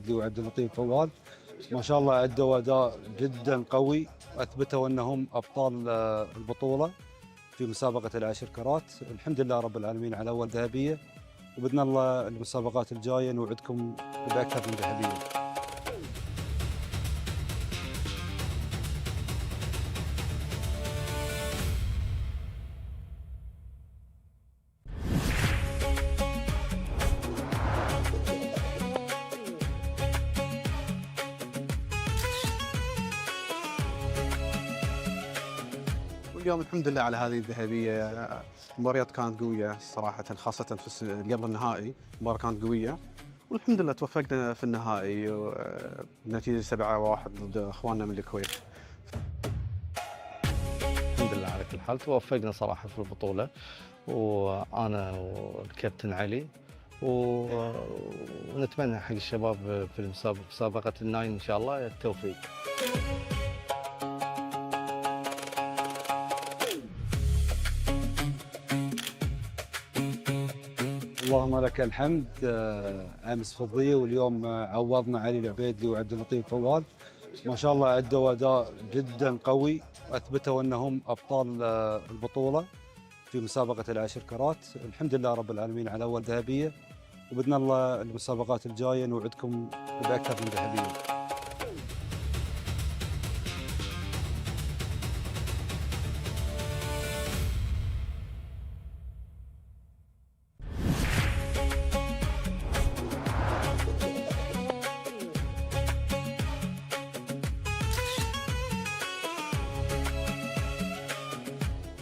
العبيدلي وعبد اللطيف فوال. ما شاء الله أدوا أداء جدا قوي، أثبتوا أنهم أبطال البطولة في مسابقة العشر كرات. الحمد لله رب العالمين على أول ذهبية، وبإذن الله المسابقات الجاية نوعدكم بأكثر من ذهبية. واليوم الحمد لله على هذه الذهبية. المباريات كانت قوية صراحة، خاصة في قبل النهائي المباراة كانت قوية، والحمد لله توفقنا في النهائي بنتيجة 7-1 ضد اخواننا من الكويت. الحمد لله على كل حال توفقنا صراحة في البطولة، وأنا والكابتن علي، ونتمنى حق الشباب في مسابقة الناين إن شاء الله التوفيق. اللهم لك الحمد. امس فضيه واليوم عوضنا علي العبيدلي وعبد اللطيف فوال. ما شاء الله ادوا اداء جدا قوي، اثبتوا انهم ابطال البطوله في مسابقه العشر كرات. الحمد لله رب العالمين على اول ذهبيه، وباذن الله المسابقات الجايه نوعدكم باكثر من ذهبيه.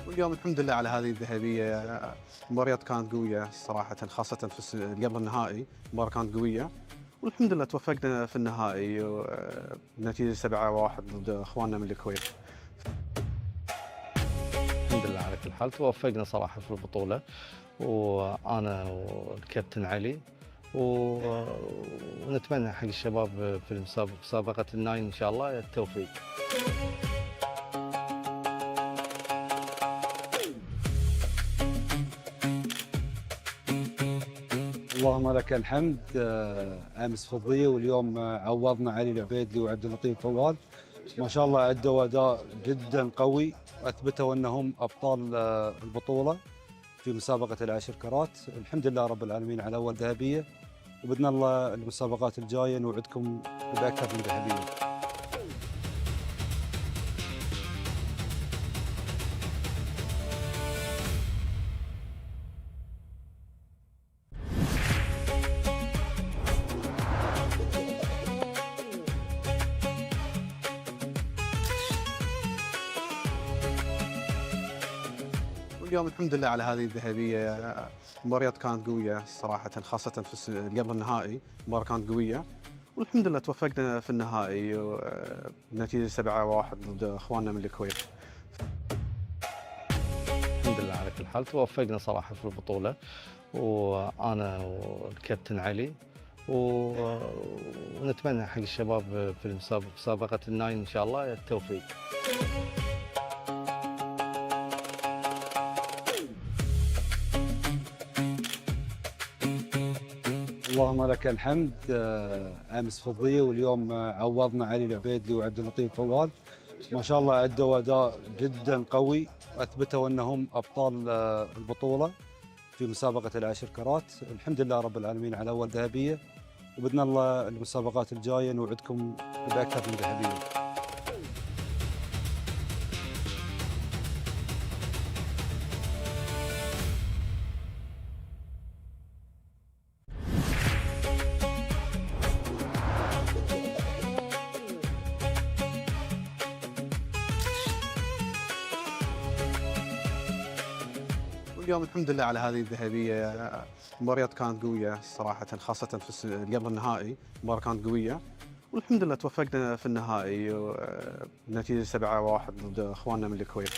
واليوم الحمد لله على هذه الذهبية. المباريات كانت قوية صراحة، خاصة في قبل النهائي المباراة كانت قوية، والحمد لله توفقنا في النهائي بنتيجة 7-1 ضد اخواننا من الكويت. الحمد لله على كل حال توفقنا صراحة في البطولة، وأنا والكابتن علي، ونتمنى حق الشباب في مسابقة الناين إن شاء الله التوفيق. اللهم لك الحمد. امس فضيه واليوم عوضنا علي العبيدلي وعبد اللطيف فوال. ما شاء الله ادوا اداء جدا قوي، اثبتوا انهم ابطال البطوله في مسابقه العشر كرات. الحمد لله رب العالمين على اول ذهبيه، وباذن الله المسابقات الجايه نوعدكم باكثر من ذهبيه. واليوم الحمد لله على هذه الذهبية. المباريات كانت قوية صراحة، خاصة في قبل النهائي المباراة كانت قوية، والحمد لله توفقنا في النهائي بنتيجة 7-1 ضد اخواننا من الكويت. الحمد لله على كل حال توفقنا صراحة في البطولة، وأنا والكابتن علي، ونتمنى حق الشباب في مسابقة الناين إن شاء الله التوفيق. اللهم لك الحمد. امس فضيه واليوم عوضنا علي العبيدلي وعبد اللطيف فوال. ما شاء الله ادوا اداء جدا قوي، اثبتوا انهم ابطال البطوله في مسابقه العشر كرات. الحمد لله رب العالمين على اول ذهبيه، وباذن الله المسابقات الجايه نوعدكم باكثر من ذهبيه. واليوم الحمد لله على هذه الذهبية. المباريات كانت قوية صراحة، خاصة في قبل النهائي المباراة كانت قوية، والحمد لله توفقنا في النهائي بنتيجة 7-1 ضد اخواننا من الكويت.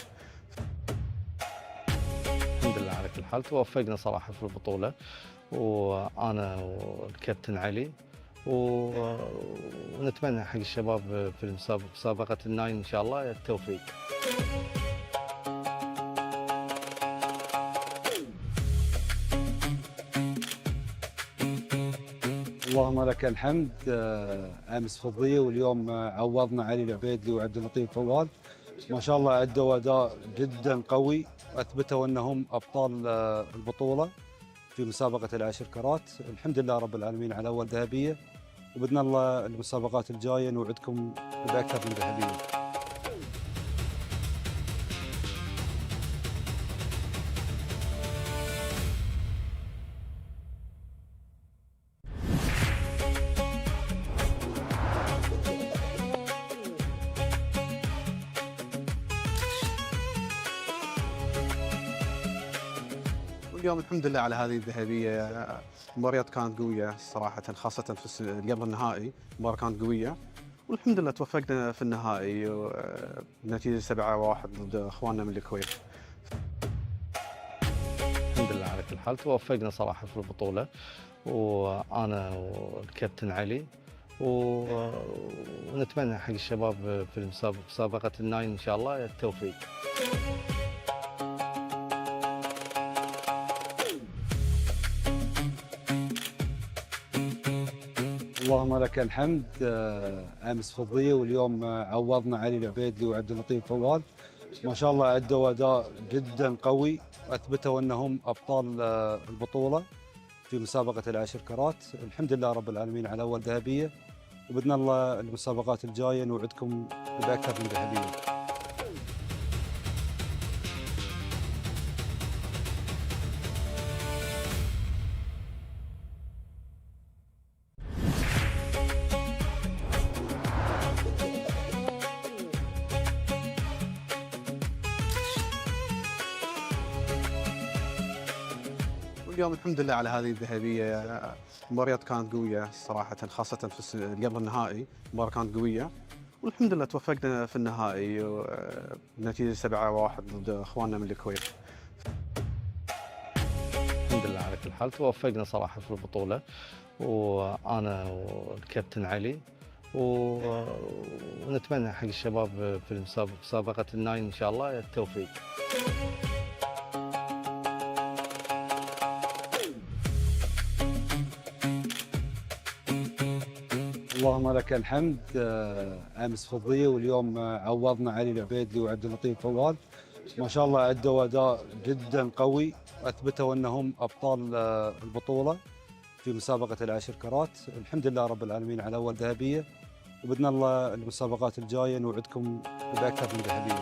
الحمد لله على كل حال توفقنا صراحة في البطولة، وأنا والكابتن علي، ونتمنى حق الشباب في مسابقة الناين إن شاء الله التوفيق. اللهم لك الحمد. امس فضيه واليوم عوضنا علي العبيدلي وعبد اللطيف فوال. ما شاء الله ادوا اداء جدا قوي، اثبتوا انهم ابطال البطوله في مسابقه العشر كرات. الحمد لله رب العالمين على اول ذهبيه، وباذن الله المسابقات الجايه نوعدكم باكثر من ذهبيه. واليوم الحمد لله على هذه الذهبيه. المباريات كانت قويه صراحه، خاصه في قبل النهائي المباراه كانت قويه، والحمد لله توفقنا في النهائي بنتيجه 7-1 ضد اخواننا من الكويت. الحمد لله على كل حال، توفقنا صراحه في البطوله، وانا والكابتن علي، ونتمنى حق الشباب في مسابقه الناين ان شاء الله التوفيق. اللهم لك الحمد. امس فضيه واليوم عوضنا علي العبيدلي وعبد اللطيف فوال. ما شاء الله ادوا اداء جدا قوي، اثبتوا انهم ابطال البطوله في مسابقه العشر كرات. الحمد لله رب العالمين على اول ذهبيه، وباذن الله المسابقات الجايه نوعدكم باكثر من ذهبيه. واليوم الحمد لله على هذه الذهبيه. المباريات كانت قويه صراحه، خاصه في قبل النهائي المباراه كانت قويه، والحمد لله توفقنا في النهائي بنتيجه 7-1 ضد اخواننا من الكويت. الحمد لله على كل حال، توفقنا صراحه في البطوله، وانا والكابتن علي، ونتمنى حق الشباب في مسابقه الناين ان شاء الله التوفيق. اللهم لك الحمد. امس فضيه واليوم عوضنا علي العبيدلي وعبد اللطيف فوال. ما شاء الله ادوا اداء جدا قوي، اثبتوا انهم ابطال البطوله في مسابقه العشر كرات. الحمد لله رب العالمين على اول ذهبيه، وباذن الله المسابقات الجايه نوعدكم باكثر من ذهبيه.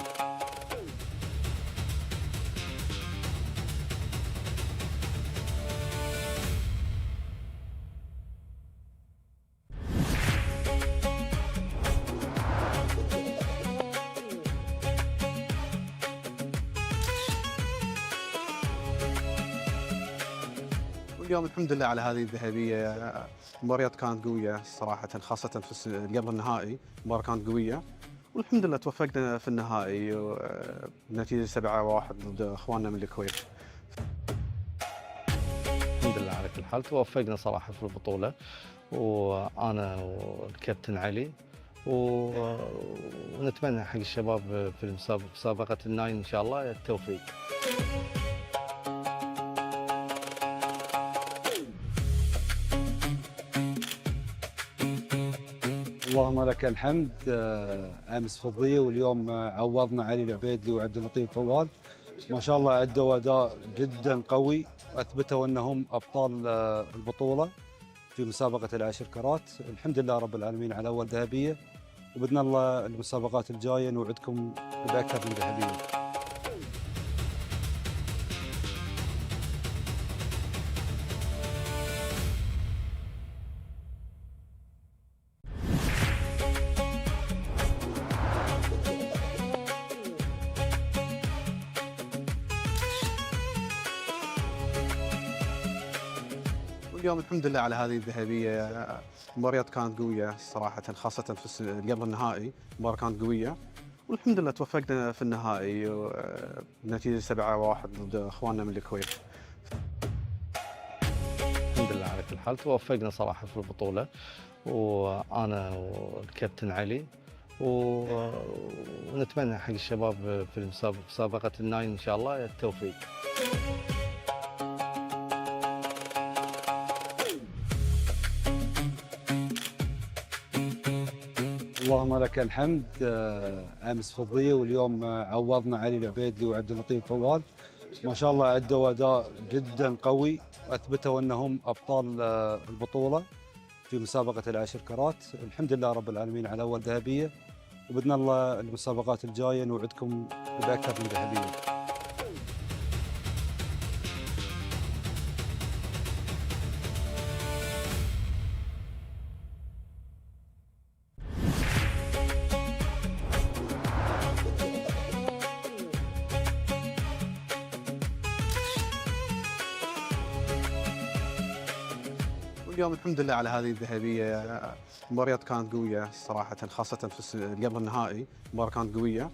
واليوم الحمد لله على هذه الذهبيه. المباريات كانت قويه صراحه، خاصه في قبل النهائي المباراه كانت قويه، والحمد لله توفقنا في النهائي بنتيجه 7-1 ضد اخواننا من الكويت. الحمد لله على كل حال، توفقنا صراحه في البطوله، وانا والكابتن علي، ونتمنى حق الشباب في مسابقه الناين ان شاء الله التوفيق. اللهم لك الحمد. امس فضيه واليوم عوضنا علي العبيدلي وعبد اللطيف فوال. ما شاء الله ادوا اداء جدا قوي، اثبتوا انهم ابطال البطوله في مسابقه العشر كرات. الحمد لله رب العالمين على اول ذهبيه، وباذن الله المسابقات الجايه نوعدكم باكثر من ذهبيه. واليوم الحمد لله على هذه الذهبيه. المباريات كانت قويه صراحه، خاصه في قبل النهائي المباراه كانت قويه، والحمد لله توفقنا في النهائي بنتيجه 7-1 ضد اخواننا من الكويت. الحمد لله على كل حال، توفقنا صراحه في البطوله، وانا والكابتن علي، ونتمنى حق الشباب في مسابقه الناين ان شاء الله التوفيق. اللهم لك الحمد. امس فضيه واليوم عوضنا علي العبيدلي وعبد اللطيف فوال. ما شاء الله ادوا اداء جدا قوي، اثبتوا انهم ابطال البطوله في مسابقه العشر كرات. الحمد لله رب العالمين على اول ذهبيه، وباذن الله المسابقات الجايه نوعدكم باكثر من ذهبيه. واليوم الحمد لله على هذه الذهبيه. المباريات كانت قويه صراحه، خاصه في قبل النهائي المباراه كانت قويه،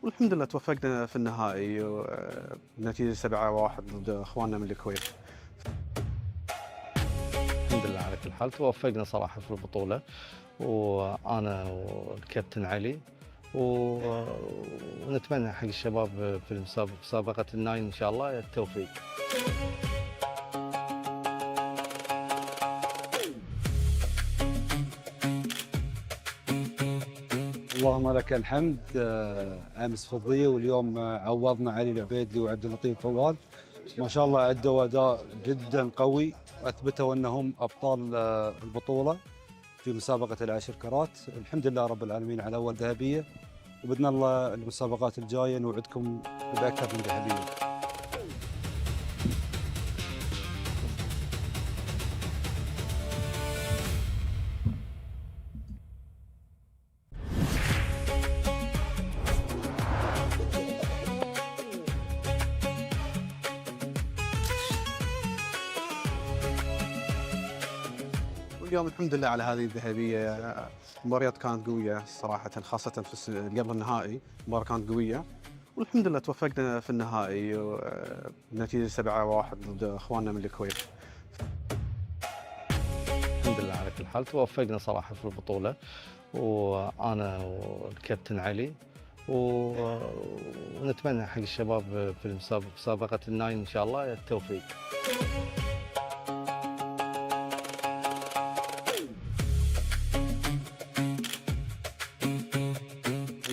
والحمد لله توفقنا في النهائي بنتيجه 7-1 ضد اخواننا من الكويت. الحمد لله على كل حال، توفقنا صراحه في البطوله، وانا والكابتن علي، ونتمنى حق الشباب في مسابقه الناين ان شاء الله التوفيق. اللهم لك الحمد. امس فضيه واليوم عوضنا علي العبيدلي وعبد اللطيف فوال. ما شاء الله ادوا اداء جدا قوي، اثبتوا انهم ابطال البطوله في مسابقه العشر كرات. الحمد لله رب العالمين على اول ذهبيه، وباذن الله المسابقات الجايه نوعدكم باكثر من ذهبيه. واليوم الحمد لله على هذه الذهبيه. المباريات كانت قويه صراحه، خاصه في قبل النهائي المباراه كانت قويه، والحمد لله توفقنا في النهائي بنتيجه 7-1 ضد اخواننا من الكويت. الحمد لله على كل حال، توفقنا صراحه في البطوله، وانا والكابتن علي، ونتمنى حق الشباب في مسابقه الناين ان شاء الله التوفيق.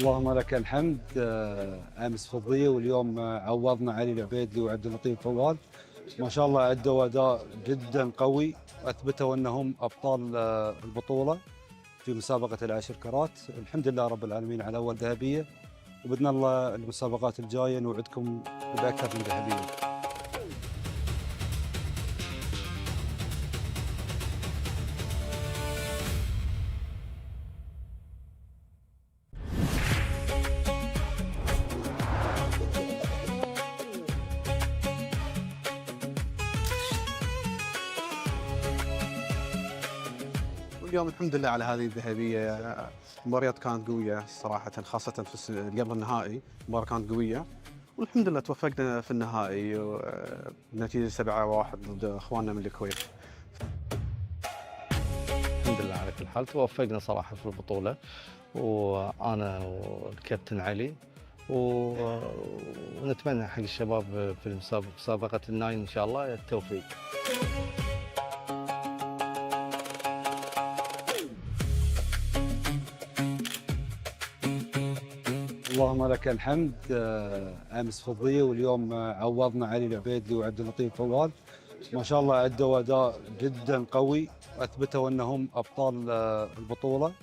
اللهم لك الحمد. امس فضيه واليوم عوضنا علي العبيدلي وعبد اللطيف فوال. ما شاء الله ادوا اداء جدا قوي، اثبتوا انهم ابطال البطوله في مسابقه العشر كرات. الحمد لله رب العالمين على اول ذهبيه، وباذن الله المسابقات الجايه نوعدكم باكثر من ذهبيه. واليوم الحمد لله على هذه الذهبيه. المباريات كانت قويه صراحه، خاصه في قبل النهائي المباراه كانت قويه، والحمد لله توفقنا في النهائي بنتيجه 7-1 ضد اخواننا من الكويت. الحمد لله على كل حال، توفقنا صراحه في البطوله، وانا والكابتن علي، ونتمنى حق الشباب في مسابقه الناين ان شاء الله التوفيق. اللهم لك الحمد. امس فضيه واليوم عوضنا علي العبيدلي وعبد اللطيف فوال. ما شاء الله ادوا اداء جدا قوي، اثبتوا انهم ابطال البطوله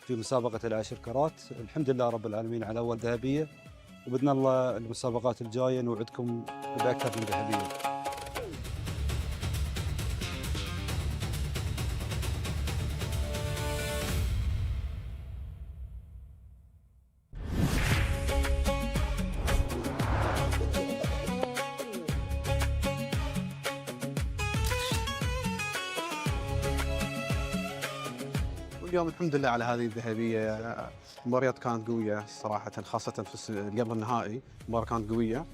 في مسابقه العشر كرات. الحمد لله رب العالمين على اول ذهبيه، وباذن الله المسابقات الجايه نوعدكم باكثر من ذهبيه. واليوم الحمد لله على هذه الذهبيه. المباريات كانت قويه صراحه، خاصه في قبل النهائي المباراه كانت قويه،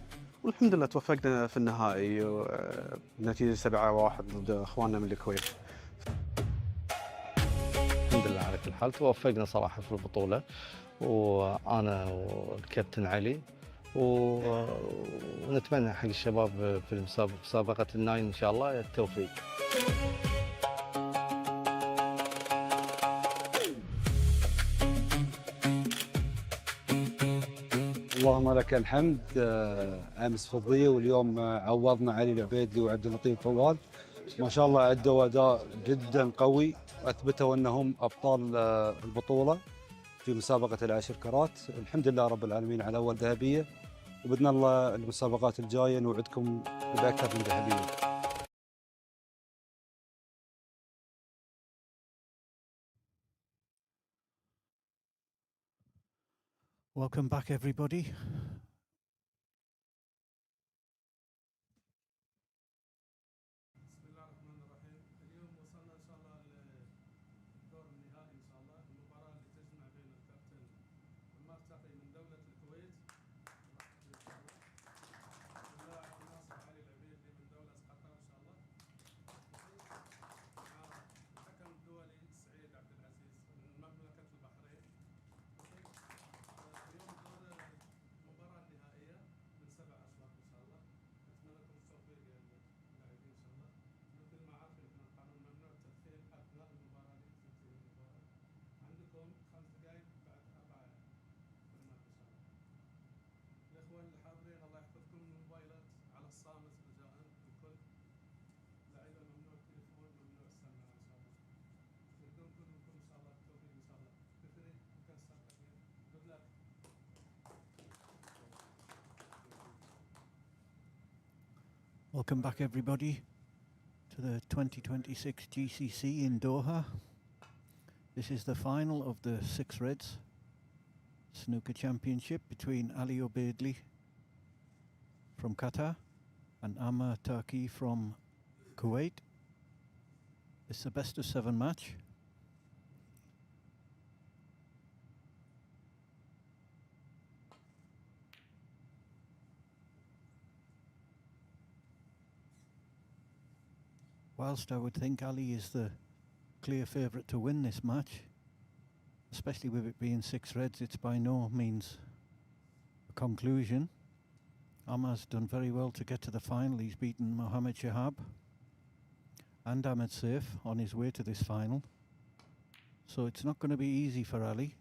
والحمد لله توفقنا في النهائي بنتيجه 7-1 ضد اخواننا من الكويت. الحمد لله على كل حال، توفقنا صراحه في البطوله، وانا والكابتن علي، ونتمنى حق الشباب في مسابقه الناين ان شاء الله التوفيق. اللهم لك الحمد. امس فضيه واليوم عوضنا علي العبيدلي وعبد اللطيف فوال. ما شاء الله ادوا اداء جدا قوي، واثبتوا انهم ابطال البطوله في مسابقه العشر كرات. الحمد لله رب العالمين على اول ذهبيه، وباذن الله المسابقات الجايه نوعدكم باكثر من ذهبيه. Welcome back, everybody. Welcome back, everybody, to the 2026 GCC in Doha. This is the final of the Six Reds Snooker Championship between Ali Obeidly from Qatar and Amar Turki from Kuwait. It's a best of 7 match. Whilst I would think Ali is the clear favourite to win this match, especially with it being 6 reds, it's by no means a conclusion. Amar's done very well to get to the final. He's beaten Mohammed Shahab and Ahmed Saif on his way to this final. So it's not going to be easy for Ali.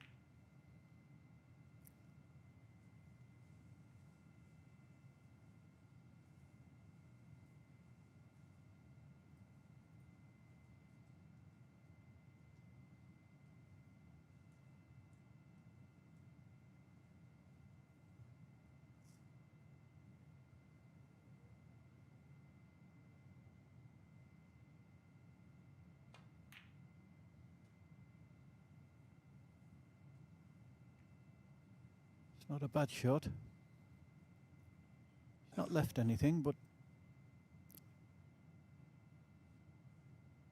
It's not a bad shot. He's not left anything, but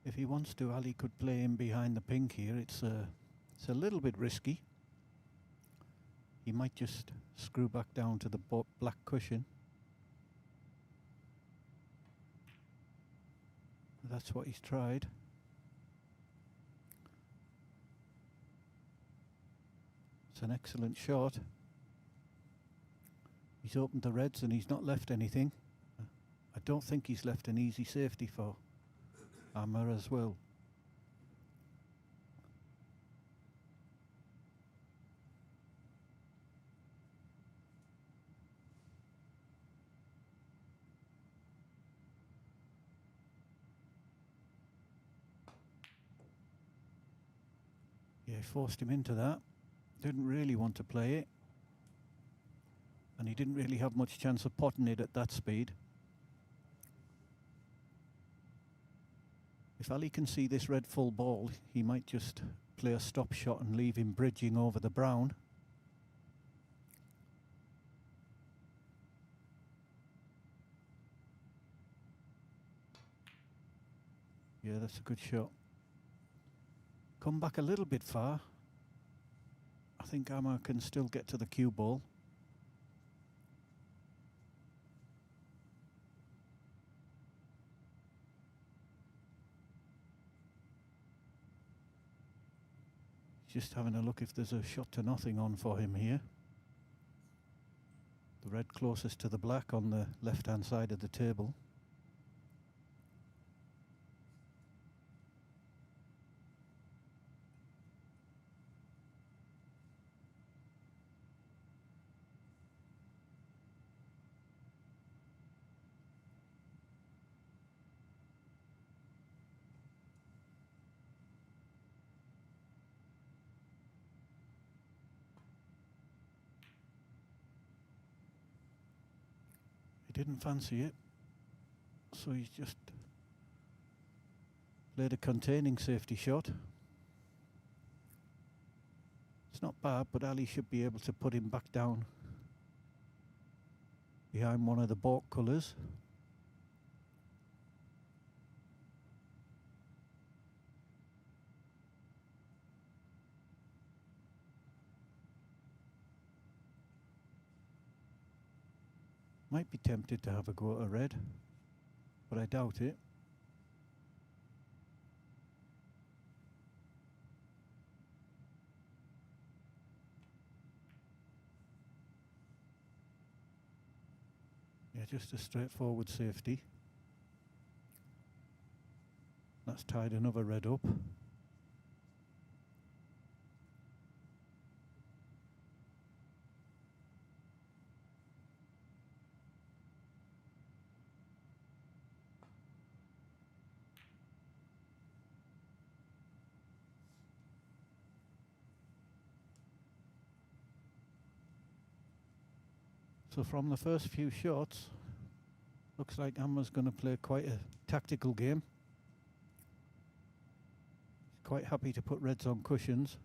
if he wants to, Ali could play him behind the pink here. It's a little bit risky. He might just screw back down to the black cushion. That's what he's tried. It's an excellent shot. He's opened the reds and he's not left anything. I don't think he's left an easy safety for Amar as well. Yeah, he forced him into that. Didn't really want to play it. And he didn't really have much chance of potting it at that speed. If Ali can see this red full ball, he might just play a stop shot and leave him bridging over the brown. Yeah, that's a good shot. Come back a little bit far. I think Amar can still get to the cue ball. Just having a look if there's a shot to nothing on for him here. The red closest to the black on the left hand side of the table. He didn't fancy it, so he's just played a containing safety shot. It's not bad, but Ali should be able to put him back down behind one of the balk colours. Might be tempted to have a go at a red, but I doubt it. Yeah, just a straightforward safety. That's tied another red up. So from the first few shots, looks like Amma's going to play quite a tactical game. He's quite happy to put reds on cushions.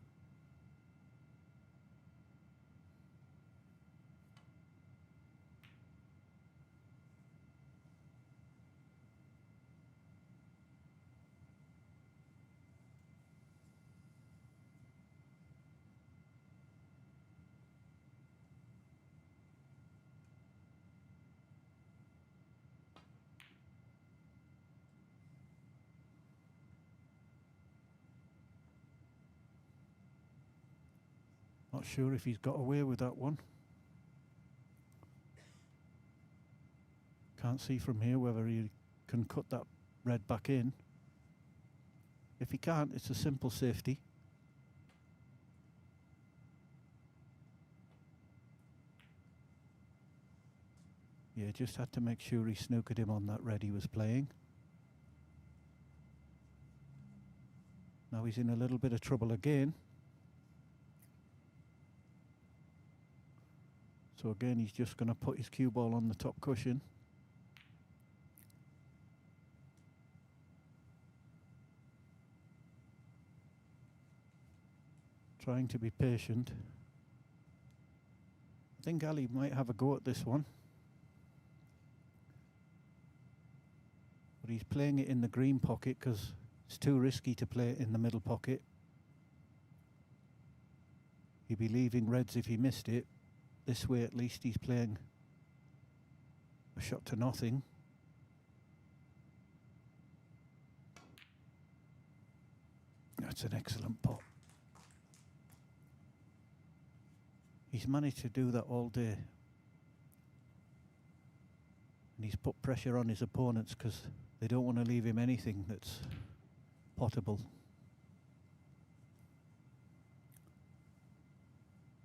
Not sure if he's got away with that one. Can't see from here whether he can cut that red back in. If he can't, it's a simple safety. Yeah, just had to make sure he snookered him on that red he was playing. Now he's in a little bit of trouble again. So again, he's just going to put his cue ball on the top cushion. Trying to be patient. I think Ali might have a go at this one. But he's playing it in the green pocket because it's too risky to play it in the middle pocket. He'd be leaving reds if he missed it. This way at least he's playing a shot to nothing. That's an excellent pot. He's managed to do that all day. And he's put pressure on his opponents because they don't want to leave him anything that's potable.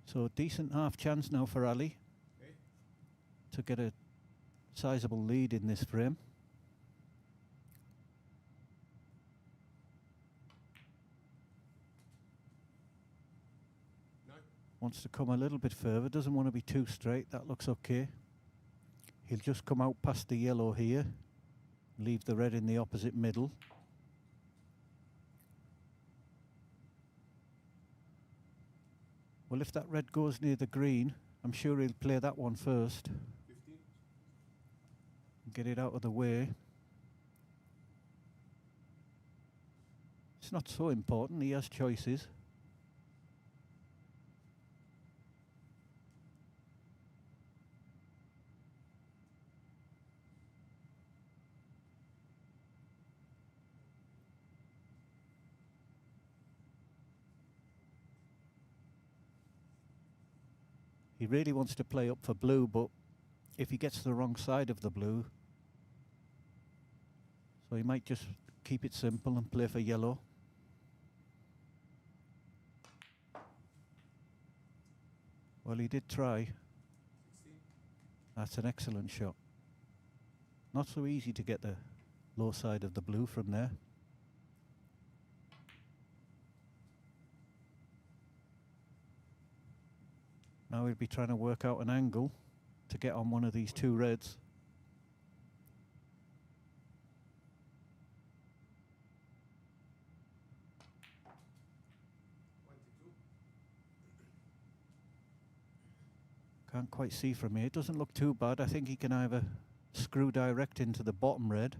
So a decent half chance now for Ali to get a sizable lead in this frame. Wants to come a little bit further, doesn't want to be too straight, that looks okay. He'll just come out past the yellow here, leave the red in the opposite middle. Well, if that red goes near the green, I'm sure he'll play that one first. 15. Get it out of the way. It's not so important, he has choices. He really wants to play up for blue, but if he gets the wrong side of the blue, so he might just keep it simple and play for yellow. Well, he did try. 16. That's an excellent shot. Not so easy to get the low side of the blue from there. Now we'll be trying to work out an angle to get on one of these two reds. Can't quite see from here. It doesn't look too bad. I think he can either screw direct into the bottom red,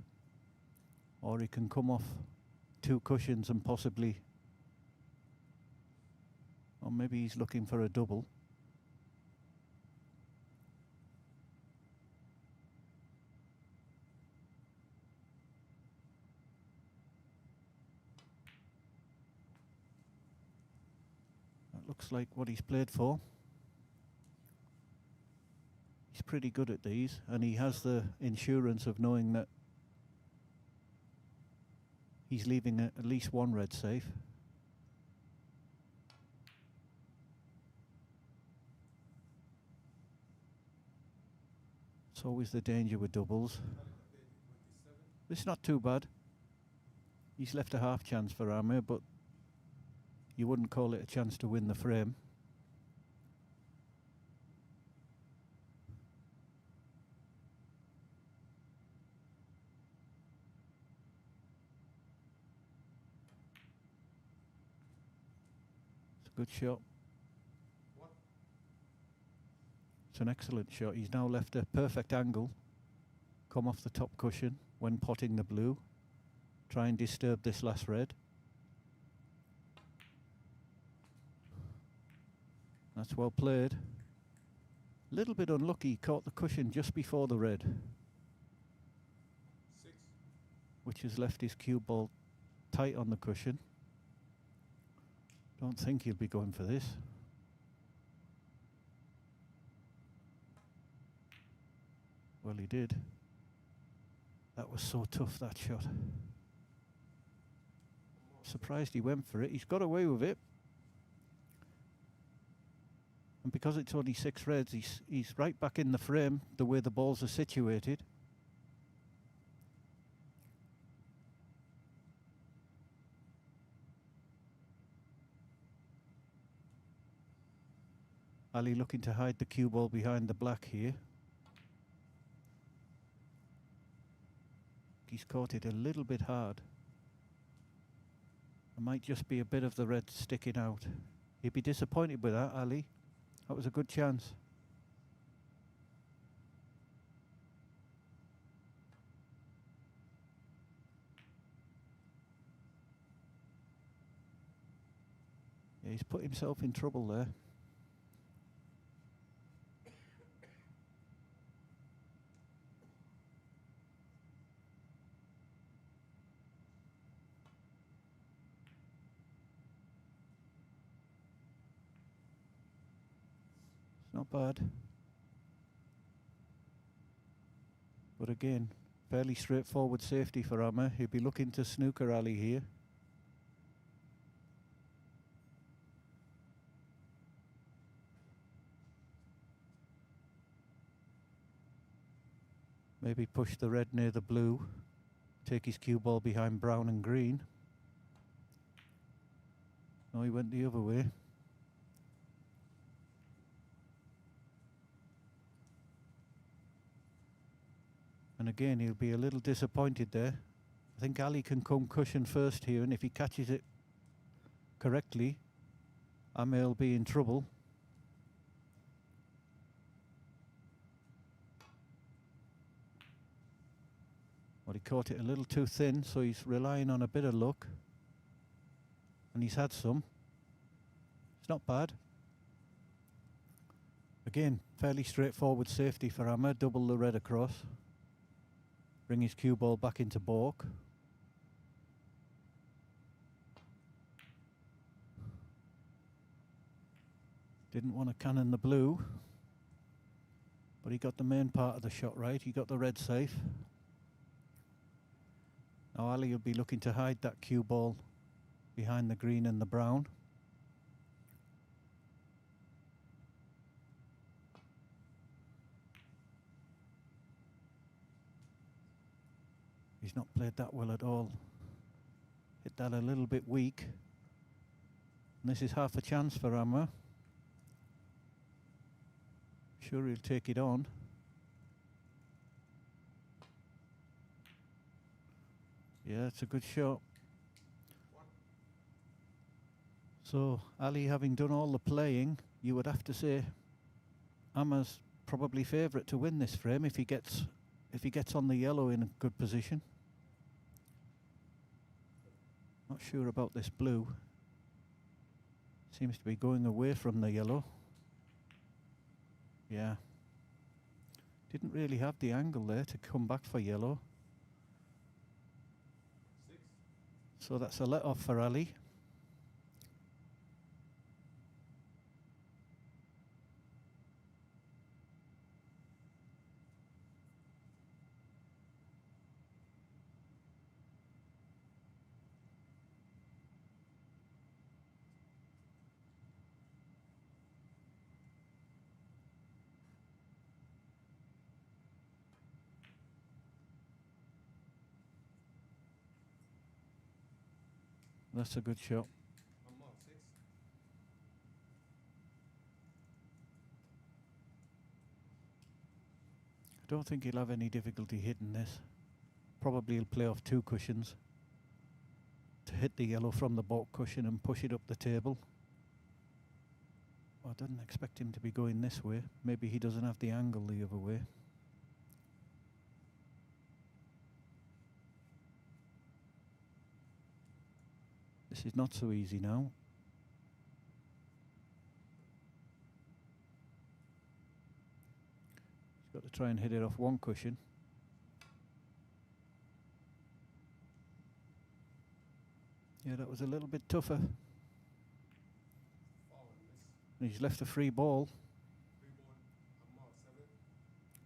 or he can come off 2 cushions and possibly, or maybe he's looking for a double. That looks like what he's played for. He's pretty good at these, and he has the insurance of knowing that he's leaving at least 1 red safe. It's always the danger with doubles. It's not too bad. He's left a half chance for Amir, but you wouldn't call it a chance to win the frame. Good shot. It's an excellent shot. He's now left a perfect angle. Come off the top cushion when potting the blue. Try and disturb this last red. That's well played. Little bit unlucky, caught the cushion just before the red. 6. Which has left his cue ball tight on the cushion. Don't think he'll be going for this. Well, he did. That was so tough, that shot. Surprised he went for it. He's got away with it. And because it's only 6 reds, he's right back in the frame, the way the balls are situated. Ali looking to hide the cue ball behind the black here. He's caught it a little bit hard. There might just be a bit of the red sticking out. He'd be disappointed with that, Ali. That was a good chance. Yeah, he's put himself in trouble there. Not bad. But again, fairly straightforward safety for Amir. He'll be looking to snooker Ali here. Maybe push the red near the blue. Take his cue ball behind brown and green. No, he went the other way. And again, he'll be a little disappointed there. I think Ali can come cushion first here, and if he catches it correctly, Amir will be in trouble. Well, he caught it a little too thin, so he's relying on a bit of luck. And he's had some. It's not bad. Again, fairly straightforward safety for Amir. Double the red across. Bring his cue ball back into balk. Didn't want to cannon the blue, but he got the main part of the shot right. He got the red safe. Now Ali will be looking to hide that cue ball behind the green and the brown. He's not played that well at all. Hit that a little bit weak. And this is half a chance for Amir. Sure, he'll take it on. Yeah, it's a good shot. So, Ali having done all the playing, you would have to say Amma's probably favourite to win this frame if he gets on the yellow in a good position. Not sure about this blue. Seems to be going away from the yellow. Yeah. Didn't really have the angle there to come back for yellow. So that's a let off for Ali. That's a good shot. I don't think he'll have any difficulty hitting this. Probably he'll play off 2 cushions to hit the yellow from the baulk cushion and push it up the table. I didn't expect him to be going this way. Maybe he doesn't have the angle the other way. This is not so easy now. He's got to try and hit it off 1 cushion. Yeah, that was a little bit tougher. And he's left a free ball.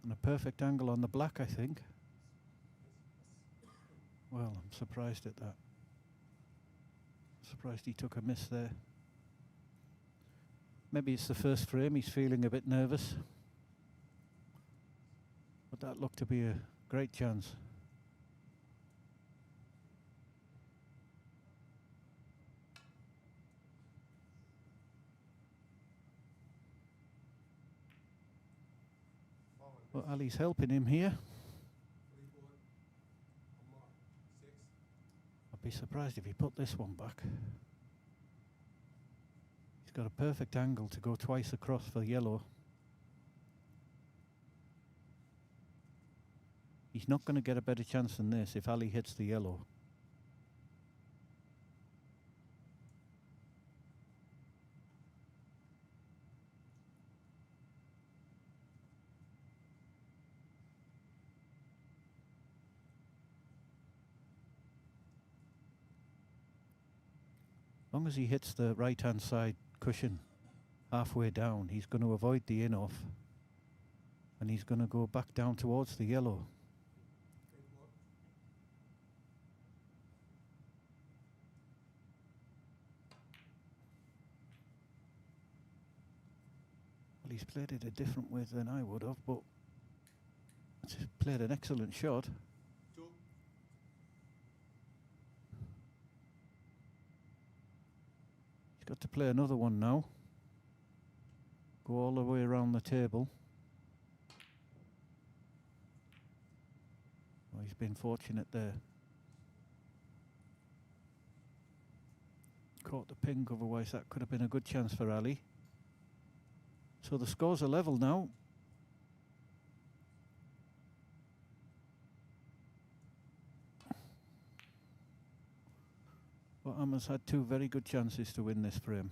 And a perfect angle on the black, I think. Well, I'm surprised at that. Surprised he took a miss there. Maybe it's the first frame, he's feeling a bit nervous. But that looked to be a great chance. Well, Ali's helping him here. I'd be surprised if he put this one back. He's got a perfect angle to go twice across for yellow. He's not going to get a better chance than this if Ali hits the yellow. As long as he hits the right hand side cushion halfway down, he's going to avoid the in off and he's going to go back down towards the yellow. Well, he's played it a different way than I would have, but he's played an excellent shot. Got to play another one now. Go all the way around the table. Oh, he's been fortunate there. Caught the pink, otherwise that could have been a good chance for Ali. So the scores are level now. But Amma's had 2 very good chances to win this frame.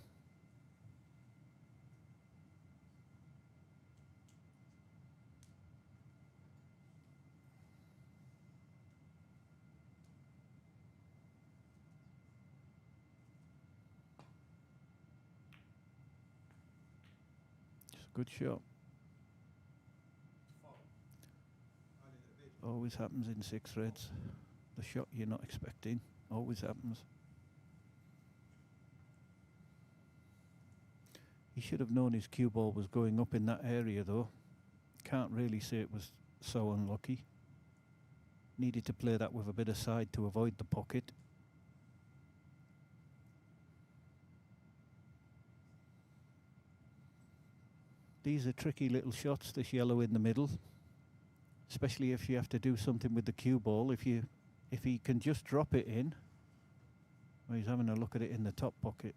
It's a good shot. Always happens in 6 reds. The shot you're not expecting always happens. He should have known his cue ball was going up in that area though. Can't really say it was so unlucky. Needed to play that with a bit of side to avoid the pocket. These are tricky little shots, this yellow in the middle. Especially if you have to do something with the cue ball. If he can just drop it in. Well, he's having a look at it in the top pocket.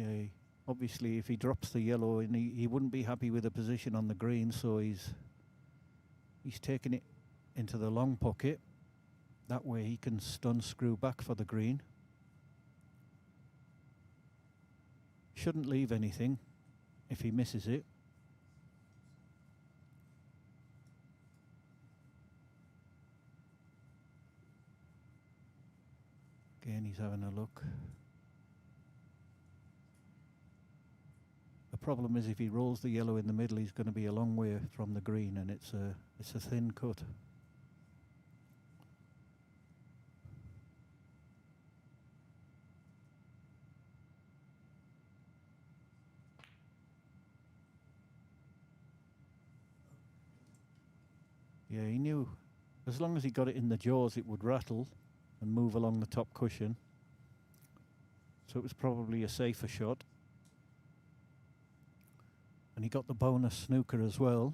Yeah, obviously if he drops the yellow, and he wouldn't be happy with the position on the green, so he's taking it into the long pocket. That way he can stun screw back for the green. Shouldn't leave anything if he misses it. Again, he's having a look. The problem is if he rolls the yellow in the middle, he's going to be a long way from the green, and it's a thin cut. Yeah, he knew as long as he got it in the jaws, it would rattle and move along the top cushion. So it was probably a safer shot. And he got the bonus snooker as well.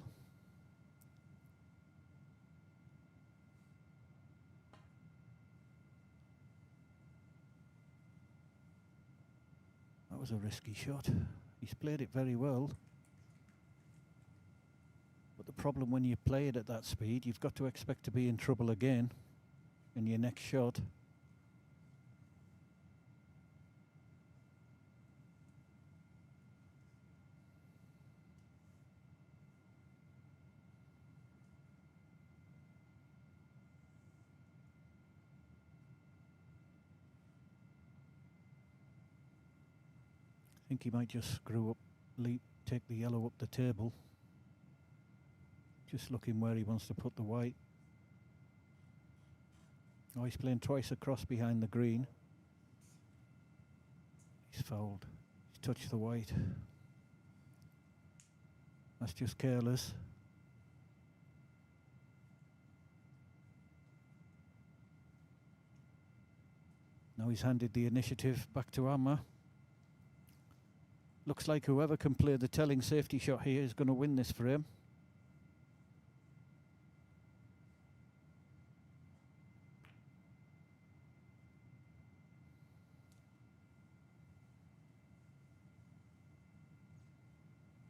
That was a risky shot. He's played it very well. But the problem when you play it at that speed, you've got to expect to be in trouble again in your next shot. I think he might just screw up, take the yellow up the table. Just looking where he wants to put the white. Oh, he's playing twice across behind the green. He's fouled. He's touched the white. That's just careless. Now he's handed the initiative back to Amma. Looks like whoever can play the telling safety shot here is going to win this frame.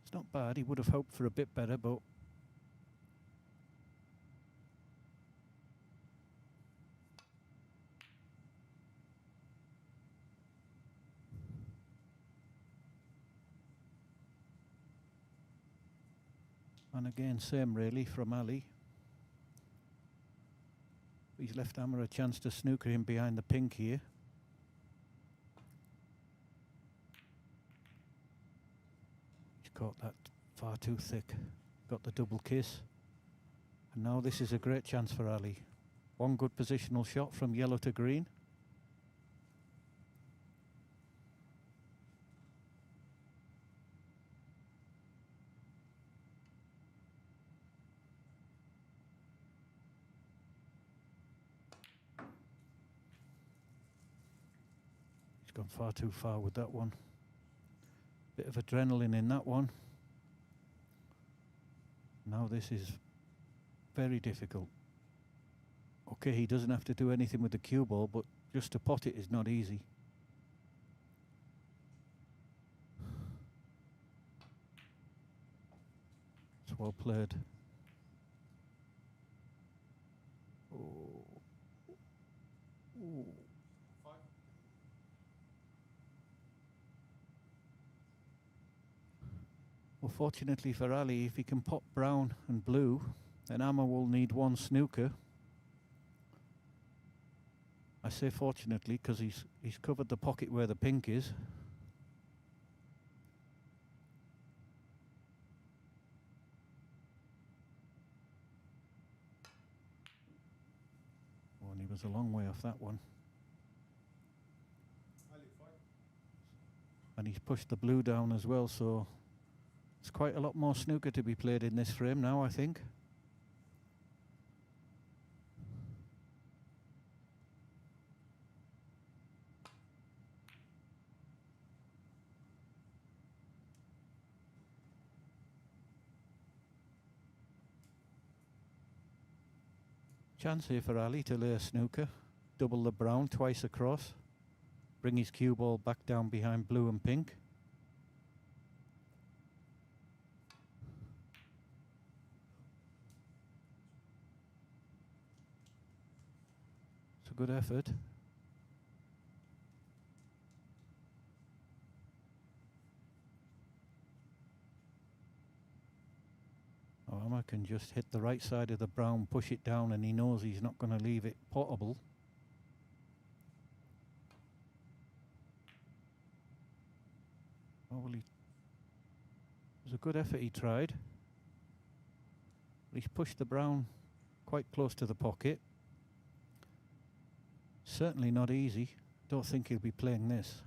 It's not bad. He would have hoped for a bit better, but and again, same really from Ali. He's left Amma a chance to snooker him behind the pink here. He's caught that far too thick. Got the double kiss. And now this is a great chance for Ali. One good positional shot from yellow to green. Gone far too far with that one. Bit of adrenaline in that one. Now this is very difficult. Okay, he doesn't have to do anything with the cue ball, but just to pot it is not easy. It's well played. Oh. Ooh. Well, fortunately for Ali, if he can pop brown and blue, then Amma will need one snooker. I say fortunately because he's covered the pocket where the pink is. Oh, and he was a long way off that one. And he's pushed the blue down as well, so there's quite a lot more snooker to be played in this frame now, I think. Chance here for Ali to lay a snooker. Double the brown twice across. Bring his cue ball back down behind blue and pink. a good effort. Armour can just hit the right side of the brown, push it down, and he knows he's not going to leave it potable. Oh, well, it was a good effort he tried. He's pushed the brown quite close to the pocket. Certainly not easy. Don't think he'll be playing this.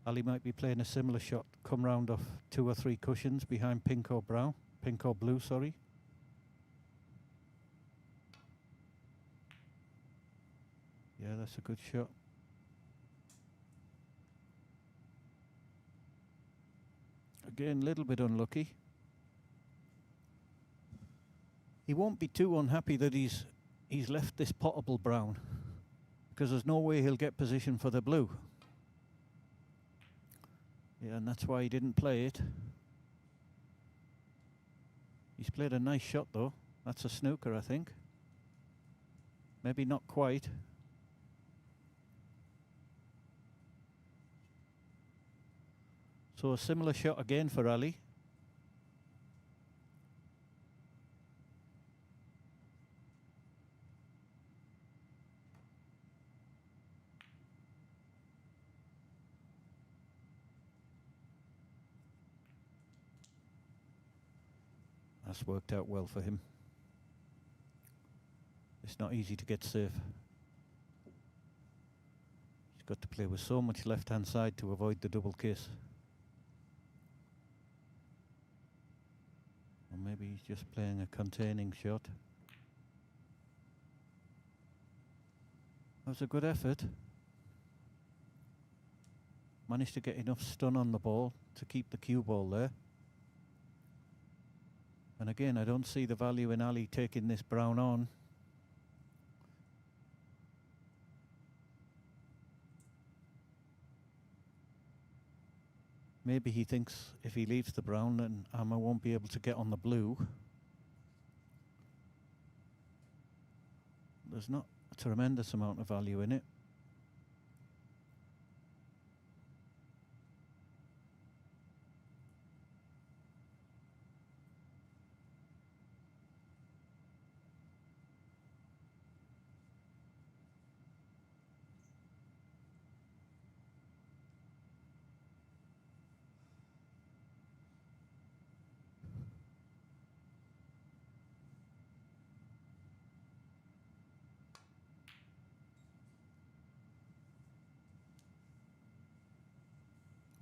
Ali might be playing a similar shot, come round off 2 or 3 cushions behind pink or brown. Pink or blue, sorry. Yeah, that's a good shot. Again, a little bit unlucky. He won't be too unhappy that he's left this potable brown, because there's no way he'll get position for the blue. Yeah, and that's why he didn't play it. He's played a nice shot though. That's a snooker, I think. Maybe not quite. So a similar shot again for Ali. That's worked out well for him. It's not easy to get safe. He's got to play with so much left-hand side to avoid the double kiss. Or maybe he's just playing a containing shot. That was a good effort. Managed to get enough stun on the ball to keep the cue ball there. And again, I don't see the value in Ali taking this brown on. Maybe he thinks if he leaves the brown, then Amma won't be able to get on the blue. There's not a tremendous amount of value in it.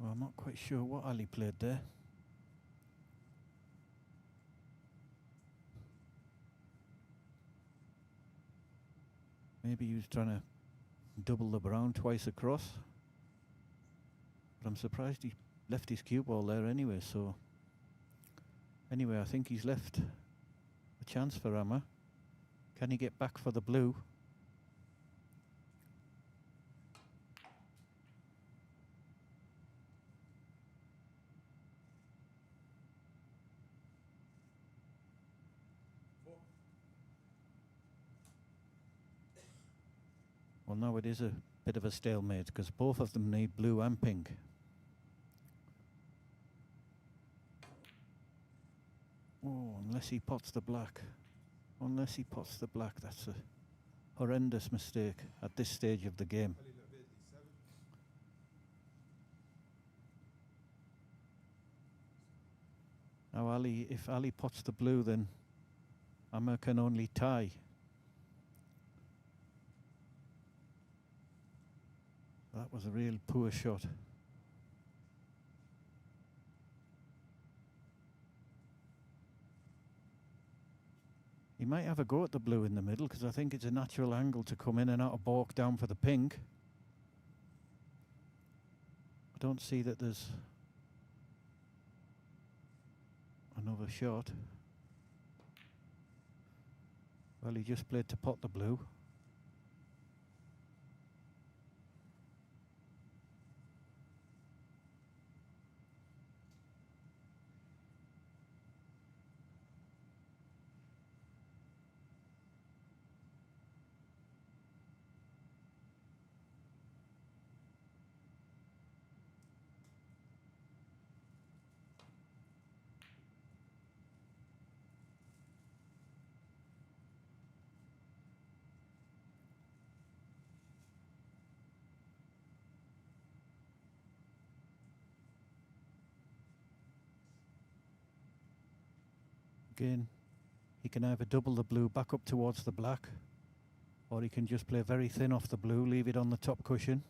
Well, I'm not quite sure what Ali played there. Maybe he was trying to double the brown twice across. But I'm surprised he left his cue ball there anyway, so... Anyway, I think he's left a chance for Amma. Can he get back for the blue? Well, now it is a bit of a stalemate because both of them need blue and pink. Oh, unless he pots the black. Unless he pots the black, that's a horrendous mistake at this stage of the game. Now Ali, if Ali pots the blue, then Amma can only tie. That was a real poor shot. He might have a go at the blue in the middle because I think it's a natural angle to come in and out of balk down for the pink. I don't see that there's another shot. Well, he just played to pot the blue. Again, he can either double the blue back up towards the black, or he can just play very thin off the blue, leave it on the top cushion.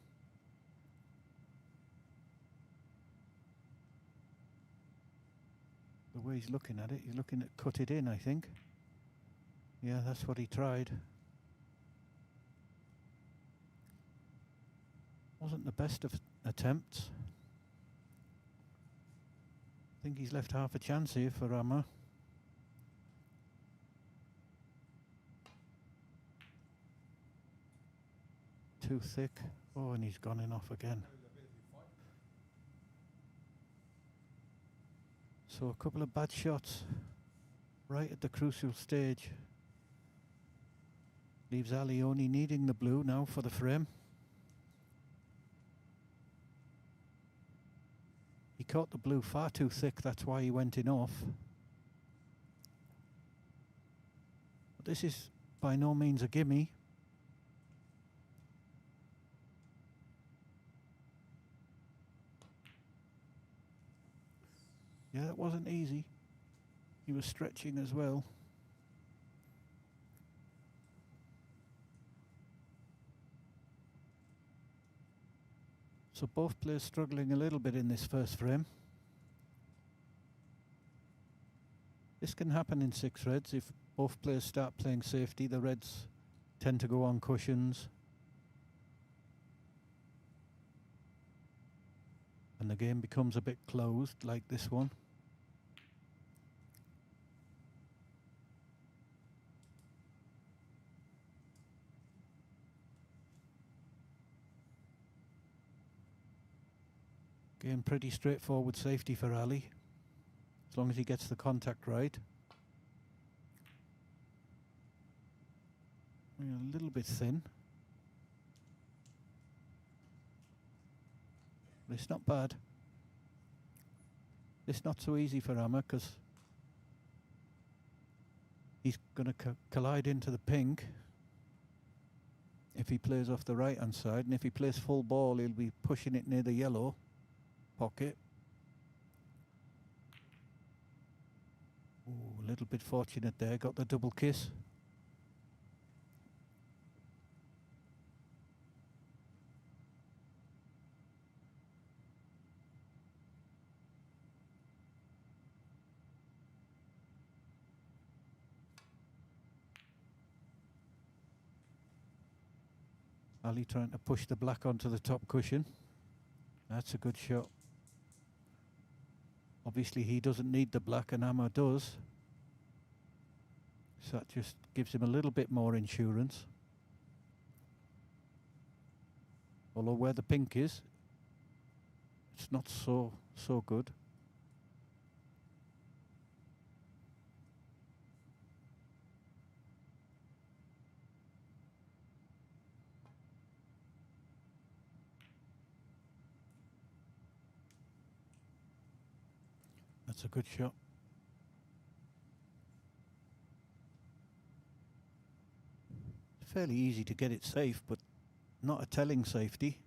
The way he's looking at it, he's looking at cut it in, I think. Yeah, that's what he tried. Wasn't the best of attempts. I think he's left half a chance here for Amma. Too thick. Oh, and he's gone in off again. So a couple of bad shots right at the crucial stage. Leaves Ali only needing the blue now for the frame. He caught the blue far too thick, that's why he went in off. But this is by no means a gimme. Yeah, that wasn't easy. He was stretching as well. So both players struggling a little bit in this first frame. This can happen in 6 reds if both players start playing safety. The reds tend to go on cushions. And the game becomes a bit closed like this one. Again, pretty straightforward safety for Ali, as long as he gets the contact right. A little bit thin. But it's not bad. It's not so easy for Amma because he's going to collide into the pink if he plays off the right hand side, and if he plays full ball he'll be pushing it near the yellow pocket. Ooh, a little bit fortunate there, got the double kiss. Ali trying to push the black onto the top cushion. That's a good shot. Obviously he doesn't need the black and Amma does. So that just gives him a little bit more insurance. Although where the pink is, it's not so good. That's a good shot. Fairly easy to get it safe, but not a telling safety.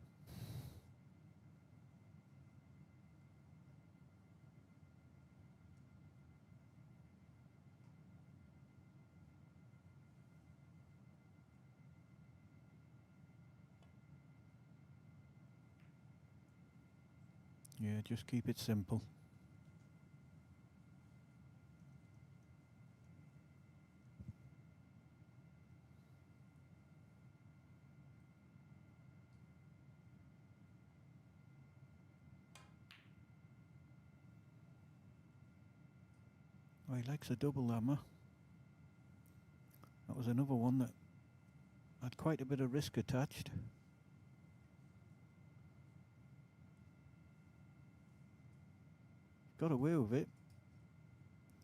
Yeah, just keep it simple. Oh, he likes a double Amma. That was another one that had quite a bit of risk attached. Got away with it.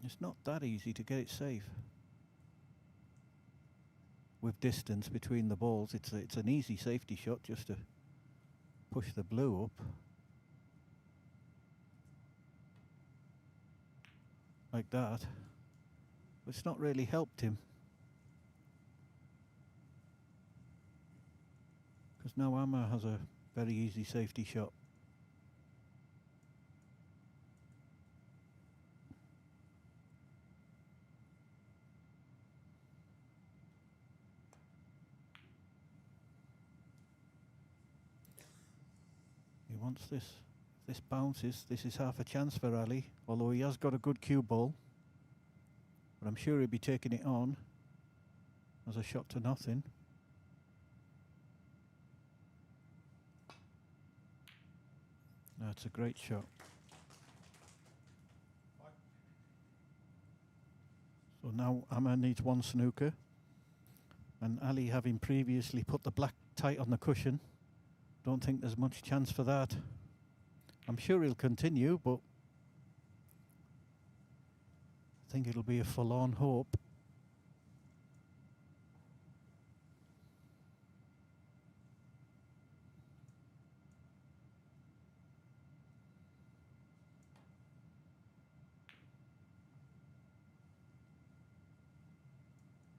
It's not that easy to get it safe. With distance between the balls, it's an easy safety shot just to push the blue up. Like that. But it's not really helped him. Because now Amma has a very easy safety shot. once this bounces, this is half a chance for Ali, although he has got a good cue ball. But I'm sure he'll be taking it on as a shot to nothing. That's a great shot. So now Amma needs one snooker, and Ali, having previously put the black tight on the cushion, don't think there's much chance for that. I'm sure he'll continue, but I think it'll be a forlorn hope.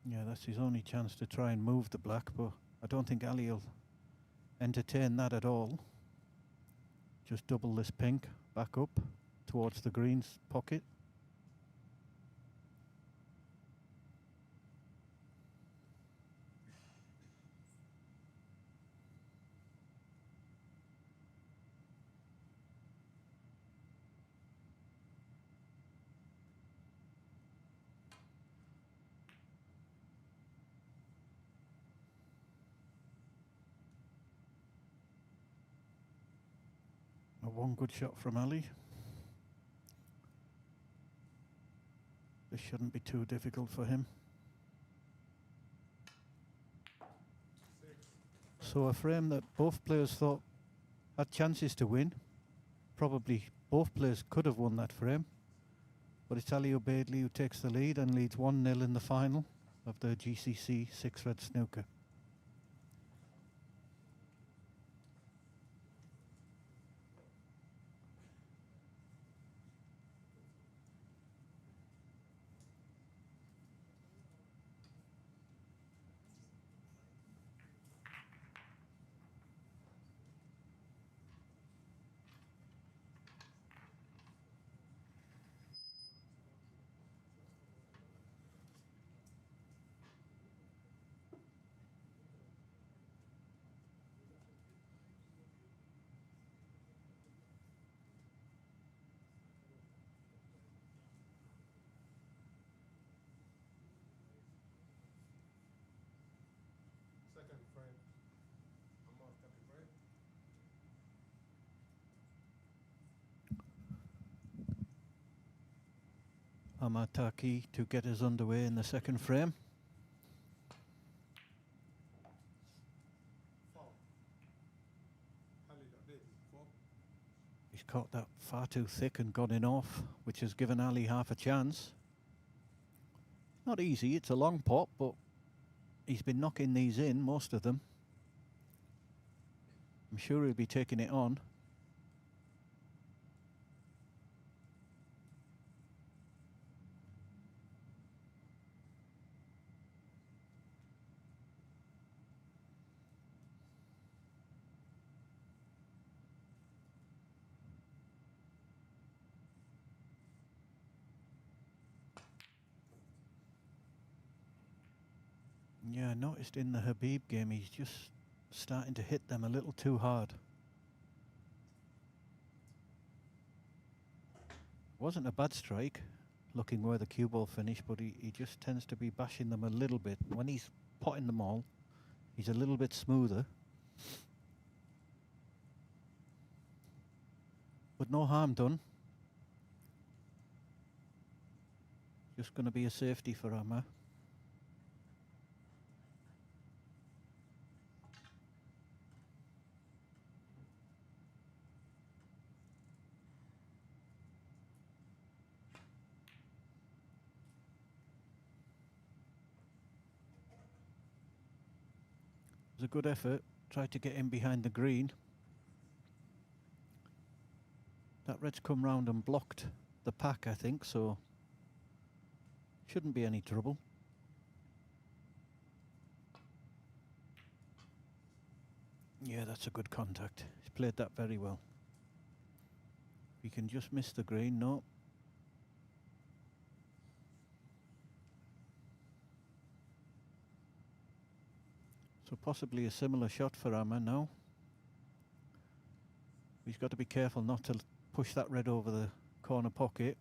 Yeah, that's his only chance to try and move the black, but I don't think Ali will entertain that at all. Just double this pink back up towards the green's pocket. One good shot from Ali. This shouldn't be too difficult for him. So a frame that both players thought had chances to win. Probably both players could have won that frame. But it's Ali Obeidly who takes the lead and leads 1-0 in the final of the GCC 6-red snooker. Second frame. I'm off second frame. Amataki to get us underway in the second frame. Foul. Ali Obeidly. Four. He's caught that far too thick and got in off, which has given Ali half a chance. Not easy, it's a long pot, but he's been knocking these in, most of them. I'm sure he'll be taking it on. Yeah, I noticed in the Habib game he's just starting to hit them a little too hard. Wasn't a bad strike, looking where the cue ball finished, but he just tends to be bashing them a little bit. When he's potting them all, he's a little bit smoother. But no harm done. Just going to be a safety for Amma. It was a good effort. Tried to get in behind the green. That red's come round and blocked the pack, I think, so shouldn't be any trouble. Yeah, that's a good contact. He's played that very well. He can just miss the green, no. So possibly a similar shot for Amma now. He's got to be careful not to push that red over the corner pocket.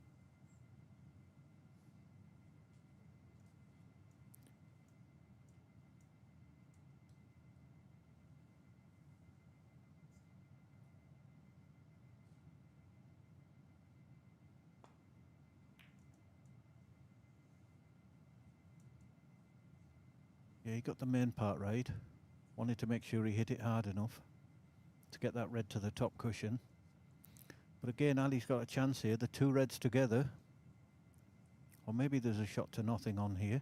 Yeah, he got the main part right. Wanted to make sure he hit it hard enough to get that red to the top cushion. But again, Ali's got a chance here. The two reds together. Or maybe there's a shot to nothing on here.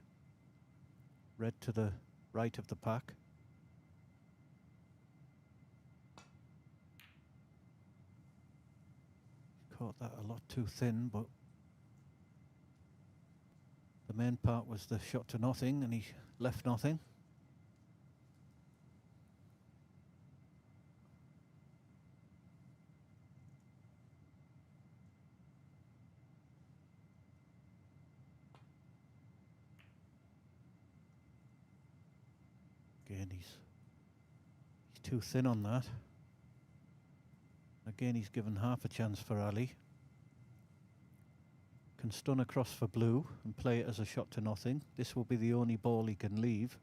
Red to the right of the pack. Caught that a lot too thin, but the main part was the shot to nothing, and he left nothing. Again, he's too thin on that. Again, he's given half a chance for Ali. Can stun across for blue and play it as a shot to nothing. This will be the only ball he can leave.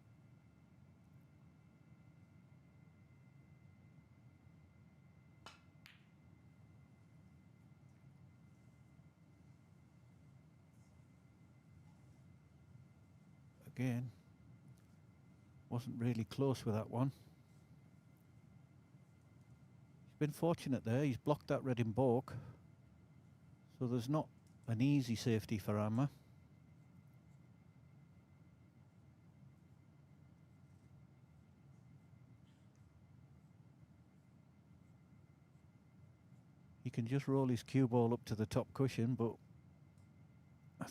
Again, wasn't really close with that one. He's been fortunate there. He's blocked that red in baulk. So there's not an easy safety for Amma. He can just roll his cue ball up to the top cushion, but I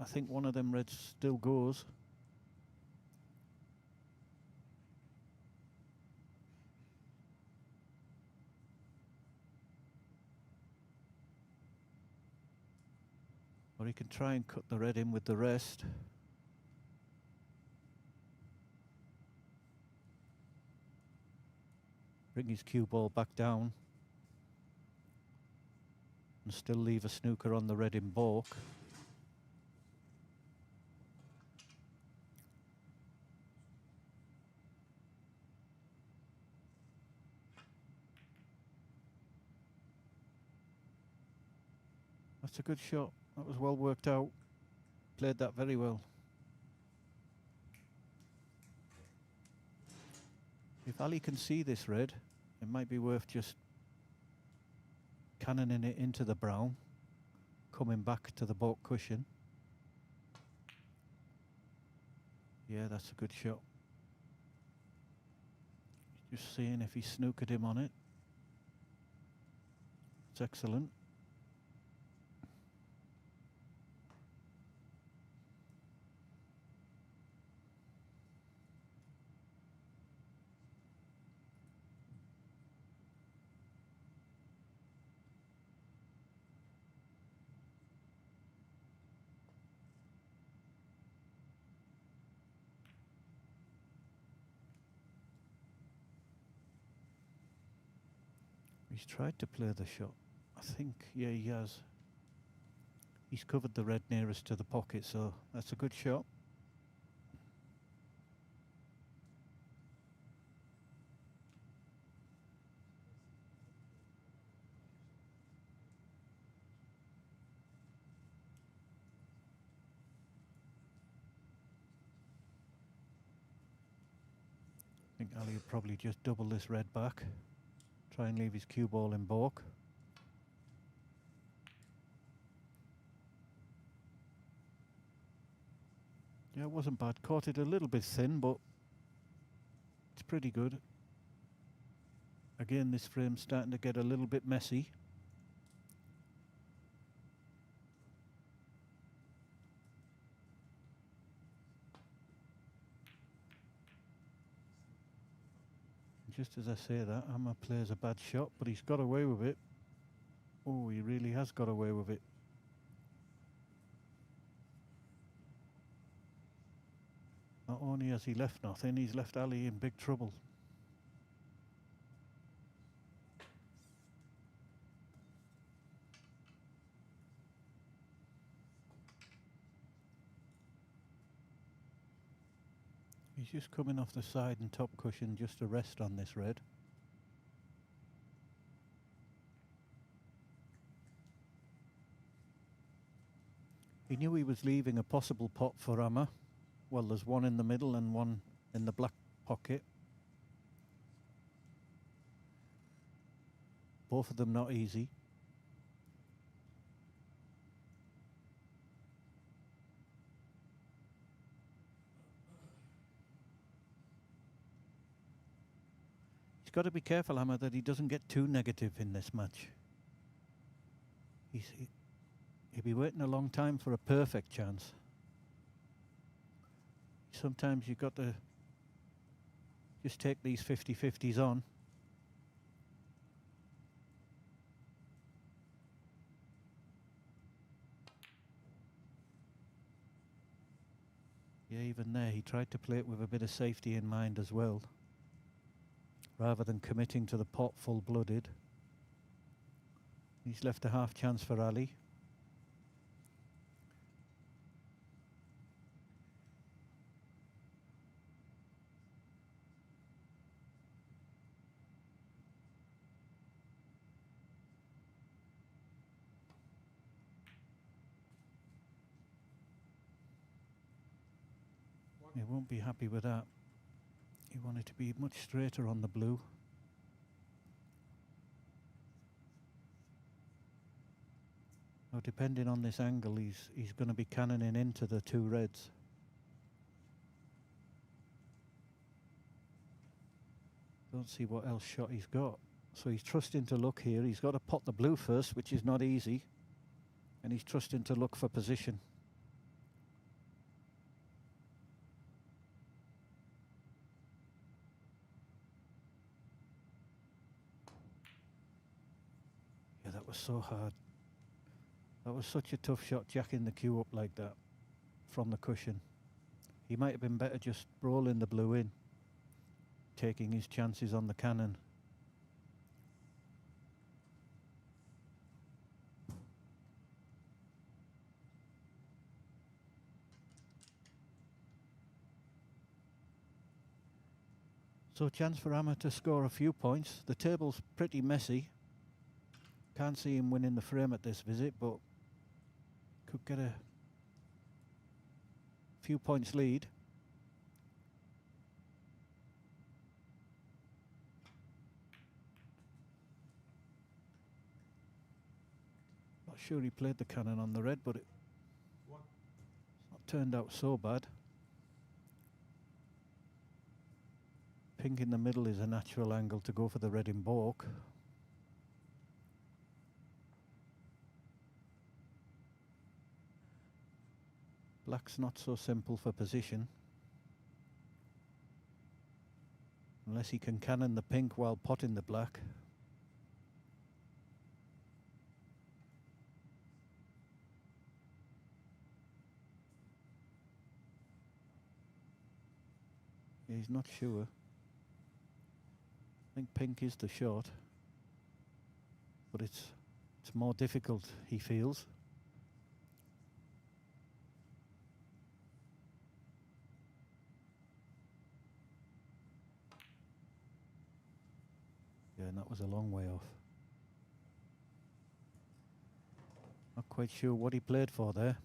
think one of them reds still goes. Or he can try and cut the red in with the rest. Bring his cue ball back down. And still leave a snooker on the red in baulk. That's a good shot. That was well worked out. Played that very well. If Ali can see this red, it might be worth just cannoning it into the brown, coming back to the baulk cushion. Yeah, that's a good shot. Just seeing if he snookered him on it. It's excellent. He's tried to play the shot. I think, yeah, he has. He's covered the red nearest to the pocket, so that's a good shot. I think Ali will probably just double this red back. Try and leave his cue ball in baulk. Yeah, it wasn't bad. Caught it a little bit thin, but it's pretty good. Again, this frame's starting to get a little bit messy. Just as I say that, Amma plays a bad shot, but he's got away with it. Oh, he really has got away with it. Not only has he left nothing, he's left Ali in big trouble. He's just coming off the side and top cushion just to rest on this red. He knew he was leaving a possible pot for Amma. Well, there's one in the middle and one in the black pocket. Both of them not easy. He's got to be careful, Amma, that he doesn't get too negative in this match. He'll be waiting a long time for a perfect chance. Sometimes you've got to just take these 50-50s on. Yeah, even there he tried to play it with a bit of safety in mind as well, rather than committing to the pot full-blooded. He's left a half chance for Ali. He won't be happy with that. He wanted to be much straighter on the blue. Now, depending on this angle, he's going to be cannoning into the two reds. Don't see what else shot he's got. So he's trusting to luck here. He's got to pot the blue first, which is not easy. And he's trusting to luck for position. Yeah, that was so hard. That was such a tough shot, jacking the cue up like that from the cushion. He might have been better just rolling the blue in, taking his chances on the cannon. So chance for Amma to score a few points. The table's pretty messy. Can't see him winning the frame at this visit, but could get a few points lead. Not sure he played the cannon on the red, but it's not turned out so bad. Pink in the middle is a natural angle to go for the red in baulk. Black's not so simple for position. Unless he can cannon the pink while potting the black. Yeah, he's not sure. I think pink is the shot. But it's more difficult, he feels. Yeah, and that was a long way off. Not quite sure what he played for there.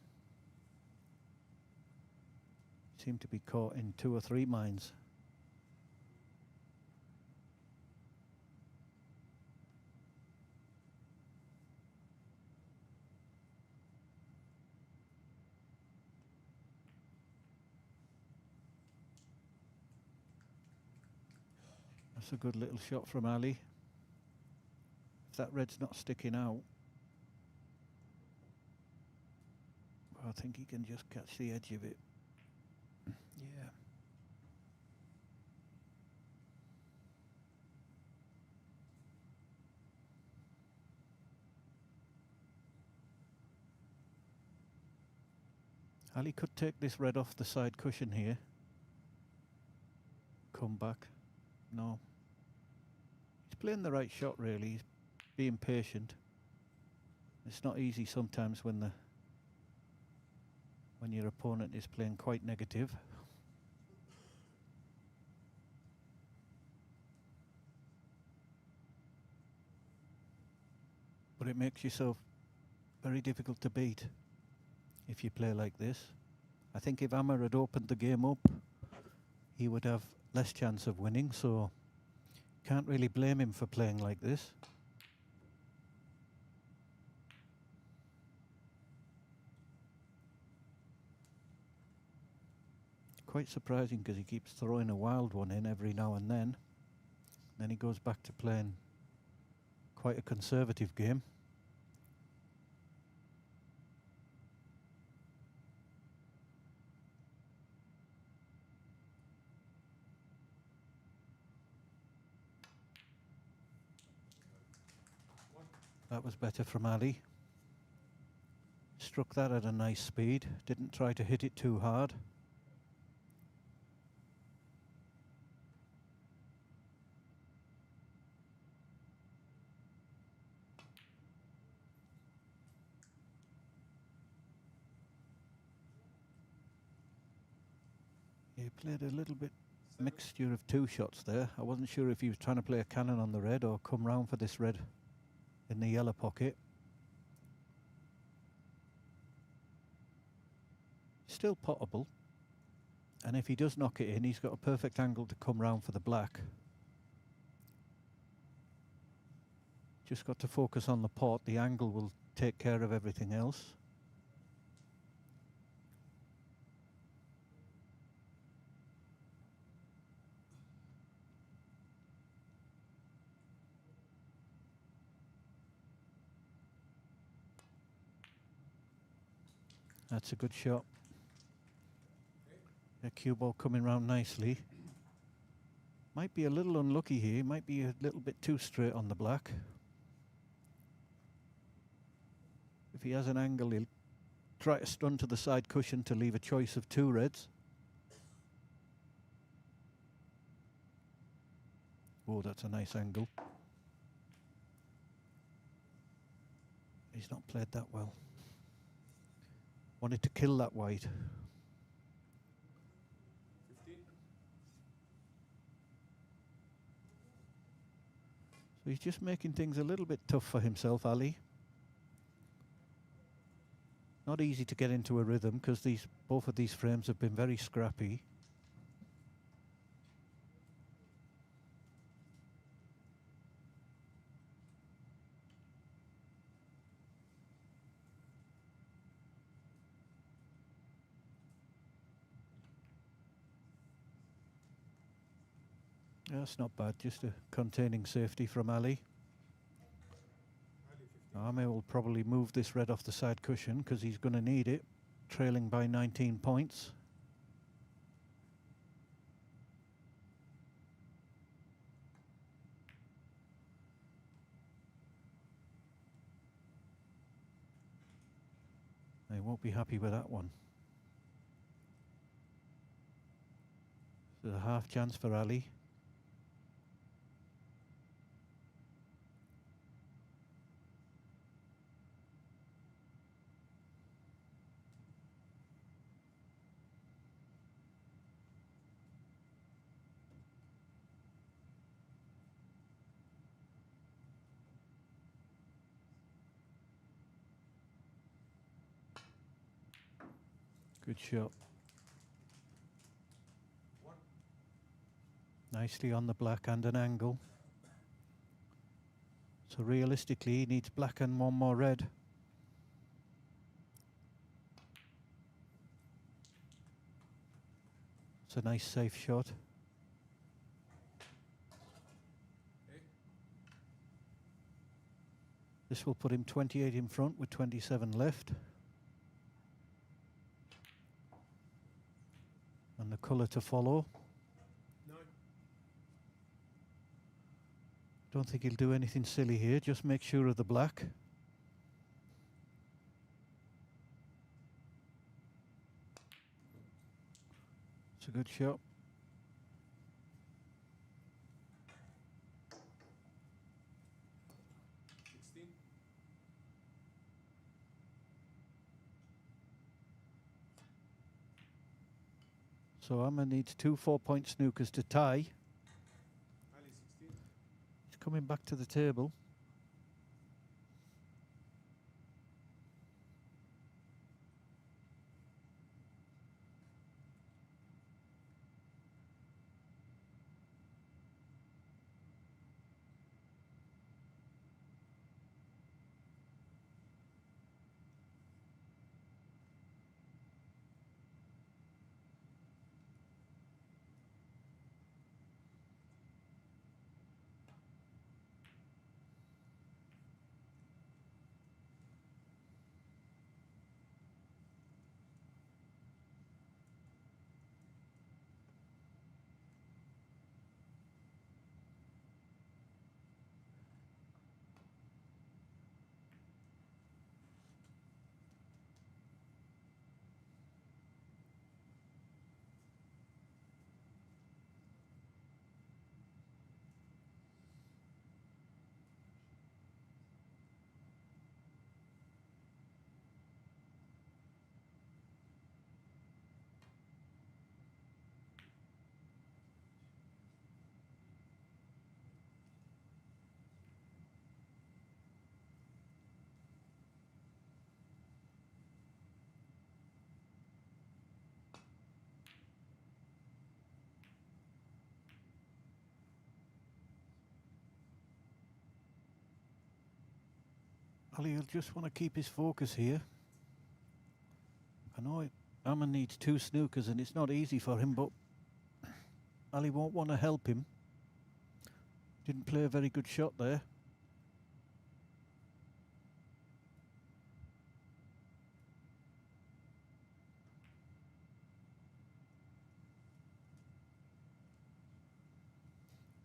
Seemed to be caught in 2 or 3 minds. That's a good little shot from Ali. If that red's not sticking out, I think he can just catch the edge of it. Yeah. Ali could take this red off the side cushion here. Come back. No. He's playing the right shot, really. He's being patient. It's not easy sometimes when your opponent is playing quite negative. but it makes yourself very difficult to beat if you play like this. I think if Amar had opened the game up, he would have less chance of winning, so can't really blame him for playing like this. Quite surprising because he keeps throwing a wild one in every now and then. Then he goes back to playing quite a conservative game. That was better from Ali. Struck that at a nice speed. Didn't try to hit it too hard. He played a little bit mixture of two shots there. I wasn't sure if he was trying to play a cannon on the red or come round for this red in the yellow pocket. Still potable, and if he does knock it in, he's got a perfect angle to come round for the black. Just got to focus on the pot. The angle will take care of everything else. That's a good shot. A cue ball coming round nicely. Might be a little unlucky here. Might be a little bit too straight on the black. If he has an angle, he'll try to stun to the side cushion to leave a choice of two reds. Oh, that's a nice angle. He's not played that well. Wanted to kill that white. 15. So he's just making things a little bit tough for himself, Ali. Not easy to get into a rhythm because both of these frames have been very scrappy. That's not bad, just a containing safety from Ali. Ame will probably move this red off the side cushion because he's going to need it, trailing by 19 points. They won't be happy with that one. So a half chance for Ali. Good shot. Nicely on the black and an angle. So realistically, he needs black and one more red. It's a nice safe shot. This will put him 28 in front with 27 left. And the colour to follow. Don't think he'll do anything silly here, just make sure of the black. It's a good shot. So Amma needs two 4-point snookers to tie. He's coming back to the table. Ali will just want to keep his focus here. I know Ammon needs 2 snookers and it's not easy for him, but Ali won't want to help him. Didn't play a very good shot there.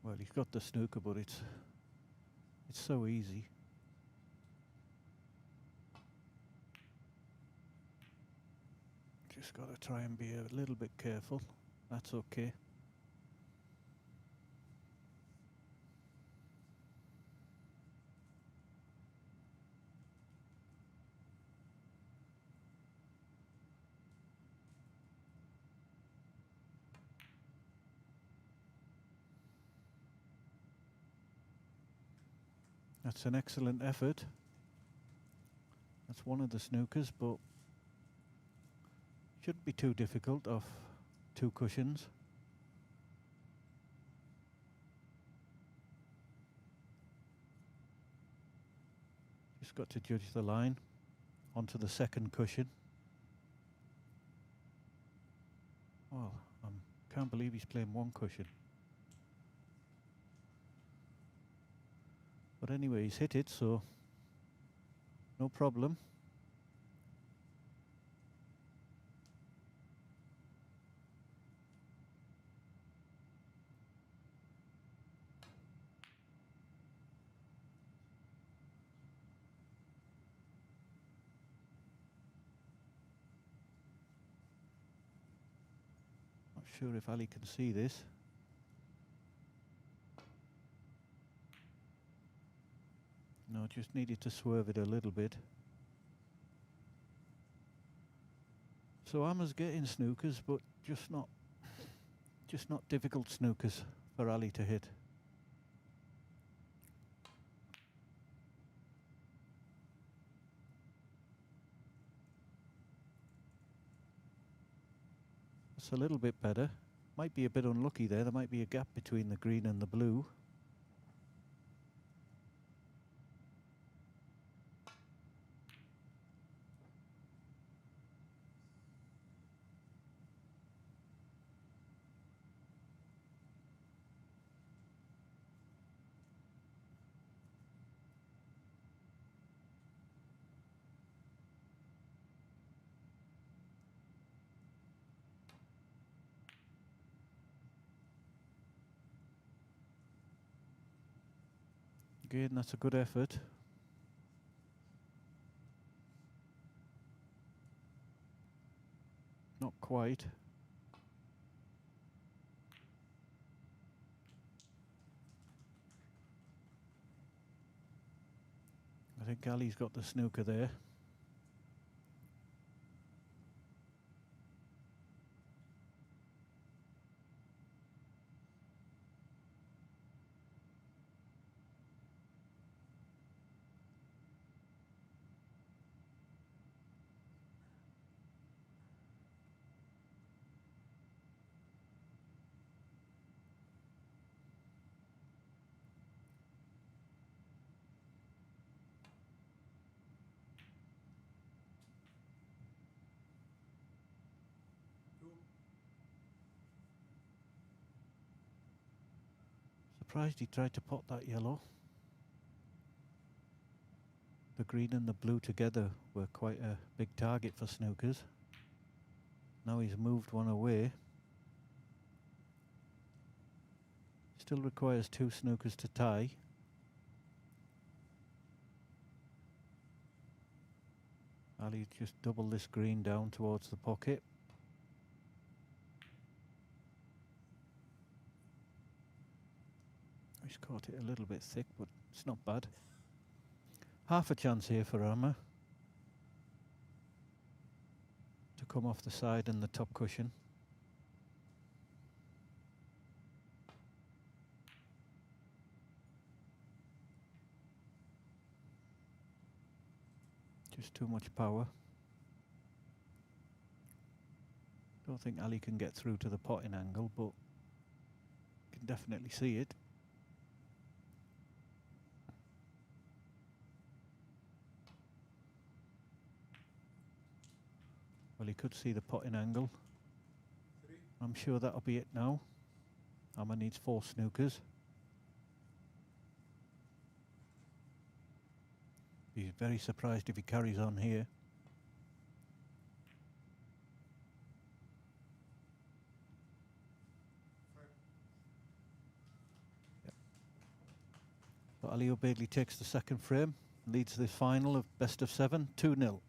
Well, he's got the snooker, but it's so easy. Just got to try and be a little bit careful. That's okay. That's an excellent effort. That's one of the snookers, but shouldn't be too difficult off 2 cushions. Just got to judge the line onto the second cushion. Well, I can't believe he's playing 1 cushion. But anyway, he's hit it, so no problem. Not sure if Ali can see this. No, just needed to swerve it a little bit. So Amma's getting snookers, but just not difficult snookers for Ali to hit. That's a little bit better. Might be a bit unlucky there. There might be a gap between the green and the blue. Again, that's a good effort. Not quite. I think Ali's got the snooker there. Surprised he tried to pot that yellow. The green and the blue together were quite a big target for snookers. Now he's moved one away. Still requires 2 snookers to tie. Ali just double this green down towards the pocket. He's caught it a little bit thick, but it's not bad. Half a chance here for Amma to come off the side and the top cushion. Just too much power. Don't think Ali can get through to the potting angle, but can definitely see it. Well, he could see the potting angle. I'm sure that'll be it now. Amma needs 4 snookers. He's very surprised if he carries on here. Yep. So Ali Obeidly takes the second frame, leads the final of best of 7, 2-0.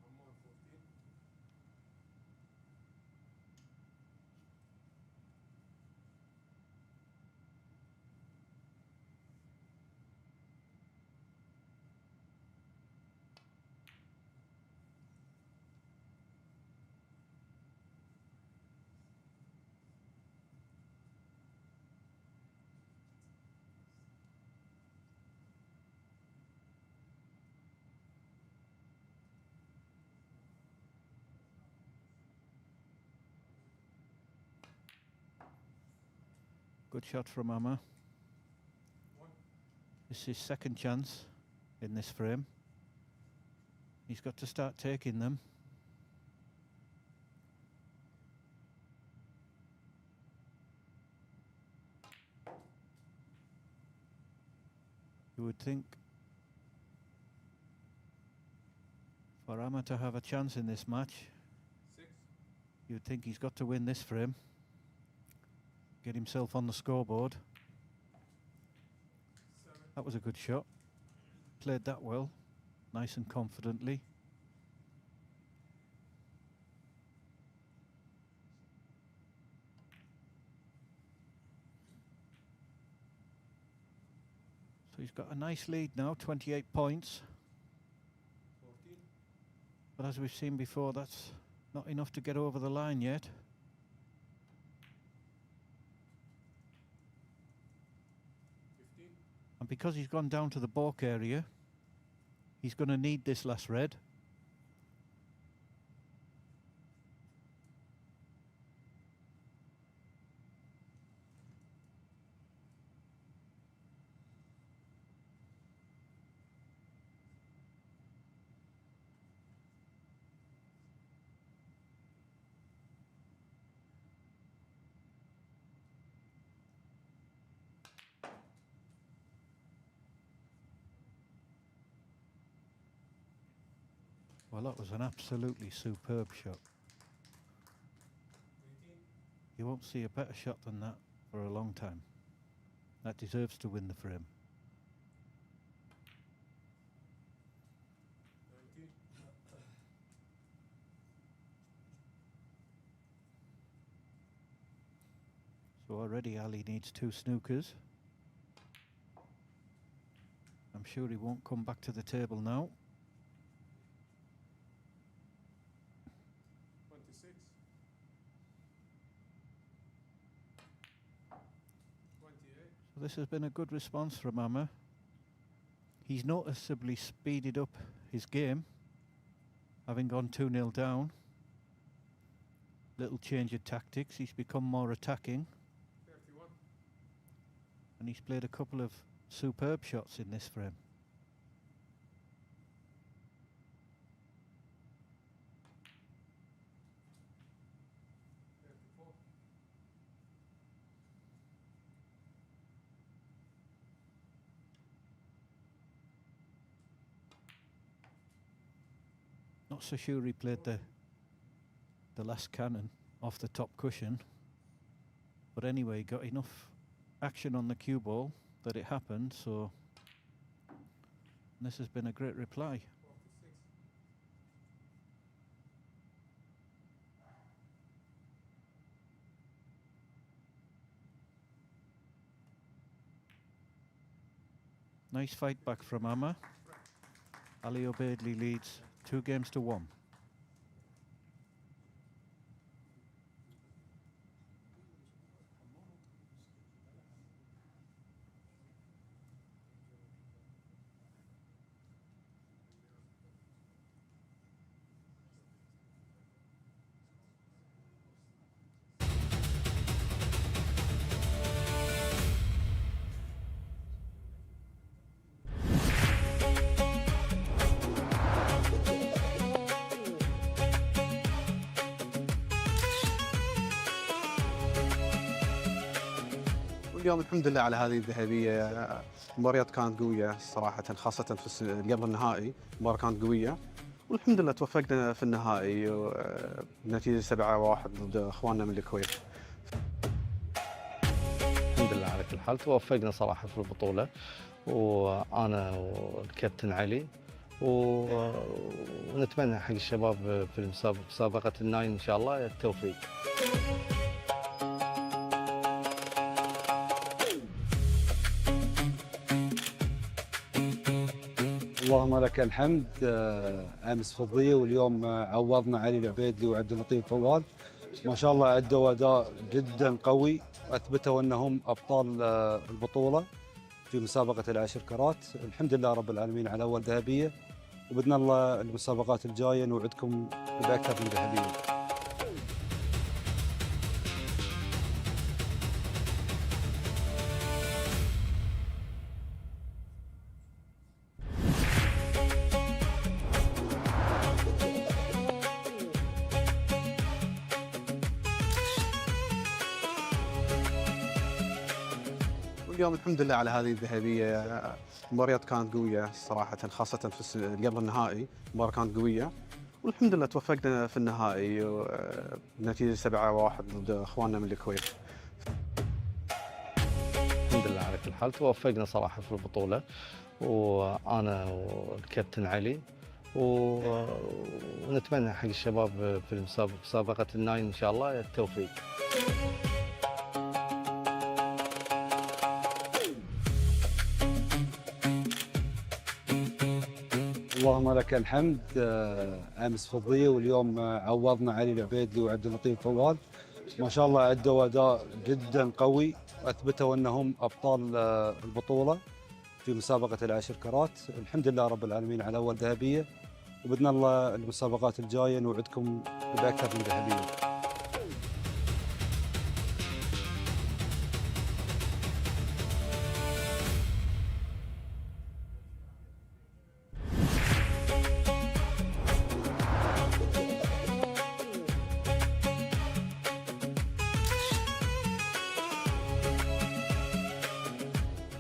I'm on 14. Good shot from Amma. One. This is his second chance in this frame. He's got to start taking them. You would think for Amma to have a chance in this match, 6. you'd think he's got to win this frame, get himself on the scoreboard. 7. That was a good shot. Played that well, nice and confidently. So he's got a nice lead now, 28 points. 14. But as we've seen before, that's not enough to get over the line yet. 15. And because he's gone down to the balk area, he's going to need this last red. Well, that was an absolutely superb shot. 18. You won't see a better shot than that for a long time. That deserves to win the frame. 19. So already Ali needs 2 snookers. I'm sure he won't come back to the table now. 26. 28. So this has been a good response from Amma. He's noticeably speeded up his game, having gone 2-0 down. Little change of tactics, he's become more attacking, 31. and he's played a couple of superb shots in this frame. Not so sure he played the last cannon off the top cushion, but anyway, got enough action on the cue ball that it happened, so this has been a great reply. 46. Nice fight back from Amma. Ali Obeidly leads 2-1. واليوم الحمد لله على هذه الذهبيه. المباريات كانت قويه صراحه، خاصه في قبل النهائي المباراه كانت قويه، والحمد لله توفقنا في النهائي بنتيجة 7-1 ضد اخواننا من الكويت. الحمد لله على كل حال، توفقنا صراحة في البطولة، وأنا والكابتن علي، ونتمنى حق الشباب في مسابقة الناين إن شاء الله التوفيق. اللهم لك الحمد. امس فضيه واليوم عوضنا علي العبيدلي وعبد اللطيف فوال. ما شاء الله ادوا اداء جدا قوي، واثبتوا انهم ابطال البطوله في مسابقه العشر كرات. الحمد لله رب العالمين على اول ذهبيه، وباذن الله المسابقات الجايه نوعدكم باكثر من ذهبيه. واليوم الحمد لله على هذه الذهبية. المباريات كانت قوية صراحة، خاصة في قبل النهائي المباراة كانت قوية، والحمد لله توفقنا في النهائي بنتيجة 7-1 ضد اخواننا من الكويت. الحمد لله على كل حال، توفقنا صراحة في البطولة، وأنا والكابتن علي، ونتمنى حق الشباب في مسابقة الناين إن شاء الله التوفيق. اللهم لك الحمد. امس فضيه واليوم عوضنا علي العبيدلي وعبد اللطيف فوال. ما شاء الله ادوا اداء جدا قوي، واثبتوا انهم ابطال البطوله في مسابقه العشر كرات. الحمد لله رب العالمين على اول ذهبيه، وباذن الله المسابقات الجايه نوعدكم باكثر من ذهبيه.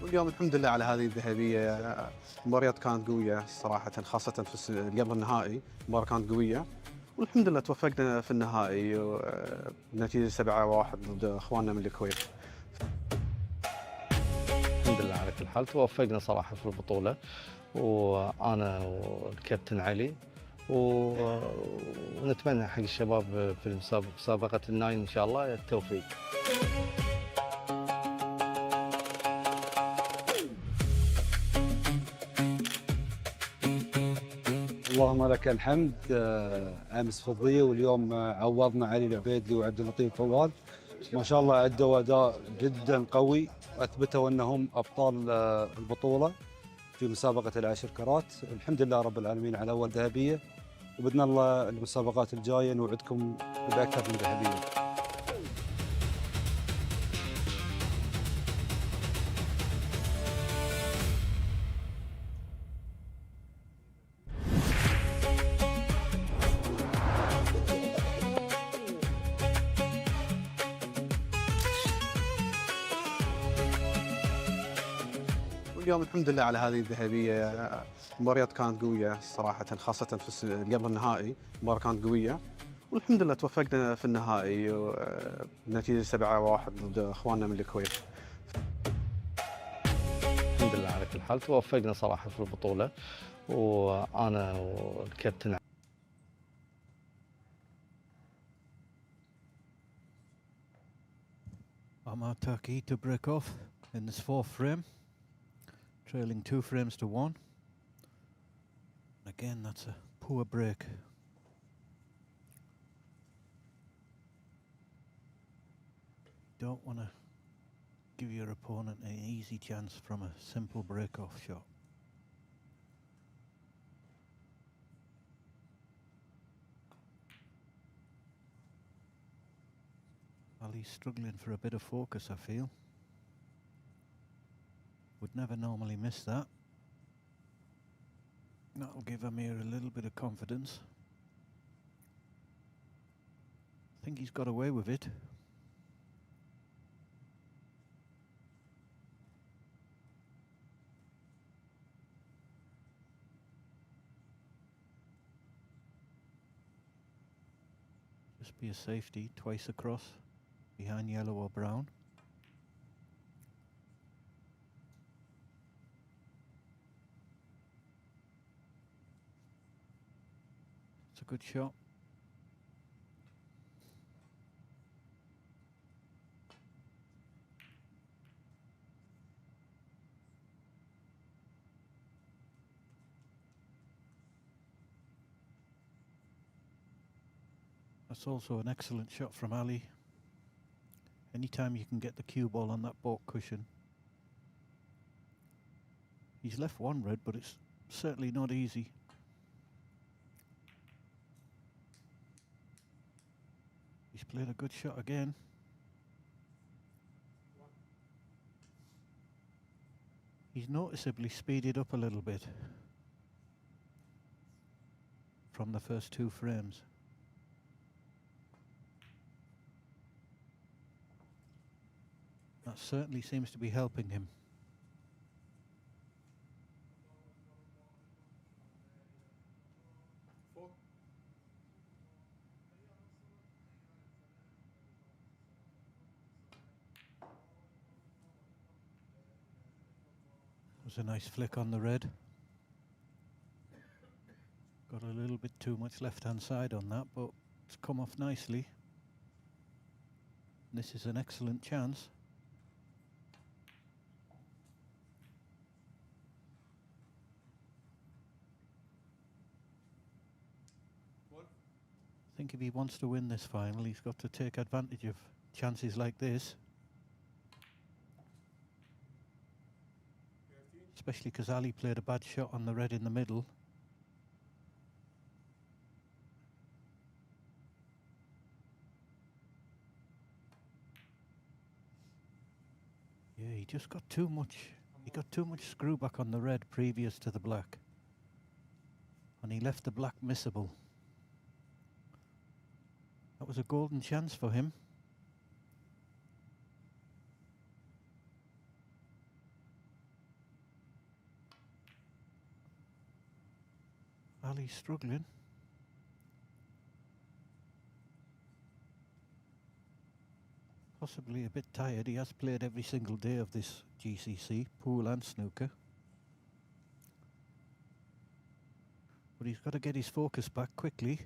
واليوم الحمد لله على هذه الذهبية. المباريات كانت قوية صراحة، خاصة في قبل النهائي المباراة كانت قوية، والحمد لله توفقنا في النهائي بنتيجة 7-1 ضد اخواننا من الكويت. الحمد لله على كل حال، توفقنا صراحة في البطولة، وأنا والكابتن علي، ونتمنى حق الشباب في مسابقة الناين إن شاء الله التوفيق. اللهم لك الحمد. امس فضيه واليوم عوضنا علي العبيدلي وعبد اللطيف فوال. ما شاء الله ادوا اداء جدا قوي، واثبتوا انهم ابطال البطوله في مسابقه العشر كرات. الحمد لله رب العالمين على اول ذهبيه، وباذن الله المسابقات الجايه نوعدكم باكثر من ذهبيه. واليوم الحمد لله على هذه الذهبية. المباريات كانت قوية صراحة، خاصة في قبل النهائي المباراة كانت قوية، والحمد لله توفقنا في النهائي بنتيجة 7-1 ضد اخواننا من الكويت. الحمد لله على كل حال، توفقنا صراحة في البطولة، وأنا والكابتن Omar Turkey to break off in this fourth frame, trailing 2 frames to 1. Again, that's a poor break. Don't want to give your opponent an easy chance from a simple break-off shot. Well, he's struggling for a bit of focus, I feel. Would never normally miss that. That'll give Amir a little bit of confidence. I think he's got away with it. Just be a safety, twice across, behind yellow or brown. It's a good shot. That's also an excellent shot from Ali. Anytime you can get the cue ball on that baulk cushion. He's left one red, but it's certainly not easy. He's played a good shot again. He's noticeably speeded up a little bit from the first two frames. That certainly seems to be helping him. Four. Was a nice flick on the red. Got a little bit too much left-hand side on that, but it's come off nicely. This is an excellent chance. One. I think if he wants to win this final, he's got to take advantage of chances like this. 13. Especially because Ali played a bad shot on the red in the middle. Yeah, he just got too much. He got too much screw back on the red previous to the black. And he left the black missable. That was a golden chance for him. Ali's struggling. Possibly a bit tired. He has played every single day of this GCC, pool and snooker. But he's got to get his focus back quickly.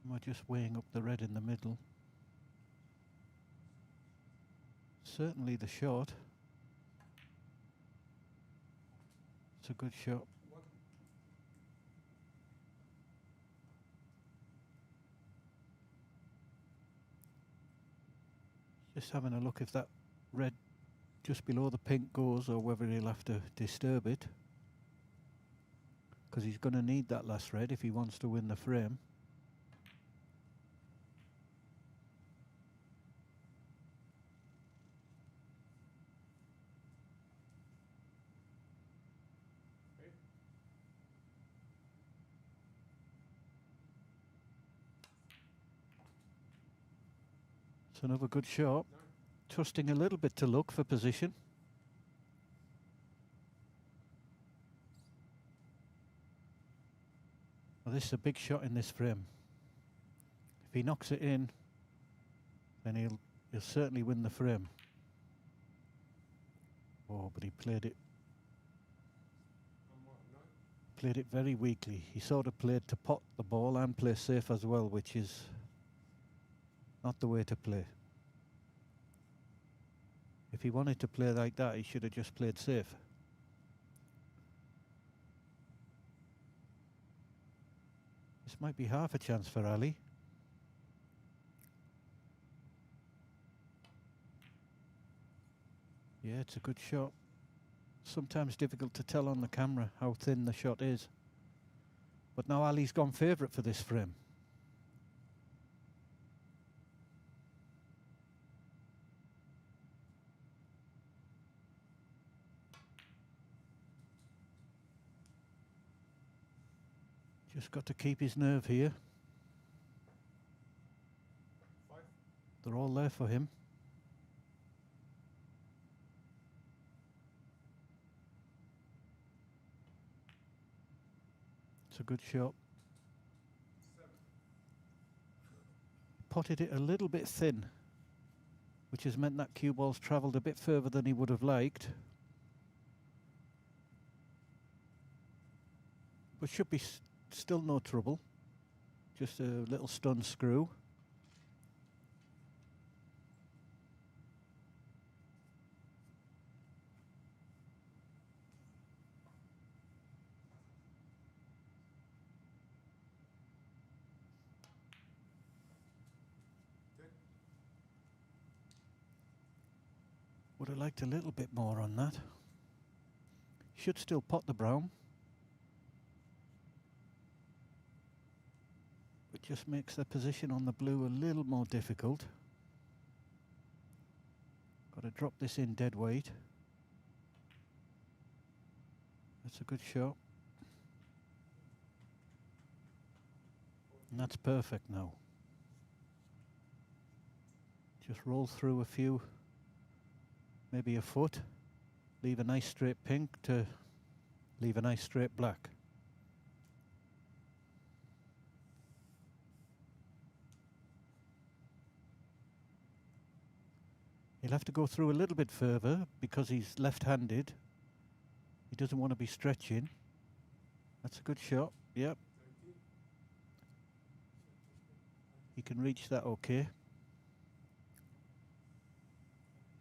We're just weighing up the red in the middle. Certainly the shot. It's a good shot. One. Just having a look if that red just below the pink goes or whether he'll have to disturb it. Because he's going to need that last red if he wants to win the frame. Okay. It's another good shot. 9. Trusting a little bit to luck for position. Well, this is a big shot in this frame. If he knocks it in, then he'll certainly win the frame. Oh, but he played it One more. 9. played it very weakly. He sort of played to pot the ball and play safe as well, which is not the way to play. If he wanted to play like that, he should have just played safe. This might be half a chance for Ali. Yeah, it's a good shot. Sometimes difficult to tell on the camera how thin the shot is. But now Ali's gone favourite for this frame. Just got to keep his nerve here. They're all there for him. It's a good shot. Potted it a little bit thin, which has meant that cue ball's travelled a bit further than he would have liked. But should be still no trouble. Just a little stun screw. Would have liked a little bit more on that. Should still pot the brown. It just makes the position on the blue a little more difficult. Got to drop this in dead weight. That's a good shot. And that's perfect now. Just roll through a few, maybe a foot, leave a nice straight pink to leave a nice straight black. He'll have to go through a little bit further because he's left-handed. He doesn't want to be stretching. That's a good shot. Yep. He can reach that okay.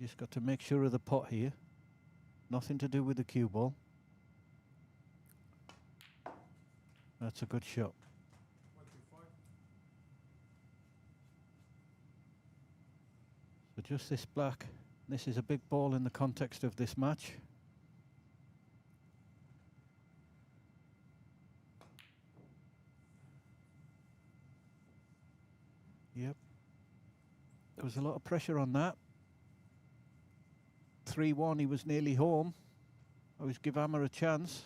Just got to make sure of the pot here. Nothing to do with the cue ball. That's a good shot. So just this black. This is a big ball in the context of this match. Yep. There was a lot of pressure on that. 3-1, he was nearly home. I always give Hammer a chance.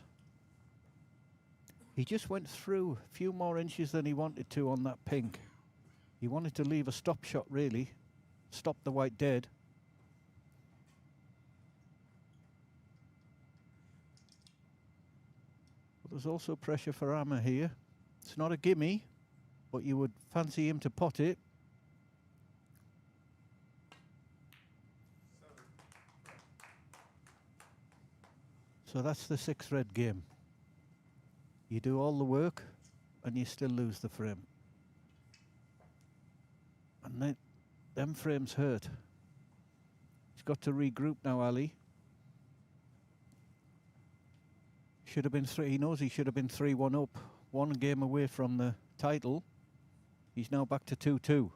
He just went through a few more inches than he wanted to on that pink. He wanted to leave a stop shot, really. Stop the white dead. But there's also pressure for Hammer here. It's not a gimme, but you would fancy him to pot it. So that's the 6 red game. You do all the work and you still lose the frame. And them frames hurt. He's got to regroup now, Ali. Should have been he knows he should have been 3-1 up. 1 game away from the title. He's now back to 2-2.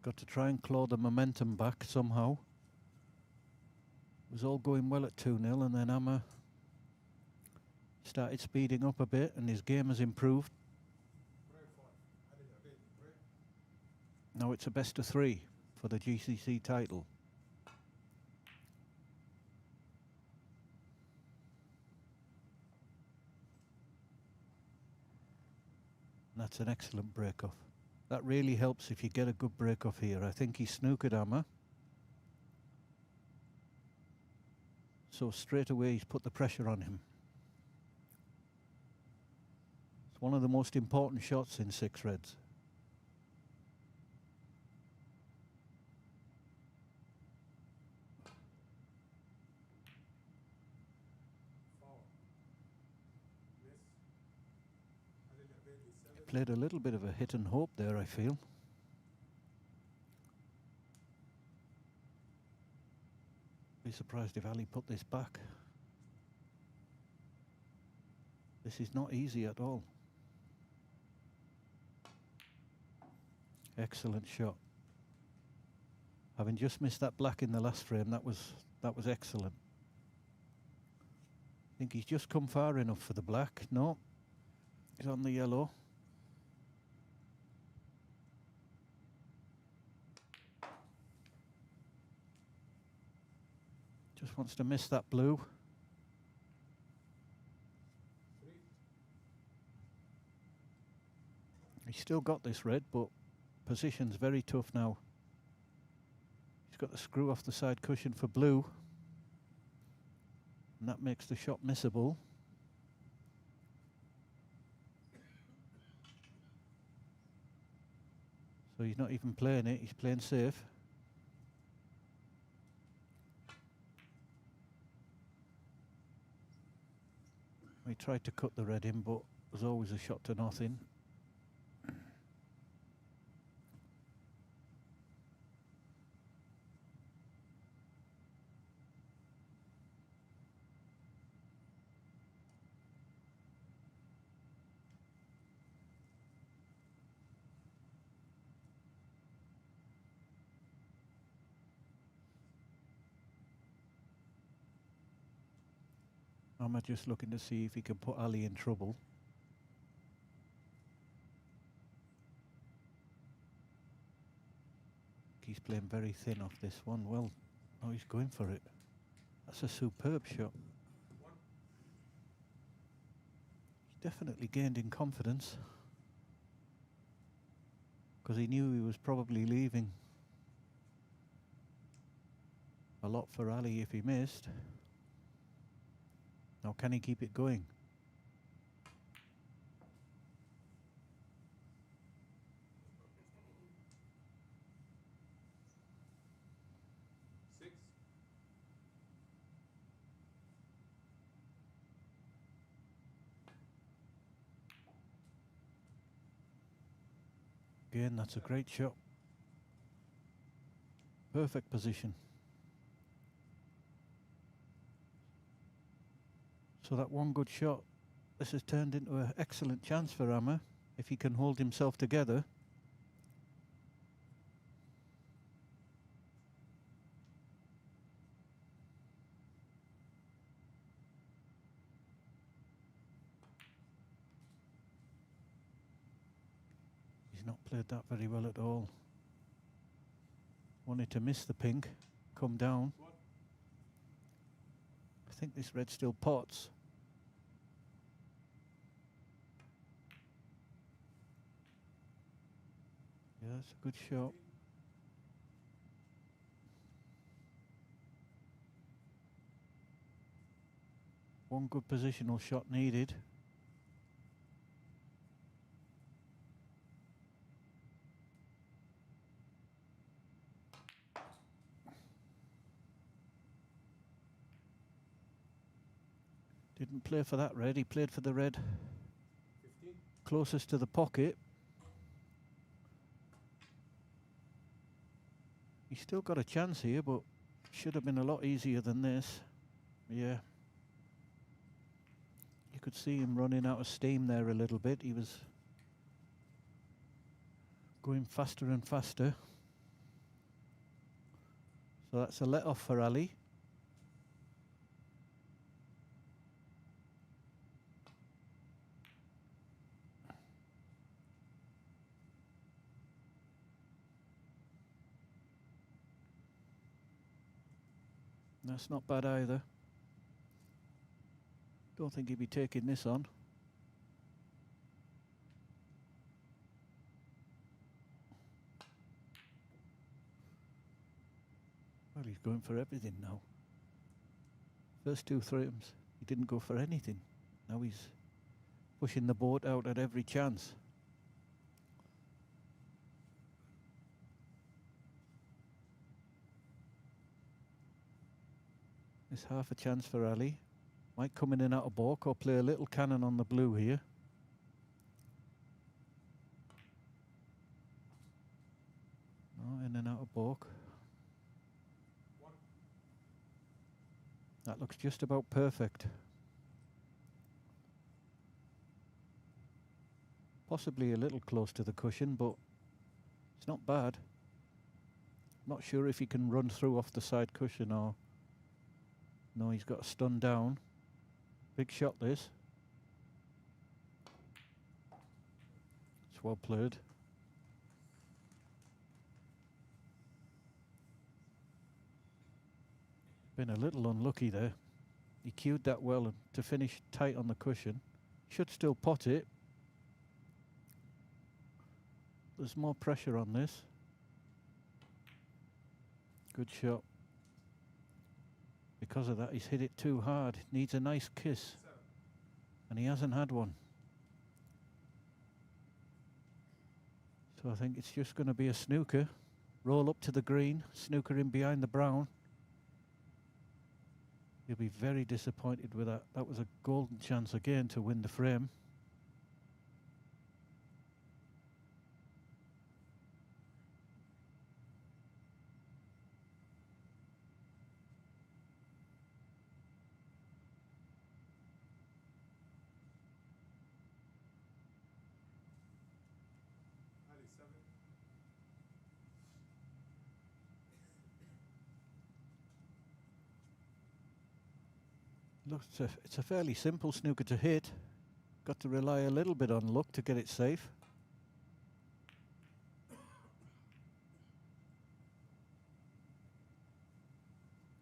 Got to try and claw the momentum back somehow. It was all going well at 2-0 and then Hammer started speeding up a bit and his game has improved. Now it's a best of 3 for the GCC title. And that's an excellent break-off. That really helps if you get a good break-off here. I think he snookered Hammer. So straight away he's put the pressure on him. It's one of the most important shots in 6 reds. Played a little bit of a hit and hope there, I feel. Be surprised if Ali put this back. This is not easy at all. Excellent shot. Having just missed that black in the last frame, that was excellent. I think he's just come far enough for the black. No. He's on the yellow. Just wants to miss that blue. He's still got this red, but position's very tough now. He's got the screw off the side cushion for blue, and that makes the shot missable. So he's not even playing it, he's playing safe. He tried to cut the red in, but there's always a shot to nothing. I'm just looking to see if he can put Ali in trouble. He's playing very thin off this one. Well, oh, he's going for it. That's a superb shot. He's definitely gained in confidence, because he knew he was probably leaving a lot for Ali if he missed. Now can he keep it going? Six. Again, that's a great shot. Perfect position. So that one good shot, this has turned into an excellent chance for Hammer if he can hold himself together. He's not played that very well at all. Wanted to miss the pink, come down. I think this red still pots. Yeah, that's a good shot. One good positional shot needed. Didn't play for that red, he played for the red 15. closest to the pocket. He's still got a chance here, but should have been a lot easier than this. Yeah. You could see him running out of steam there a little bit. He was going faster and faster. So that's a let off for Ali. That's not bad either. Don't think he'd be taking this on. Well, he's going for everything now. First two frames, he didn't go for anything. Now he's pushing the boat out at every chance. There's half a chance for Ali. Might come in and out of balk or play a little cannon on the blue here. No, in and out of balk. That looks just about perfect. Possibly a little close to the cushion, but it's not bad. Not sure if he can run through off the side cushion or... No, he's got a stun down. Big shot this. It's well played. Been a little unlucky there. He cued that well and to finish tight on the cushion. Should still pot it. There's more pressure on this. Good shot. Because of that, he's hit it too hard. Needs a nice kiss. And he hasn't had one. So I think it's just going to be a snooker. Roll up to the green. Snooker in behind the brown. He'll be very disappointed with that. That was a golden chance again to win the frame. Ali, 7. Look, it's a fairly simple snooker to hit. Got to rely a little bit on luck to get it safe.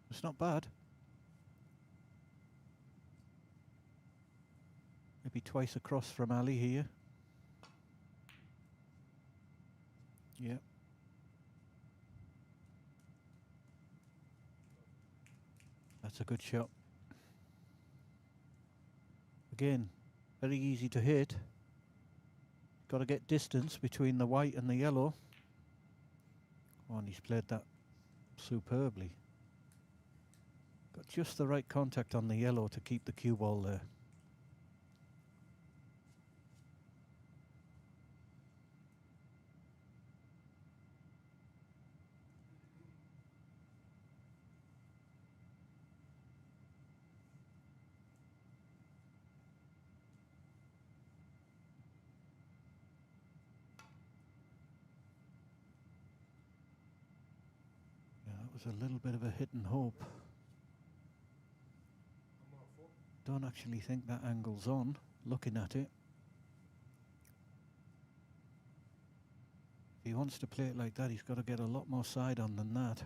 It's not bad. Maybe twice across from Ali here. Yep. That's a good shot. Again, very easy to hit. Got to get distance between the white and the yellow. Oh, and he's played that superbly. Got just the right contact on the yellow to keep the cue ball there. A little bit of a hit and hope. Don't actually think that angle's on, looking at it. If he wants to play it like that, he's got to get a lot more side on than that.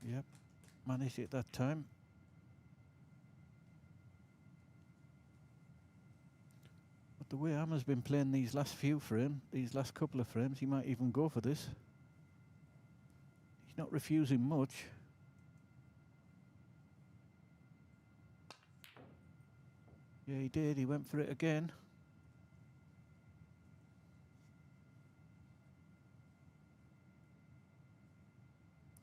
Yep, managed it that time. The way Hammer's been playing these last few frames, these last couple of frames, he might even go for this. He's not refusing much. Yeah, he did. He went for it again.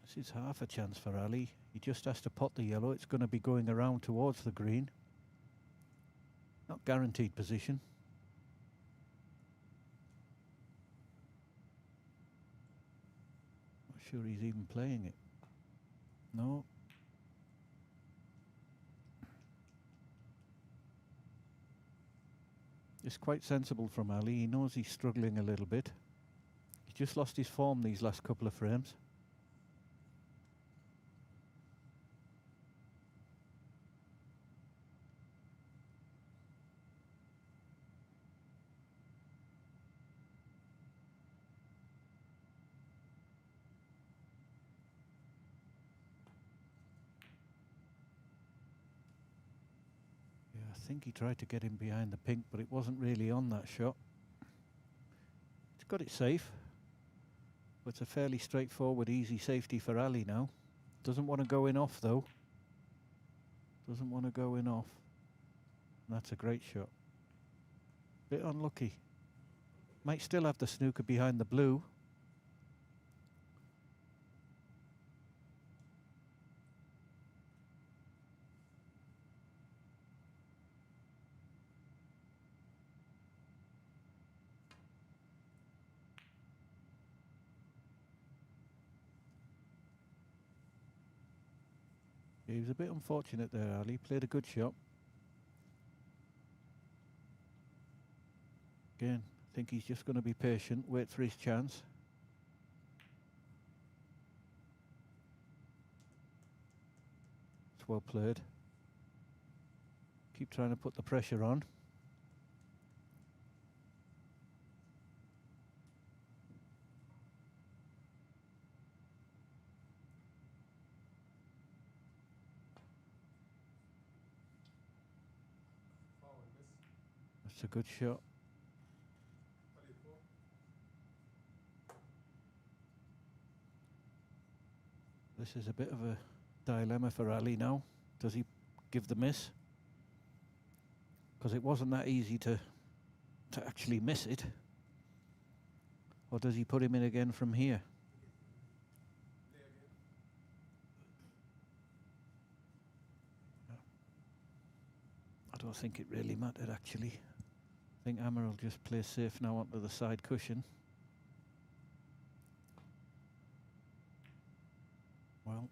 This is half a chance for Ali. He just has to pot the yellow. It's going to be going around towards the green. Not guaranteed position. Sure he's even playing it. No. It's quite sensible from Ali. He knows he's struggling a little bit. He's just lost his form these last couple of frames. I think he tried to get him behind the pink, but it wasn't really on that shot. He's got it safe, but it's a fairly straightforward, easy safety for Ali now. Doesn't want to go in off though. Doesn't want to go in off. And that's a great shot. Bit unlucky. Might still have the snooker behind the blue. He was a bit unfortunate there, Ali. Played a good shot. Again, I think he's just going to be patient, wait for his chance. It's well played. Keep trying to put the pressure on. Foul and miss. That's a good shot. 24. This is a bit of a dilemma for Ali now. Does he give the miss? Because it wasn't that easy to actually miss it. Or does he put him in again from here? Play again. I don't think it really mattered actually. I think Amar will just play safe now onto the side cushion. Well,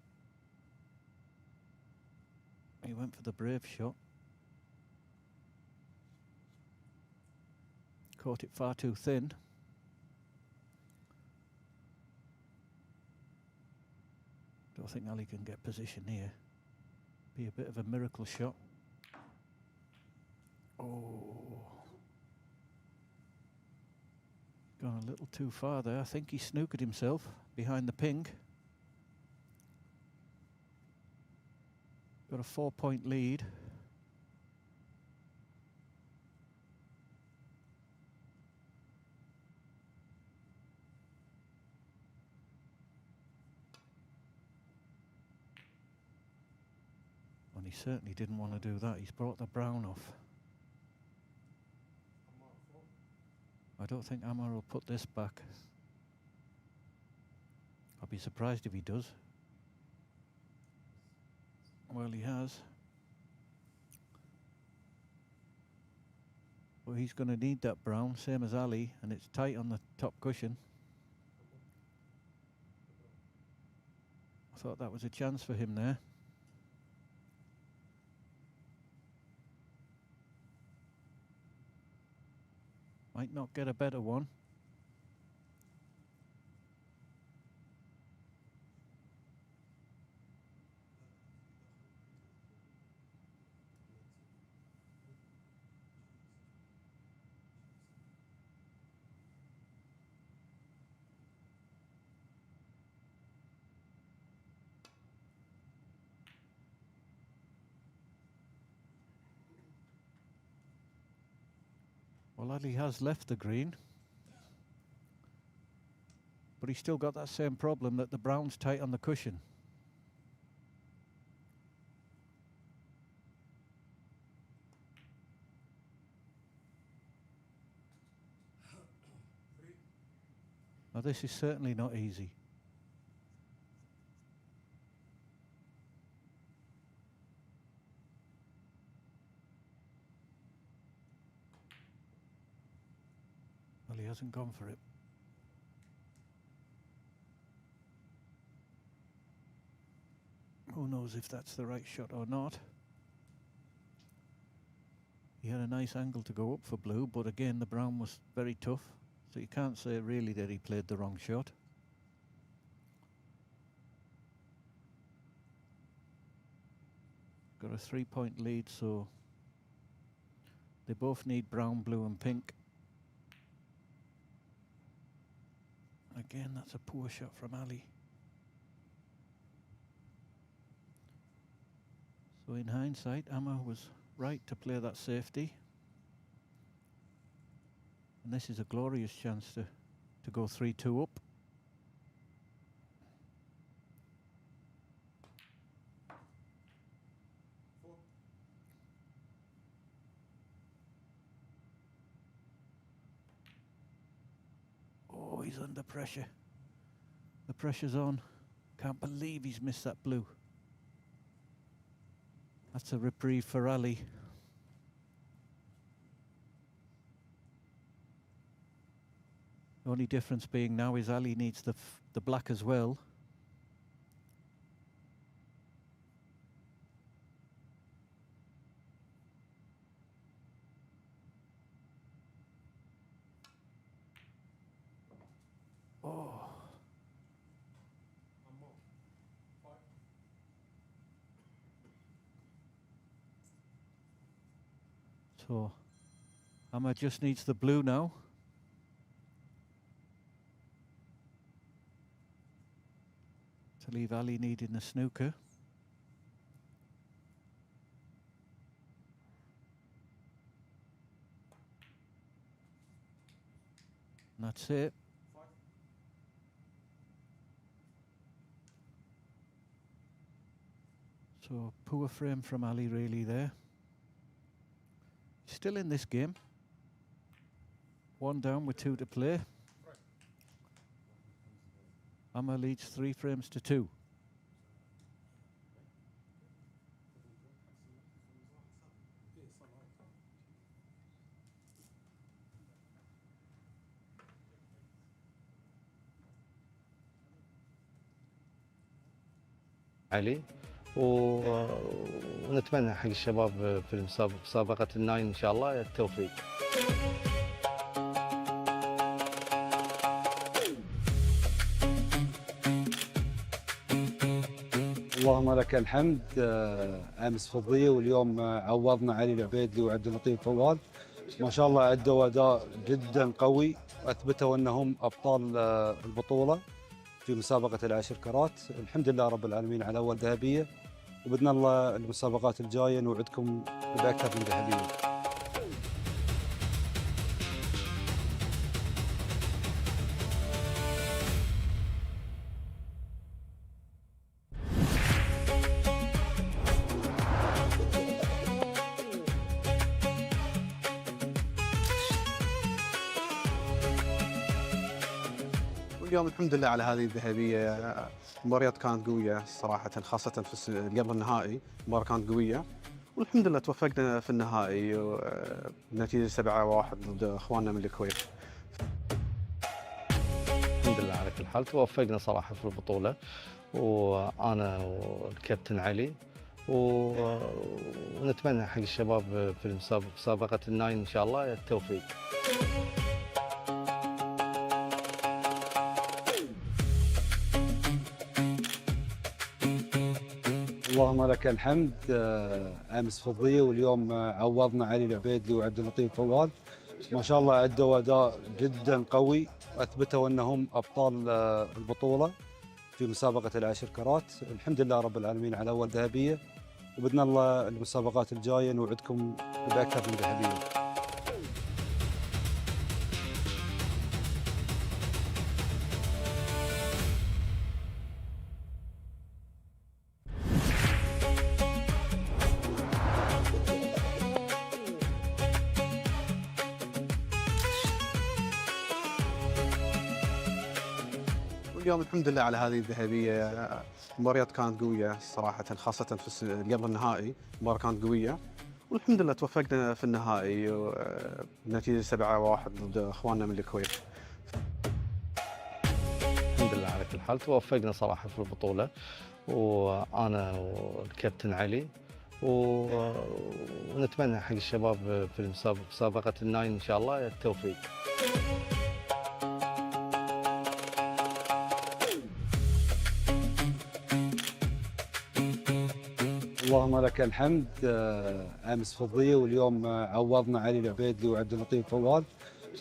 he went for the brave shot. Caught it far too thin. Don't think Ali can get position here. Be a bit of a miracle shot. Oh. Gone a little too far there. I think he snookered himself behind the pink. Got a 4-point lead. And he certainly didn't want to do that. He's brought the brown off. Amar 4. I don't think Amar will put this back. I'll be surprised if he does. Well, he has. Well, he's going to need that brown, same as Ali, and it's tight on the top cushion. I thought that was a chance for him there. Might not get a better one. Well, Ali has left the green, but he's still got that same problem that the brown's tight on the cushion. Now this is certainly not easy. Well, he hasn't gone for it. Who knows if that's the right shot or not. He had a nice angle to go up for blue, but again the brown was very tough, so you can't say really that he played the wrong shot. Got a 3-point lead, so they both need brown, blue and pink. Again, that's a poor shot from Ali. So in hindsight, Amar was right to play that safety. And this is a glorious chance to go 3-2 up. Oh, he's under pressure. The pressure's on. Can't believe he's missed that blue. That's a reprieve for Ali. The only difference being now is Ali needs the black as well. Oh. Amar 5. So Amma just needs the blue now. To leave Ali needing the snooker. And that's it. So poor frame from Ali really there. Still in this game. 1 down with 2 to play. Amma leads 3 frames to 2. علي ونتمنى حق الشباب في مسابقة الناين إن شاء الله التوفيق. اللهم لك الحمد. امس فضيه واليوم عوضنا علي العبيدلي وعبد اللطيف فوال. ما شاء الله ادوا اداء جدا قوي واثبتوا انهم ابطال البطوله في مسابقه العشر كرات. الحمد لله رب العالمين على اول ذهبيه، وباذن الله المسابقات الجايه نوعدكم باكثر من ذهبيه. اليوم الحمد لله على هذه الذهبيه. المباريات كانت قويه صراحه، خاصه في قبل النهائي المباراه كانت قويه، والحمد لله توفقنا في النهائي بنتيجه 7-1 ضد اخواننا من الكويت. الحمد لله على كل حال، توفقنا صراحة في البطولة، وأنا والكابتن علي، ونتمنى حق الشباب في مسابقة الناين إن شاء الله التوفيق. اللهم لك الحمد. امس فضيه واليوم عوضنا علي العبيدلي وعبد اللطيف فوال. ما شاء الله ادوا اداء جدا قوي واثبتوا انهم ابطال البطوله في مسابقه العشر كرات. الحمد لله رب العالمين على اول ذهبيه، وباذن الله المسابقات الجايه نوعدكم باكثر من ذهبيه. اليوم الحمد لله على هذه الذهبيه. المباريات كانت قويه صراحه، خاصه في قبل النهائي المباراه كانت قويه، والحمد لله توفقنا في النهائي بنتيجه 7-1 ضد اخواننا من الكويت. الحمد لله على كل حال، توفقنا صراحة في البطولة، وأنا والكابتن علي، ونتمنى حق الشباب في مسابقة الناين إن شاء الله التوفيق. اللهم لك الحمد. امس فضيه واليوم عوضنا علي العبيدلي وعبد اللطيف فوال.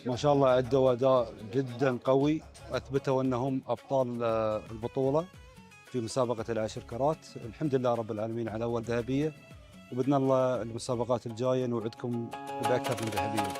ما شاء الله ادوا اداء جدا قوي واثبتوا انهم ابطال البطوله في مسابقه العشر كرات. الحمد لله رب العالمين على اول ذهبيه، وباذن الله المسابقات الجايه نوعدكم باكثر من ذهبيه.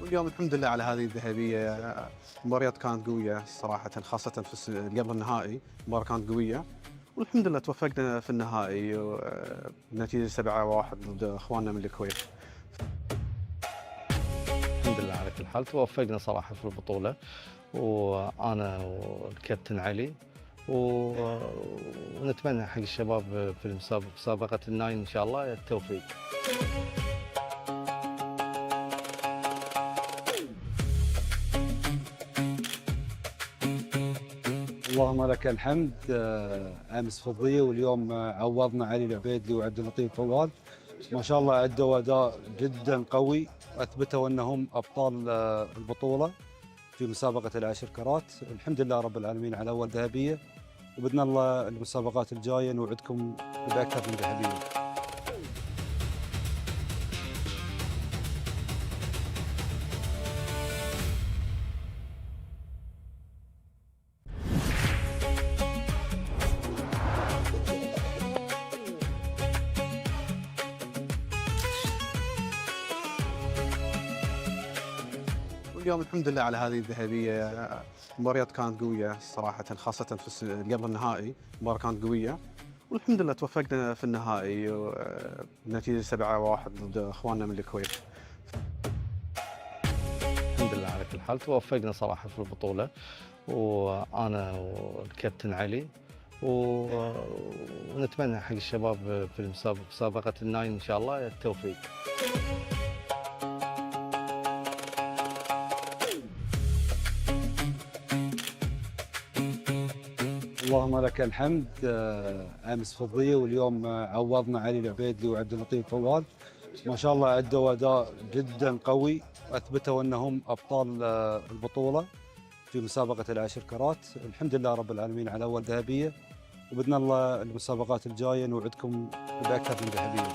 اليوم الحمد لله على هذه الذهبيه. المباريات كانت قويه صراحه، خاصه في قبل النهائي المباراه كانت قويه، والحمد لله توفقنا في النهائي بنتيجه 7-1 ضد اخواننا من الكويت. الحمد لله على كل حال، توفقنا صراحة في البطولة، وأنا والكابتن علي، ونتمنى حق الشباب في مسابقة الناين إن شاء الله التوفيق. اللهم لك الحمد. امس فضيه واليوم عوضنا علي العبيدلي وعبد اللطيف فوال. ما شاء الله ادوا اداء جدا قوي، اثبتوا انهم ابطال البطوله في مسابقه العشر كرات. الحمد لله رب العالمين على اول ذهبيه، وباذن الله المسابقات الجايه نوعدكم باكثر من ذهبيه. واليوم الحمد لله على هذه الذهبيه. المباريات كانت قويه صراحه، خاصه في قبل النهائي المباراه كانت قويه، والحمد لله توفقنا في النهائي بنتيجه 7-1 ضد اخواننا من الكويت. الحمد لله على كل حال، توفقنا صراحة في البطولة، وأنا والكابتن علي ونتمنى حق الشباب في مسابقة الناين إن شاء الله التوفيق. اللهم لك الحمد. امس فضيه واليوم عوضنا علي العبيدلي وعبد اللطيف فوال. ما شاء الله ادوا اداء جدا قوي، اثبتوا انهم ابطال البطوله في مسابقه العشر كرات. الحمد لله رب العالمين على اول ذهبيه، وباذن الله المسابقات الجايه نوعدكم باكثر من ذهبيه.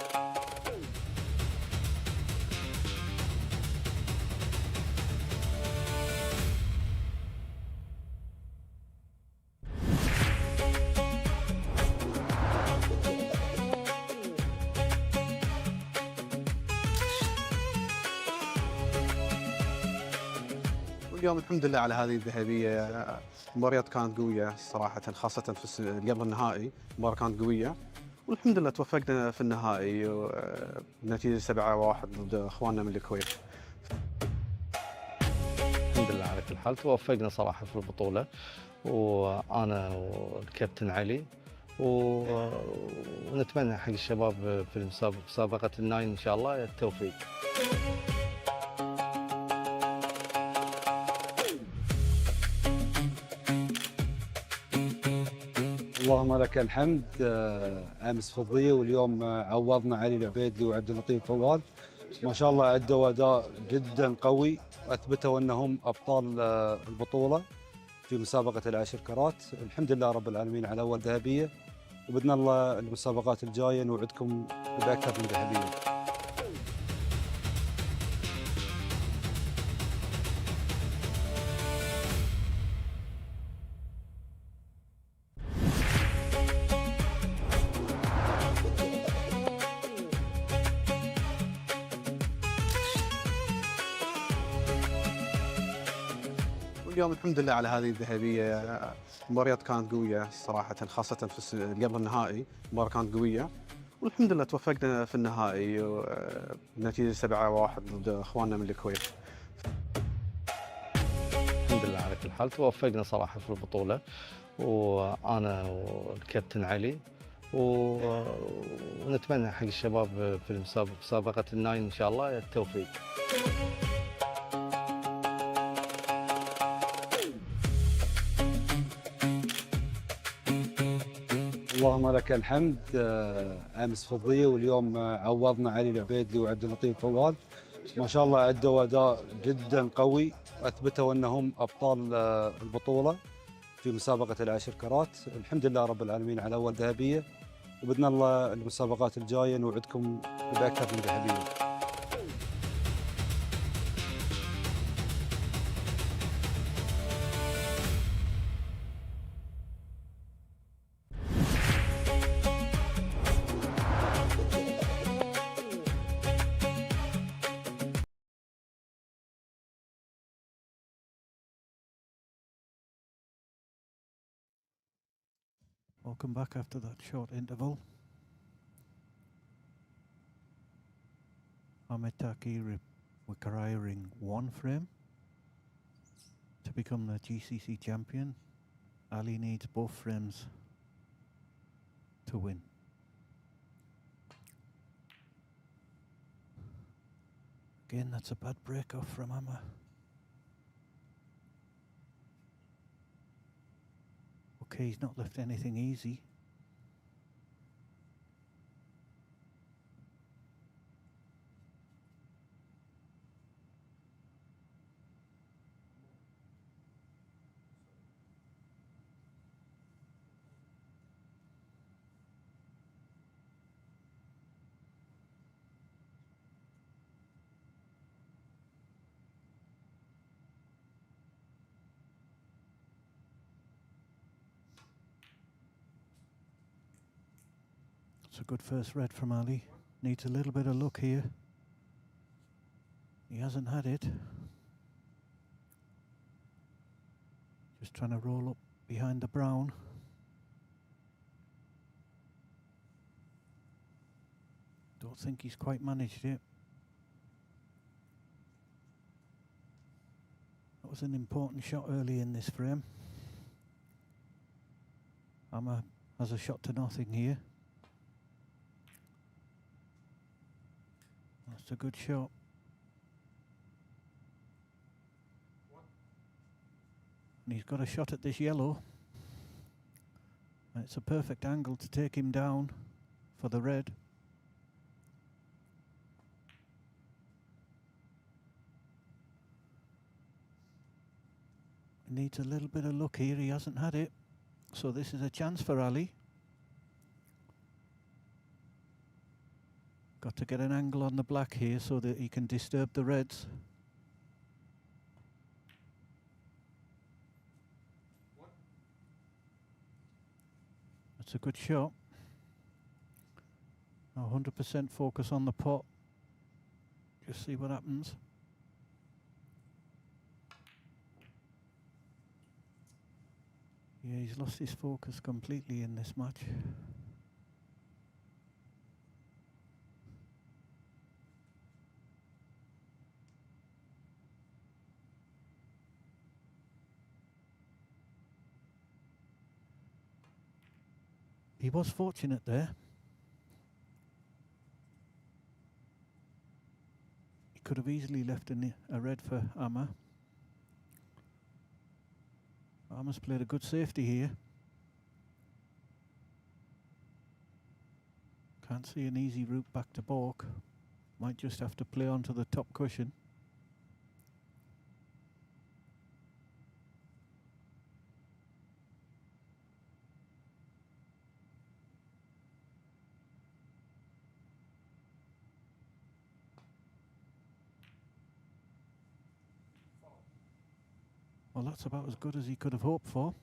واليوم الحمد لله على هذه الذهبيه. المباريات كانت قويه صراحه، خاصه في قبل النهائي المباراه كانت قويه، والحمد لله توفقنا في النهائي بنتيجه 7-1 ضد اخواننا من الكويت. الحمد لله على كل حال، توفقنا صراحة في البطولة، وأنا والكابتن علي ونتمنى حق الشباب في مسابقة الناين إن شاء الله التوفيق. اللهم لك الحمد. امس فضيه واليوم عوضنا علي العبيدلي وعبد اللطيف فوال. ما شاء الله ادوا اداء جدا قوي، اثبتوا انهم ابطال البطوله في مسابقه العشر كرات. الحمد لله رب العالمين على اول ذهبيه، وباذن الله المسابقات الجايه نوعدكم باكثر من ذهبيه. واليوم الحمد لله على هذه الذهبيه. المباريات كانت قويه صراحه، خاصه في قبل النهائي المباراه كانت قويه، والحمد لله توفقنا في النهائي بنتيجه 7-1 ضد اخواننا من الكويت. الحمد لله على كل حال، توفقنا صراحة في البطولة، وأنا والكابتن علي ونتمنى حق الشباب في مسابقة الناين إن شاء الله التوفيق. اللهم لك الحمد. امس فضيه واليوم عوضنا علي العبيدلي وعبد اللطيف فوال. ما شاء الله ادوا اداء جدا قوي، اثبتوا انهم ابطال البطوله في مسابقه العشر كرات. الحمد لله رب العالمين على اول ذهبيه، وباذن الله المسابقات الجايه نوعدكم باكثر من ذهبيه. Welcome back after that short interval. Ahmed Taki requiring one frame to become the GCC champion. Ali needs both frames to win. Again, that's a bad break off from Amma. Okay, he's not left anything easy. It's a good first red from Ali. Needs a little bit of luck here. He hasn't had it. Just trying to roll up behind the brown. Don't think he's quite managed it. That was an important shot early in this frame. Amma has a shot to nothing here. That's a good shot. And he's got a shot at this yellow. And it's a perfect angle to take him down for the red. He needs a little bit of luck here. He hasn't had it. So this is a chance for Ali. Got to get an angle on the black here so that he can disturb the reds. That's a good shot. 100% focus on the pot. Just see what happens. Yeah, he's lost his focus completely in this match. He was fortunate there. He could have easily left a red for Amma. Amma's played a good safety here. Can't see an easy route back to balk. Might just have to play onto the top cushion. Well, that's about as good as he could have hoped for.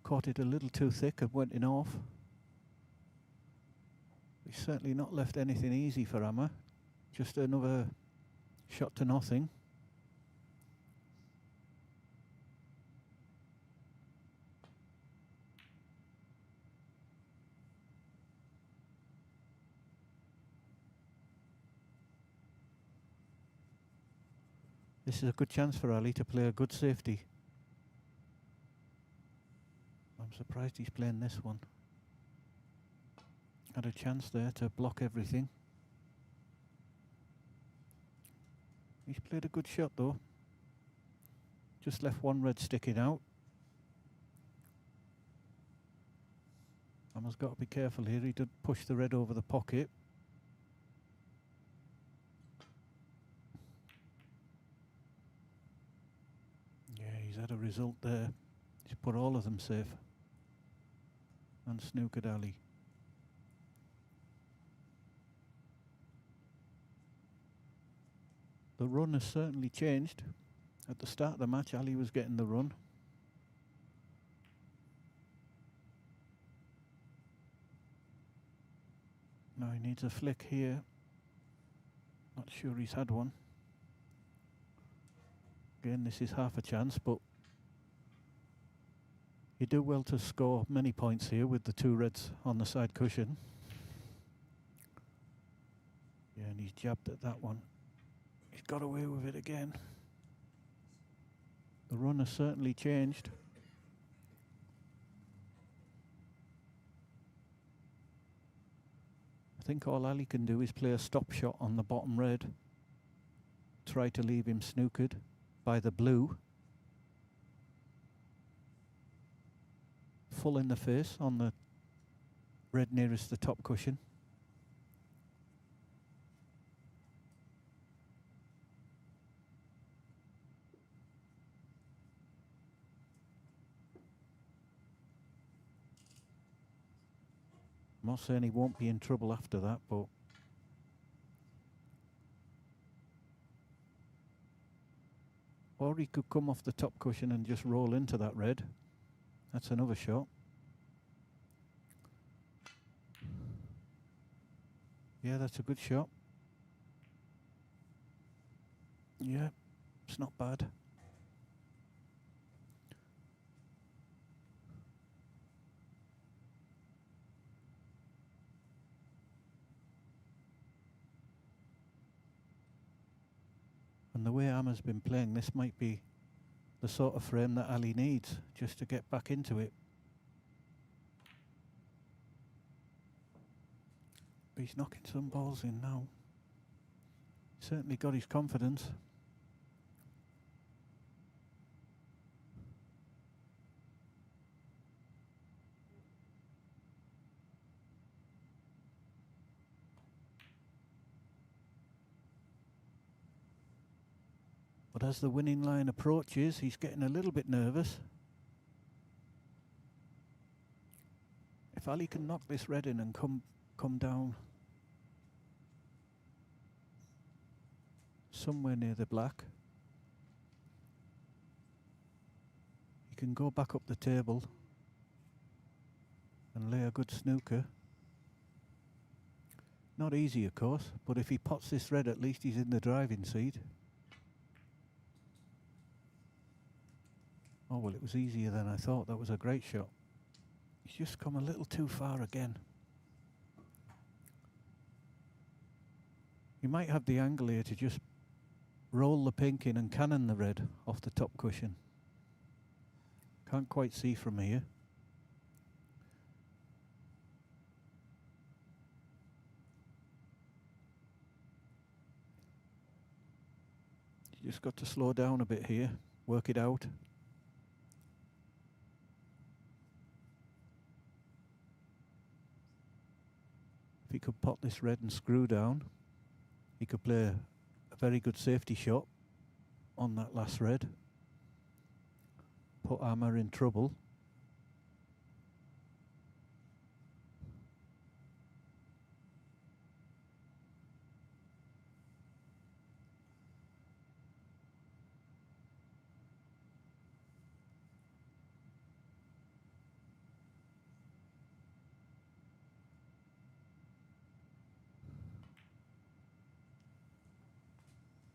Caught it a little too thick and went in off. He's certainly not left anything easy for Amma. Just another shot to nothing. This is a good chance for Ali to play a good safety. I'm surprised he's playing this one. Had a chance there to block everything. He's played a good shot though. Just left one red sticking out. Amma's got to be careful here. He did push the red over the pocket. He's had a result there. He's put all of them safe. And snookered Ali. The run has certainly changed. At the start of the match, Ali was getting the run. Now he needs a flick here. Not sure he's had one. Again, this is half a chance, but you do well to score many points here with the two reds on the side cushion. Yeah, and he's jabbed at that one. He's got away with it again. The run has certainly changed. I think all Ali can do is play a stop shot on the bottom red. Try to leave him snookered by the blue. full in the face on the red nearest the top cushion. I'm not saying he won't be in trouble after that, but or he could come off the top cushion and just roll into that red. That's another shot. Yeah, that's a good shot. Yeah, it's not bad. And the way Amma's been playing, this might be the sort of frame that Ali needs just to get back into it. He's knocking some balls in now. Certainly got his confidence. But as the winning line approaches, he's getting a little bit nervous. If Ali can knock this red in and come down somewhere near the black, he can go back up the table and lay a good snooker. Not easy, of course, but if he pots this red, at least he's in the driving seat. Oh, well, it was easier than I thought. That was a great shot. He's just come a little too far again. You might have the angle here to just roll the pink in and cannon the red off the top cushion. Can't quite see from here. You just got to slow down a bit here, work it out. If he could pot this red and screw down, he could play a very good safety shot on that last red. Put Amma in trouble.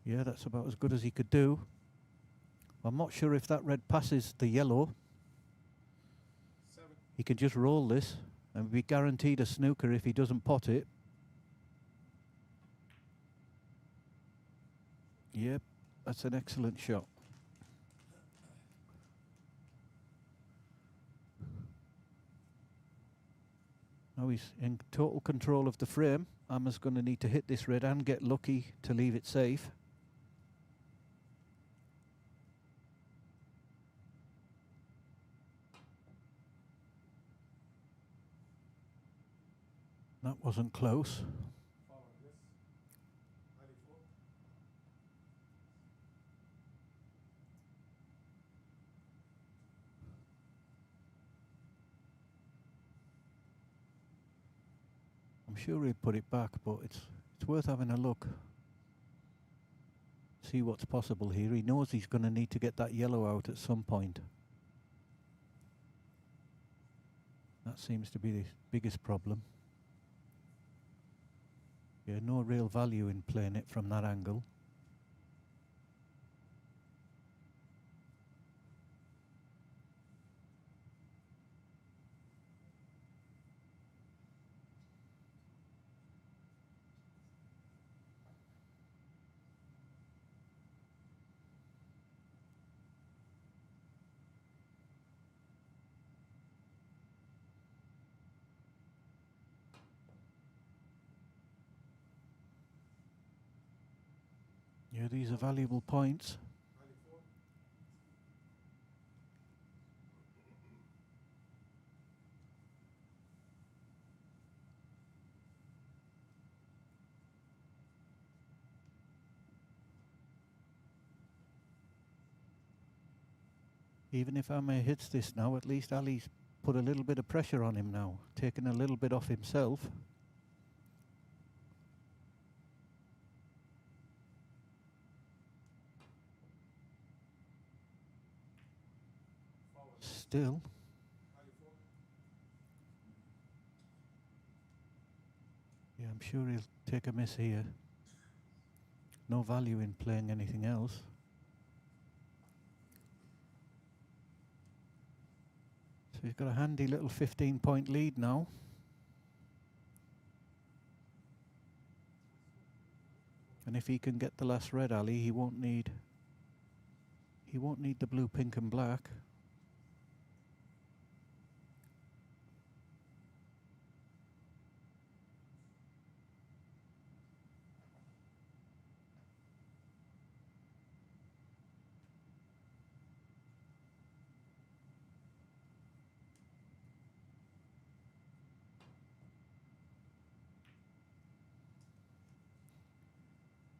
Yeah, that's about as good as he could do. I'm not sure if that red passes the yellow. 7. He can just roll this and be guaranteed a snooker if he doesn't pot it. Yep, that's an excellent shot. Now he's in total control of the frame. Amma's going to need to hit this red and get lucky to leave it safe. That wasn't close. Foul and miss. 94. I'm sure he'd put it back, but it's worth having a look. See what's possible here. He knows he's going to need to get that yellow out at some point. That seems to be the biggest problem. Yeah, no real value in playing it from that angle. Yeah, these are valuable points. 94. Even if Ame hits this now, at least Ali's put a little bit of pressure on him now, taking a little bit off himself. Still. Yeah, I'm sure he'll take a miss here. No value in playing anything else. So he's got a handy little 15-point lead now. And if he can get the last red, Ali, he won't need the blue, pink and black.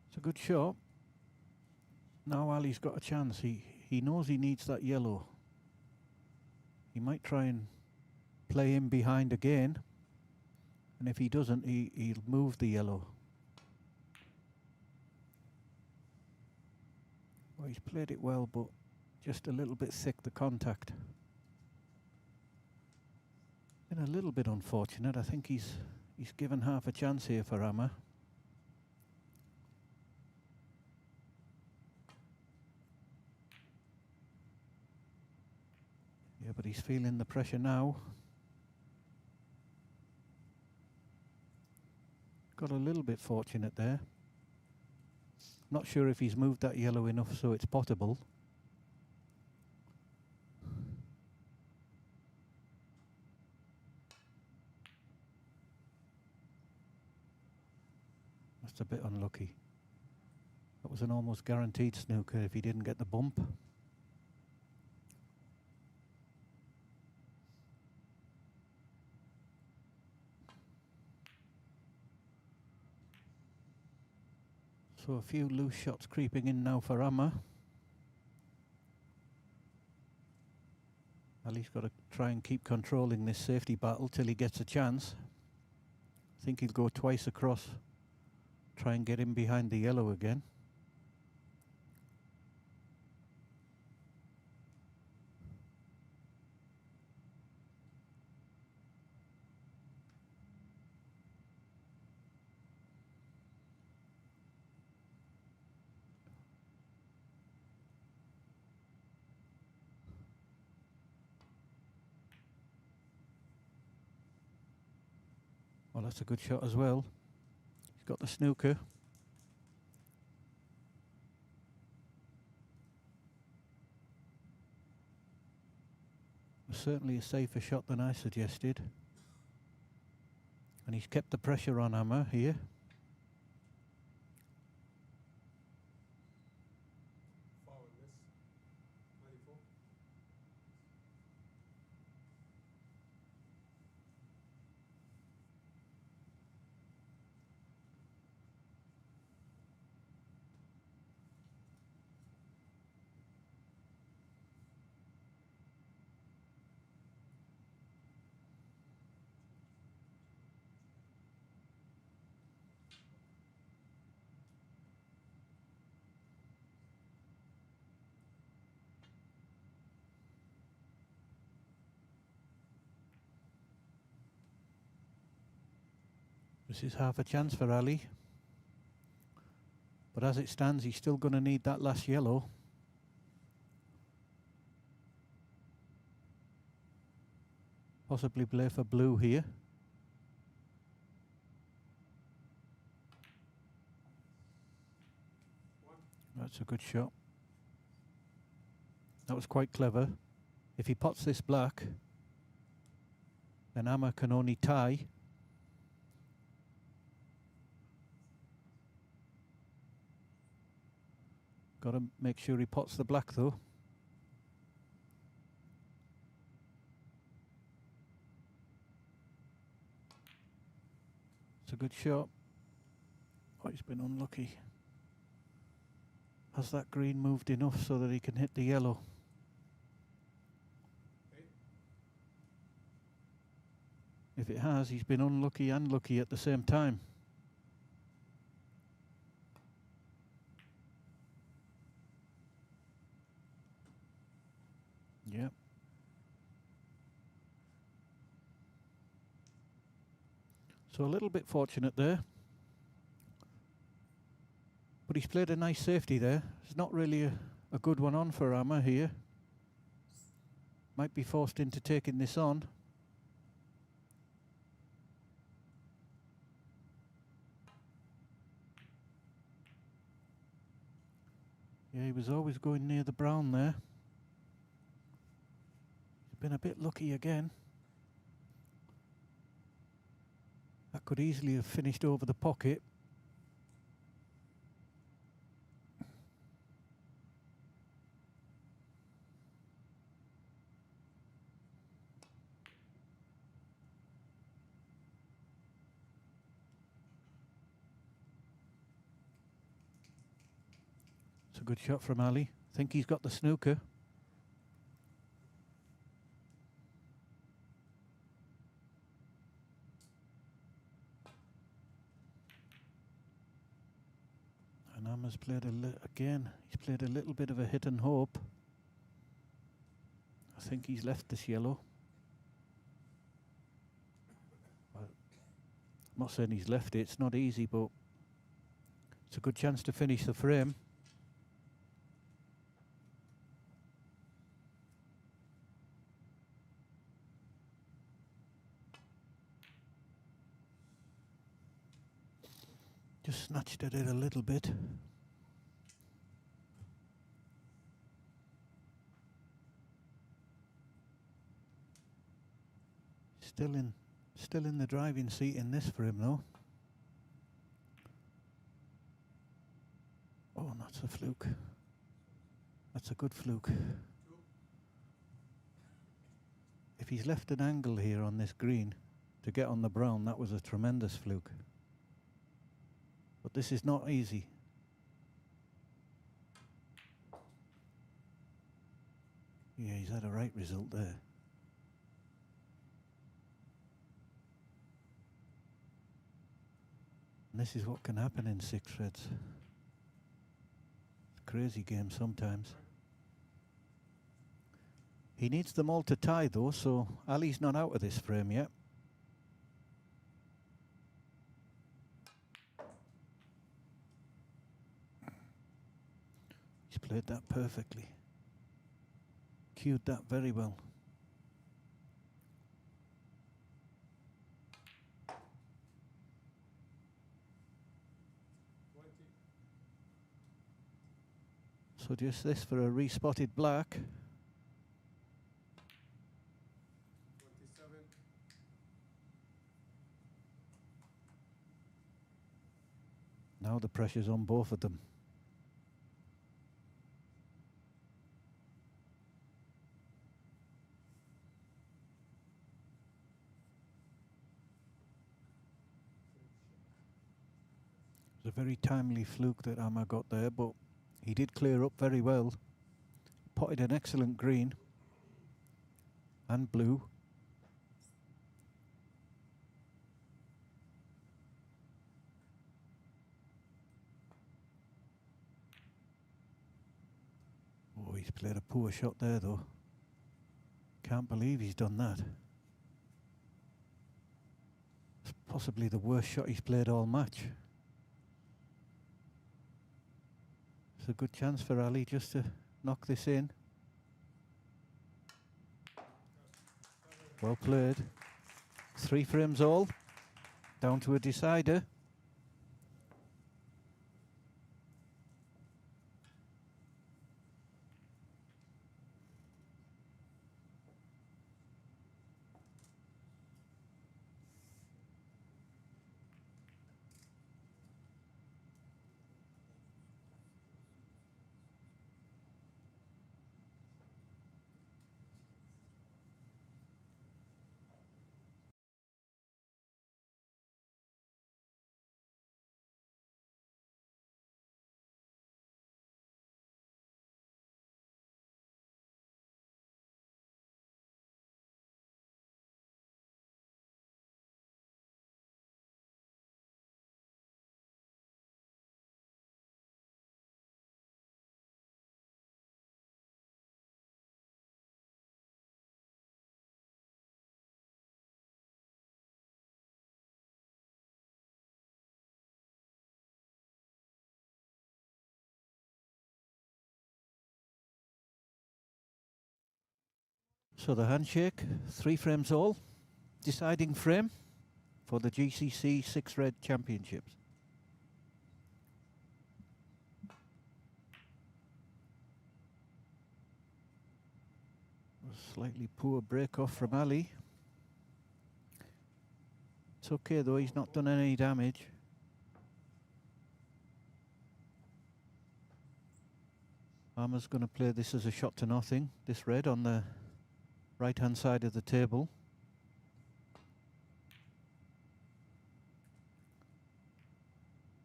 It's a good shot. Now Ali's got a chance. He knows he needs that yellow. He might try and play him behind again. And if he doesn't, he'll move the yellow. Well, he's played it well, but just a little bit thick, the contact. Been a little bit unfortunate. I think he's given half a chance here for Ame. Yeah, but he's feeling the pressure now. Got a little bit fortunate there. Not sure if he's moved that yellow enough so it's potable. That's a bit unlucky. That was an almost guaranteed snooker if he didn't get the bump. So a few loose shots creeping in now for Ame. Ali's got to try and keep controlling this safety battle till he gets a chance. I think he'll go twice across, try and get him behind the yellow again. Well, that's a good shot as well. He's got the snooker. Certainly a safer shot than I suggested. And he's kept the pressure on Ame here. Forward miss. 94. This is half a chance for Ali. But as it stands, he's still going to need that last yellow. Possibly play for blue here. That's a good shot. That was quite clever. If he pots this black, then Ame can only tie. Got to make sure he pots the black though. It's a good shot. Oh, he's been unlucky. Has that green moved enough so that he can hit the yellow? If it has, he's been unlucky and lucky at the same time. Yep. So a little bit fortunate there. But he's played a nice safety there. It's not really a good one on for Amma here. Might be forced into taking this on. Yeah, he was always going near the brown there. He's been a bit lucky again. That could easily have finished over the pocket. It's a good shot from Ali. I think he's got the snooker. And Amma's played again. He's played a little bit of a hit and hope. I think he's left this yellow. Well, I'm not saying he's left it. It's not easy, but it's a good chance to finish the frame. Just snatched at it a little bit. Still in the driving seat in this for him though. Oh, that's a fluke. That's a good fluke. If he's left an angle here on this green to get on the brown, that was a tremendous fluke. But this is not easy. Yeah, he's had a right result there. And this is what can happen in 6 reds. It's a crazy game sometimes. He needs them all to tie though, so Ali's not out of this frame yet. He's played that perfectly. Cued that very well. So just this for a respotted black. 27. Now the pressure's on both of them. It was a very timely fluke that Amma got there, but he did clear up very well. Potted an excellent green and blue. Oh, he's played a poor shot there though. Can't believe he's done that. It's possibly the worst shot he's played all match. It's a good chance for Ali just to knock this in. Well played. 3 frames all. Down to a decider. So the handshake, 3 frames all, deciding frame for the GCC 6 Red Championships. A slightly poor break off from Ali. It's okay though, he's not done any damage. Armour's going to play this as a shot to nothing, this red on the right hand side of the table.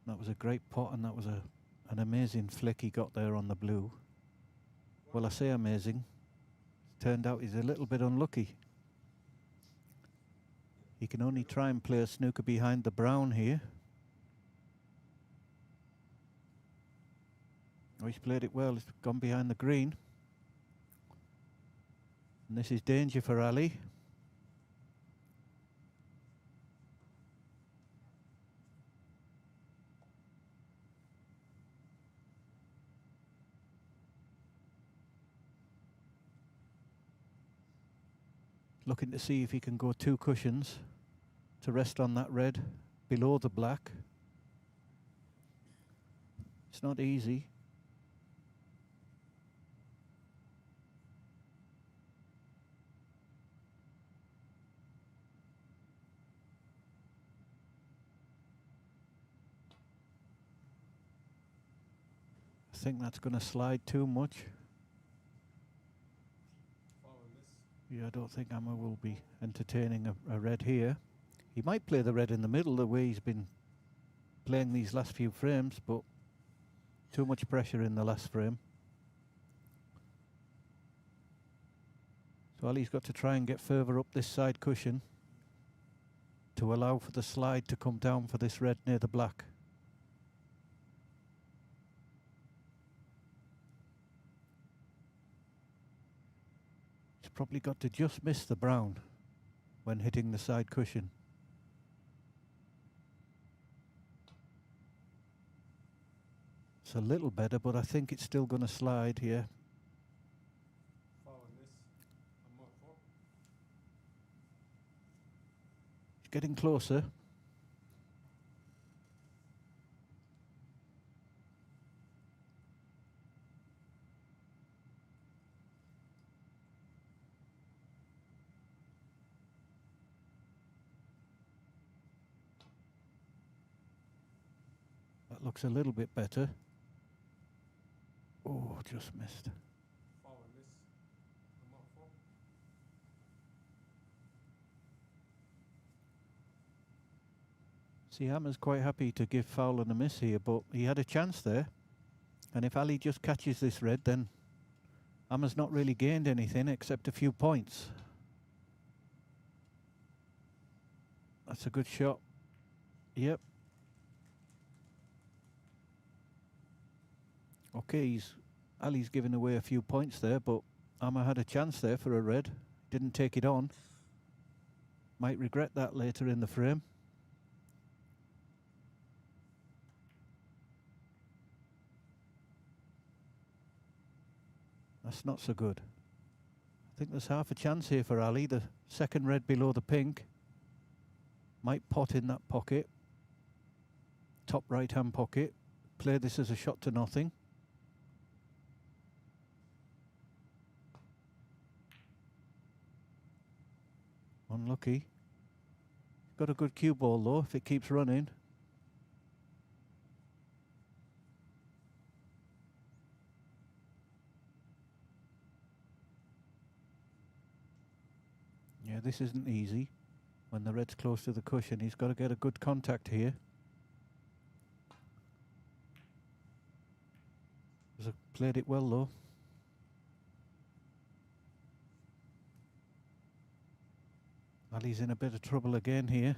That was a great pot, and that was an amazing flick he got there on the blue. Well, I say amazing. Turned out he's a little bit unlucky. He can only try and play a snooker behind the brown here. Oh, he's played it well. He's gone behind the green. And this is danger for Ali. Looking to see if he can go 2 cushions to rest on that red below the black. It's not easy. I think that's going to slide too much. Yeah, I don't think Amma will be entertaining a red here. He might play the red in the middle the way he's been playing these last few frames, but too much pressure in the last frame. So Ali's got to try and get further up this side cushion to allow for the slide to come down for this red near the black. Probably got to just miss the brown when hitting the side cushion. It's a little better, but I think it's still going to slide here. It's getting closer. That looks a little bit better. Oh, just missed. See, Hammer's quite happy to give foul and a miss here, but he had a chance there. And if Ali just catches this red, then Hammer's not really gained anything except a few points. That's a good shot. Yep. Okay, Ali's given away a few points there, but Amma had a chance there for a red. Didn't take it on. Might regret that later in the frame. That's not so good. I think there's half a chance here for Ali. The second red below the pink. Might pot in that pocket. Top right hand pocket. Play this as a shot to nothing. Unlucky. Got a good cue ball though if it keeps running. Yeah, this isn't easy. When the red's close to the cushion, he's got to get a good contact here. Played it well though. Ali's in a bit of trouble again here.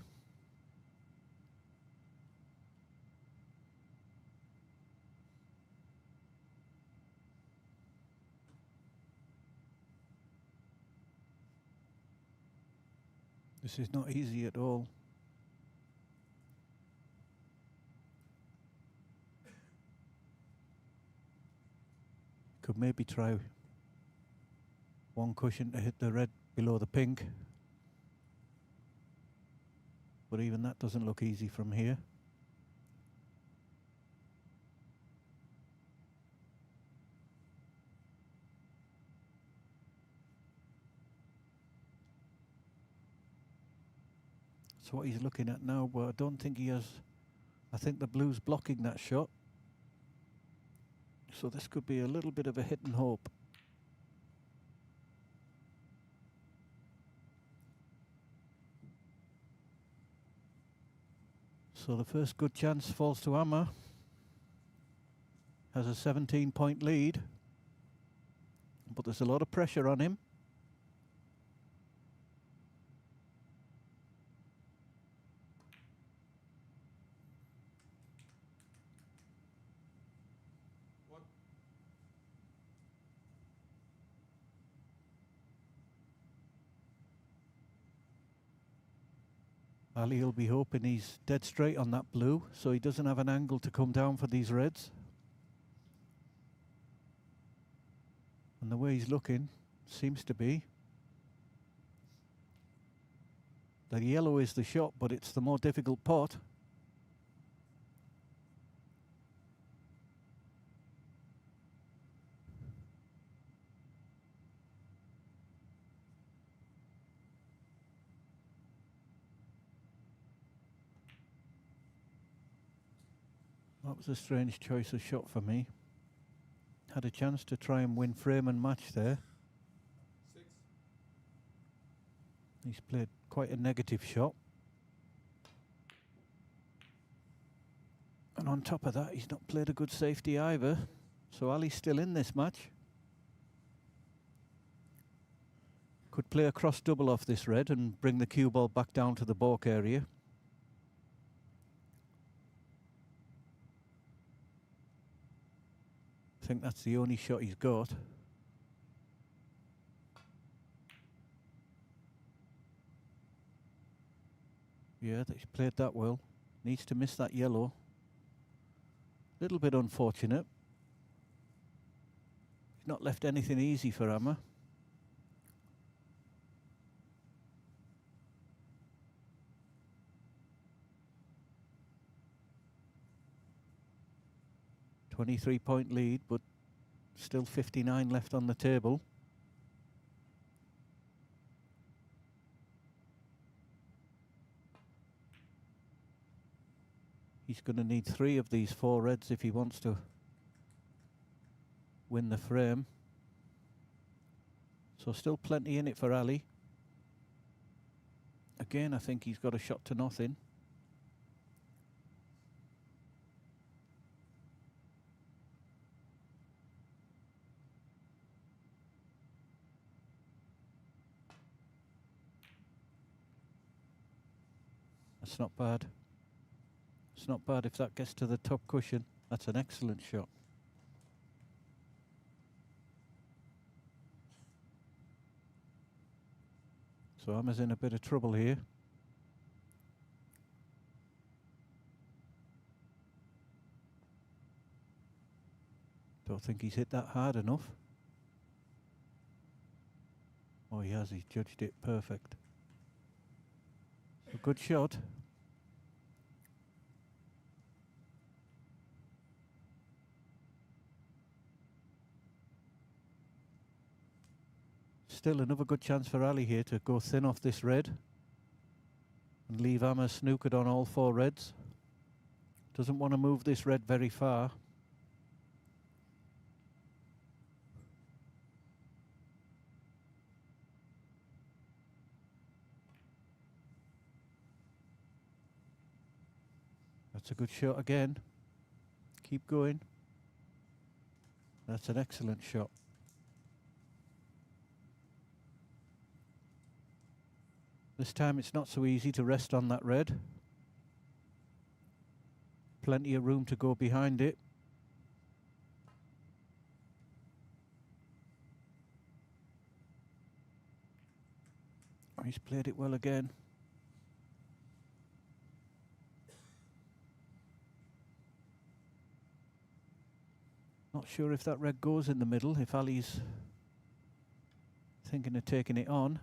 This is not easy at all. Could maybe try One cushion to hit the red below the pink. But even that doesn't look easy from here. So what he's looking at now, but I don't think he has. I think the blue's blocking that shot. So this could be a little bit of a hit and hope. So the first good chance falls to Amma. Has a 17-point lead. But there's a lot of pressure on him. Ali will be hoping he's dead straight on that blue, so he doesn't have an angle to come down for these reds. And the way he's looking seems to be the yellow is the shot, but it's the more difficult pot. That was a strange choice of shot for me. Had a chance to try and win frame and match there. 6. He's played quite a negative shot. And on top of that, he's not played a good safety either. So Ali's still in this match. Could play a cross double off this red and bring the cue ball back down to the balk area. I think that's the only shot he's got. Yeah, he's played that well. Needs to miss that yellow. Little bit unfortunate. He's not left anything easy for Amma. .23-point lead, but still 59 left on the table. He's going to need 3 of these 4 reds if he wants to win the frame. So still plenty in it for Ali. Again, I think he's got a shot to nothing. That's not bad. It's not bad if that gets to the top cushion. That's an excellent shot. So Amma's in a bit of trouble here. Don't think he's hit that hard enough. Oh, he has. He's judged it perfect. A good shot. Still another good chance for Ali here to go thin off this red and leave Amma snookered on all 4 reds. Doesn't want to move this red very far. That's a good shot again. Keep going. That's an excellent shot. This time it's not so easy to rest on that red. Plenty of room to go behind it. Oh, he's played it well again. Not sure if that red goes in the middle, if Ali's thinking of taking it on.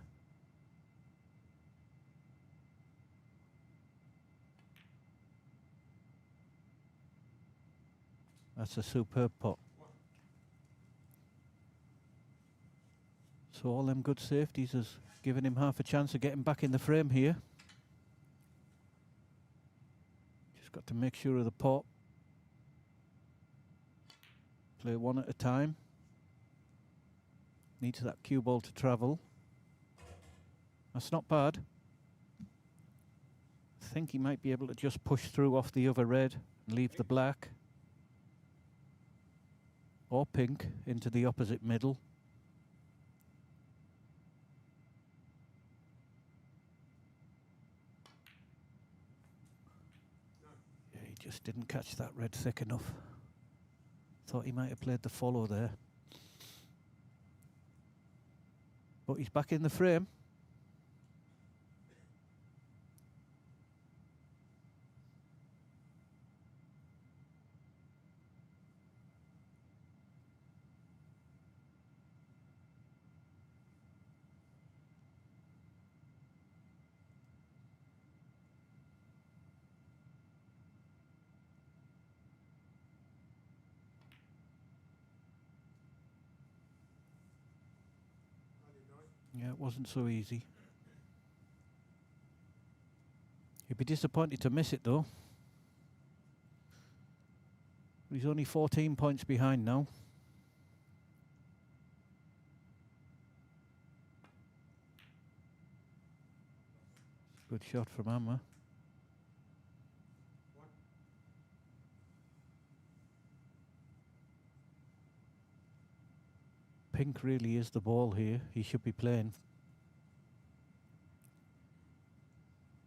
That's a superb pot. So all them good safeties has given him half a chance of getting back in the frame here. Just got to make sure of the pot. Play one at a time. Needs that cue ball to travel. That's not bad. I think he might be able to just push through off the other red and leave the black or pink into the opposite middle. Yeah, he just didn't catch that red thick enough. Thought he might have played the follow there. But he's back in the frame. Yeah, it wasn't so easy. He'd be disappointed to miss it though. He's only 14 points behind now. Good shot from Amma. Pink really is the ball here. He should be playing.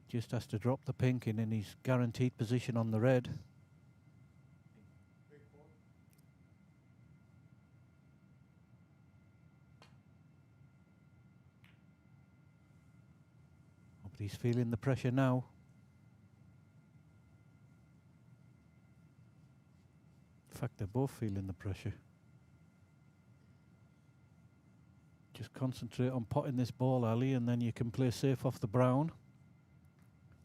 Just has to drop the pink in and he's guaranteed position on the red. But he's feeling the pressure now. In fact, they're both feeling the pressure. Just concentrate on potting this ball, Ali, and then you can play safe off the brown.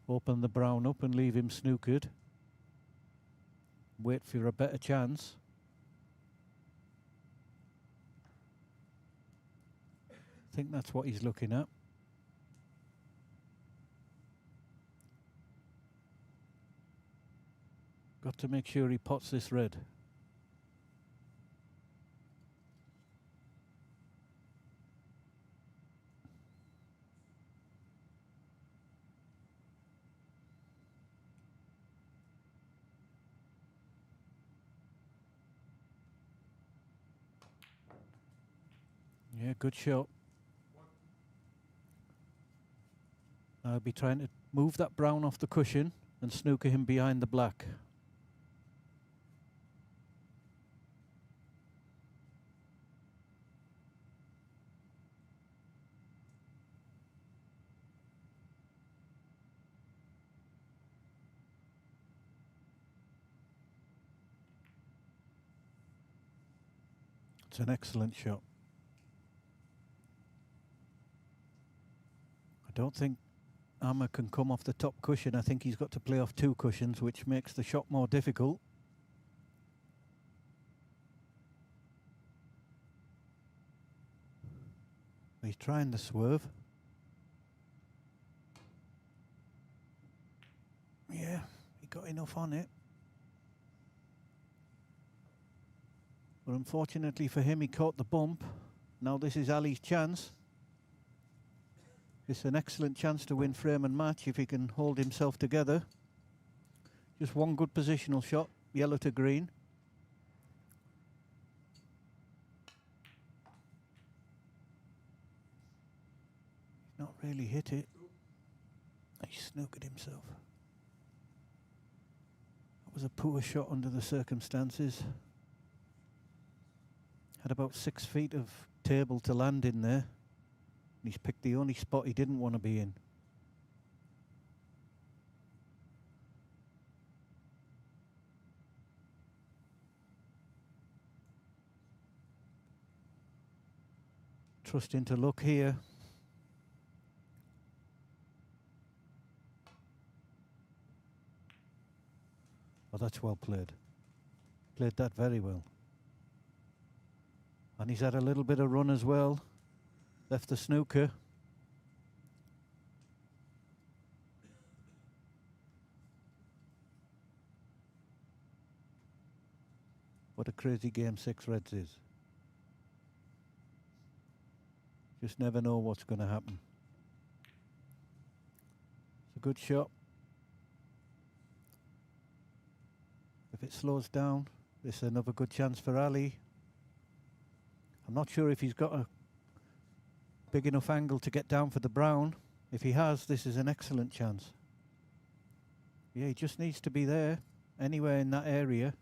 Open the brown up and leave him snookered. Wait for a better chance. I think that's what he's looking at. Got to make sure he pots this red. Yeah, good shot. I'll be trying to move that brown off the cushion and snooker him behind the black. It's an excellent shot. I don't think Amma can come off the top cushion. I think he's got to play off two cushions, which makes the shot more difficult. He's trying the swerve. Yeah, he got enough on it. But unfortunately for him, he caught the bump. Now this is Ali's chance. It's an excellent chance to win frame and match if he can hold himself together. Just one good positional shot, yellow to green. He's not really hit it. He snookered himself. That was a poor shot under the circumstances. Had about 6 feet of table to land in there. He's picked the only spot he didn't want to be in. trusting to luck here. Oh, that's well played. Played that very well. And he's had a little bit of run as well. Left the snooker. What a crazy game 6 reds is. Just never know what's going to happen. It's a good shot. If it slows down, this is another good chance for Ali. I'm not sure if he's got a big enough angle to get down for the brown. If he has, this is an excellent chance. Yeah, he just needs to be there, anywhere in that area.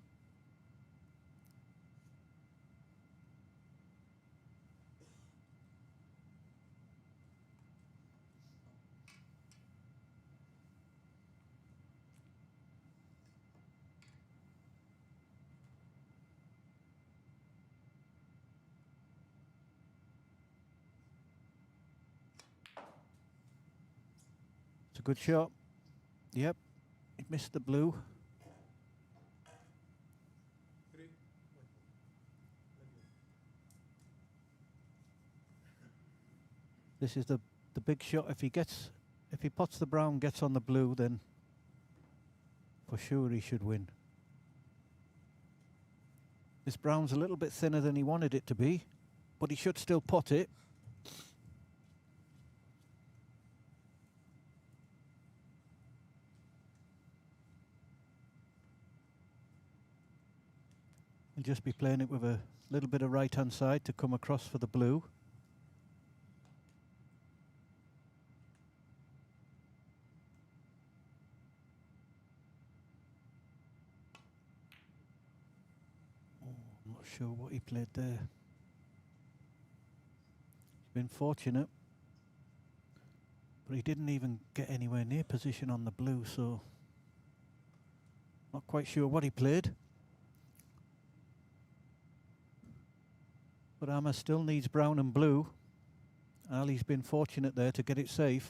It's a good shot. Yep, he missed the blue. 3. This is the big shot. If he pots the brown, gets on the blue, then for sure he should win. This brown's a little bit thinner than he wanted it to be, but he should still pot it. He'll just be playing it with a little bit of right-hand side to come across for the blue. I'm not sure what he played there. He's been fortunate, but he didn't even get anywhere near position on the blue, so not quite sure what he played. But Amma still needs brown and blue. Ali's been fortunate there to get it safe.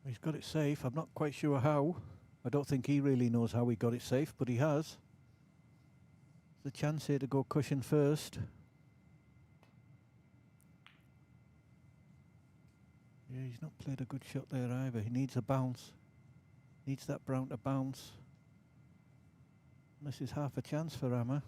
He's got it safe. I'm not quite sure how. I don't think he really knows how he got it safe, but he has. There's a chance here to go cushion first. Yeah, he's not played a good shot there either. He needs a bounce. Needs that brown to bounce. This is half a chance for Amma.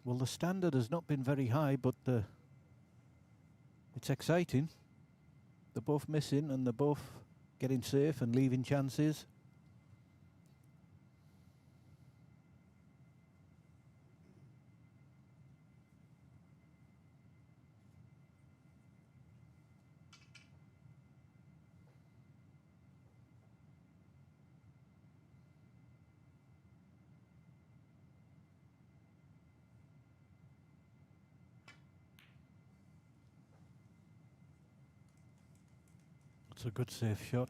Well, the standard has not been very high, but it's exciting. They're both missing and they're both getting safe and leaving chances. It's a good safe shot.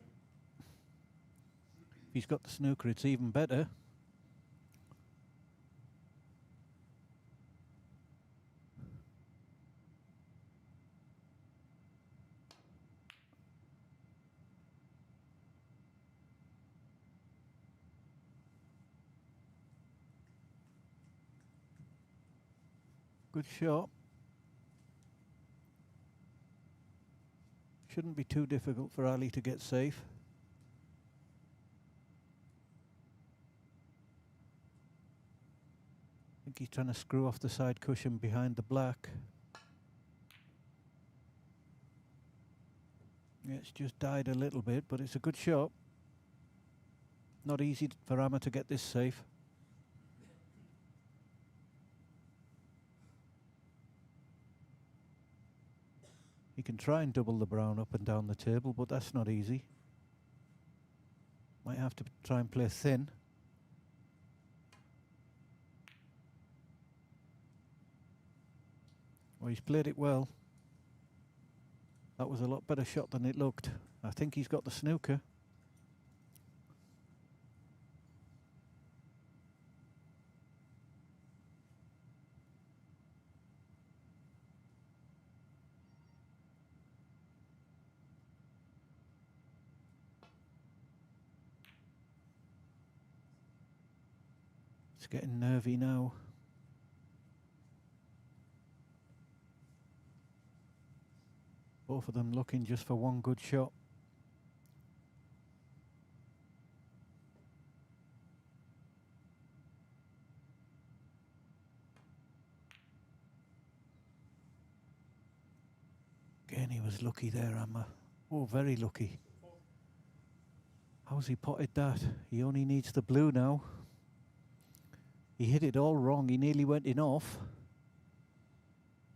If he's got the snooker, it's even better. Good shot. Shouldn't be too difficult for Ali to get safe. I think he's trying to screw off the side cushion behind the black. Yeah, it's just died a little bit, but it's a good shot. Not easy for Amma to get this safe. He can try and double the brown up and down the table, but that's not easy. Might have to try and play thin. Well, he's played it well. That was a lot better shot than it looked. I think he's got the snooker. It's getting nervy now. Both of them looking just for one good shot. Again, he was lucky there, Amma. Oh, very lucky. How's he potted that? He only needs the blue now. He hit it all wrong. He nearly went in off.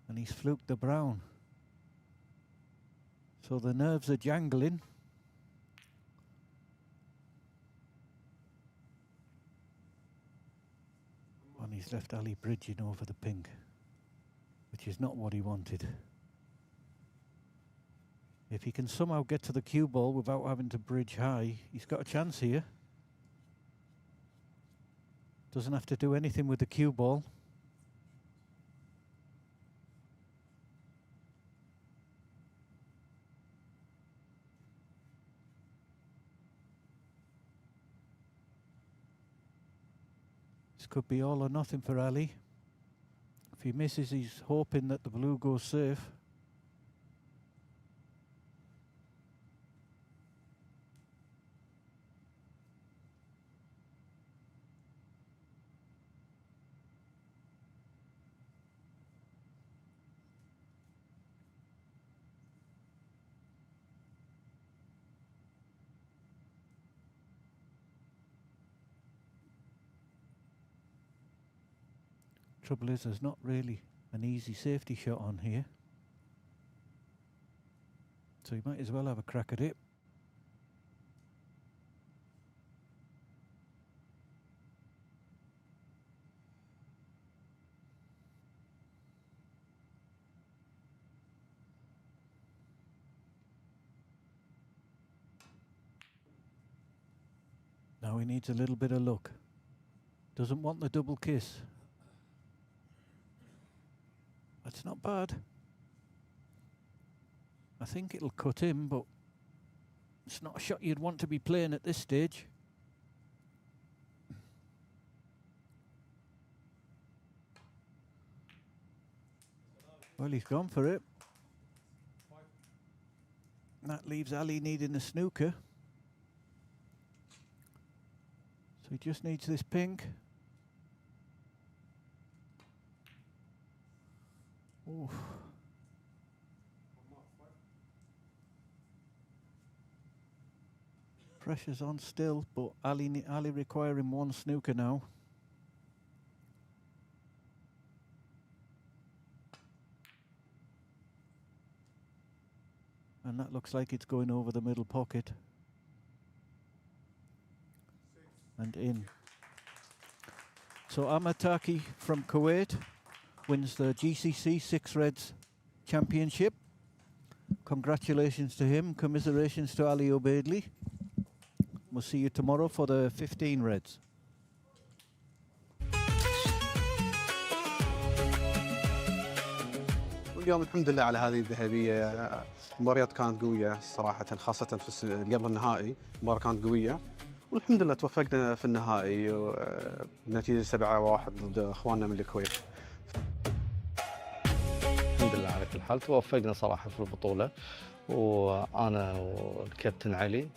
And he's fluked the brown. So the nerves are jangling. And he's left Ali bridging over the pink, which is not what he wanted. If he can somehow get to the cue ball without having to bridge high, he's got a chance here. Doesn't have to do anything with the cue ball. This could be all or nothing for Ali. If he misses, he's hoping that the blue goes safe. Trouble is, there's not really an easy safety shot on here. So you might as well have a crack at it. Now he needs a little bit of luck. Doesn't want the double kiss. That's not bad. I think it'll cut him, but it's not a shot you'd want to be playing at this stage. Well, he's gone for it. That leaves Ali needing a snooker. So he just needs this pink. Oof. Pressure's on still, but Ali requiring one snooker now. And that looks like it's going over the middle pocket. And in. So Amataki from Kuwait wins the GCC Six Reds Championship. Congratulations to him. Commiserations to Ali Obeidly. We'll see you tomorrow for the 15 Reds. واليوم الحمد لله على هذه الذهبية. المباريات كانت قوية صراحة، خاصة في قبل النهائي المباراة كانت قوية، والحمد لله توفقنا في النهائي بنتيجة 7-1 ضد اخواننا من الكويت. الحمد لله على كل حال توفقنا صراحة في البطولة، وانا والكابتن علي،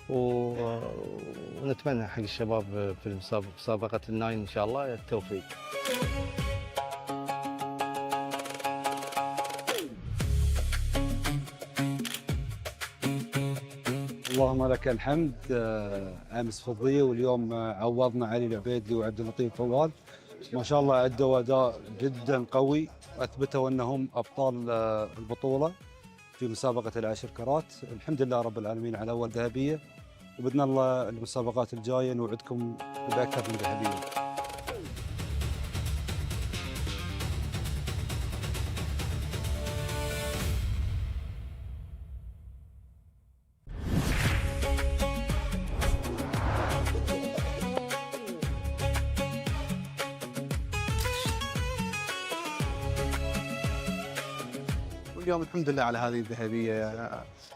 ونتمنى حق الشباب في مسابقة الناين ان شاء الله التوفيق. اللهم لك الحمد. امس فضيه واليوم عوضنا علي العبيدلي وعبد اللطيف فوال. ما شاء الله ادوا اداء جدا قوي، اثبتوا انهم ابطال البطوله في مسابقه العشر كرات. الحمد لله رب العالمين على اول ذهبيه، وباذن الله المسابقات الجايه نوعدكم باكثر من ذهبيه. واليوم الحمد لله على هذه الذهبيه.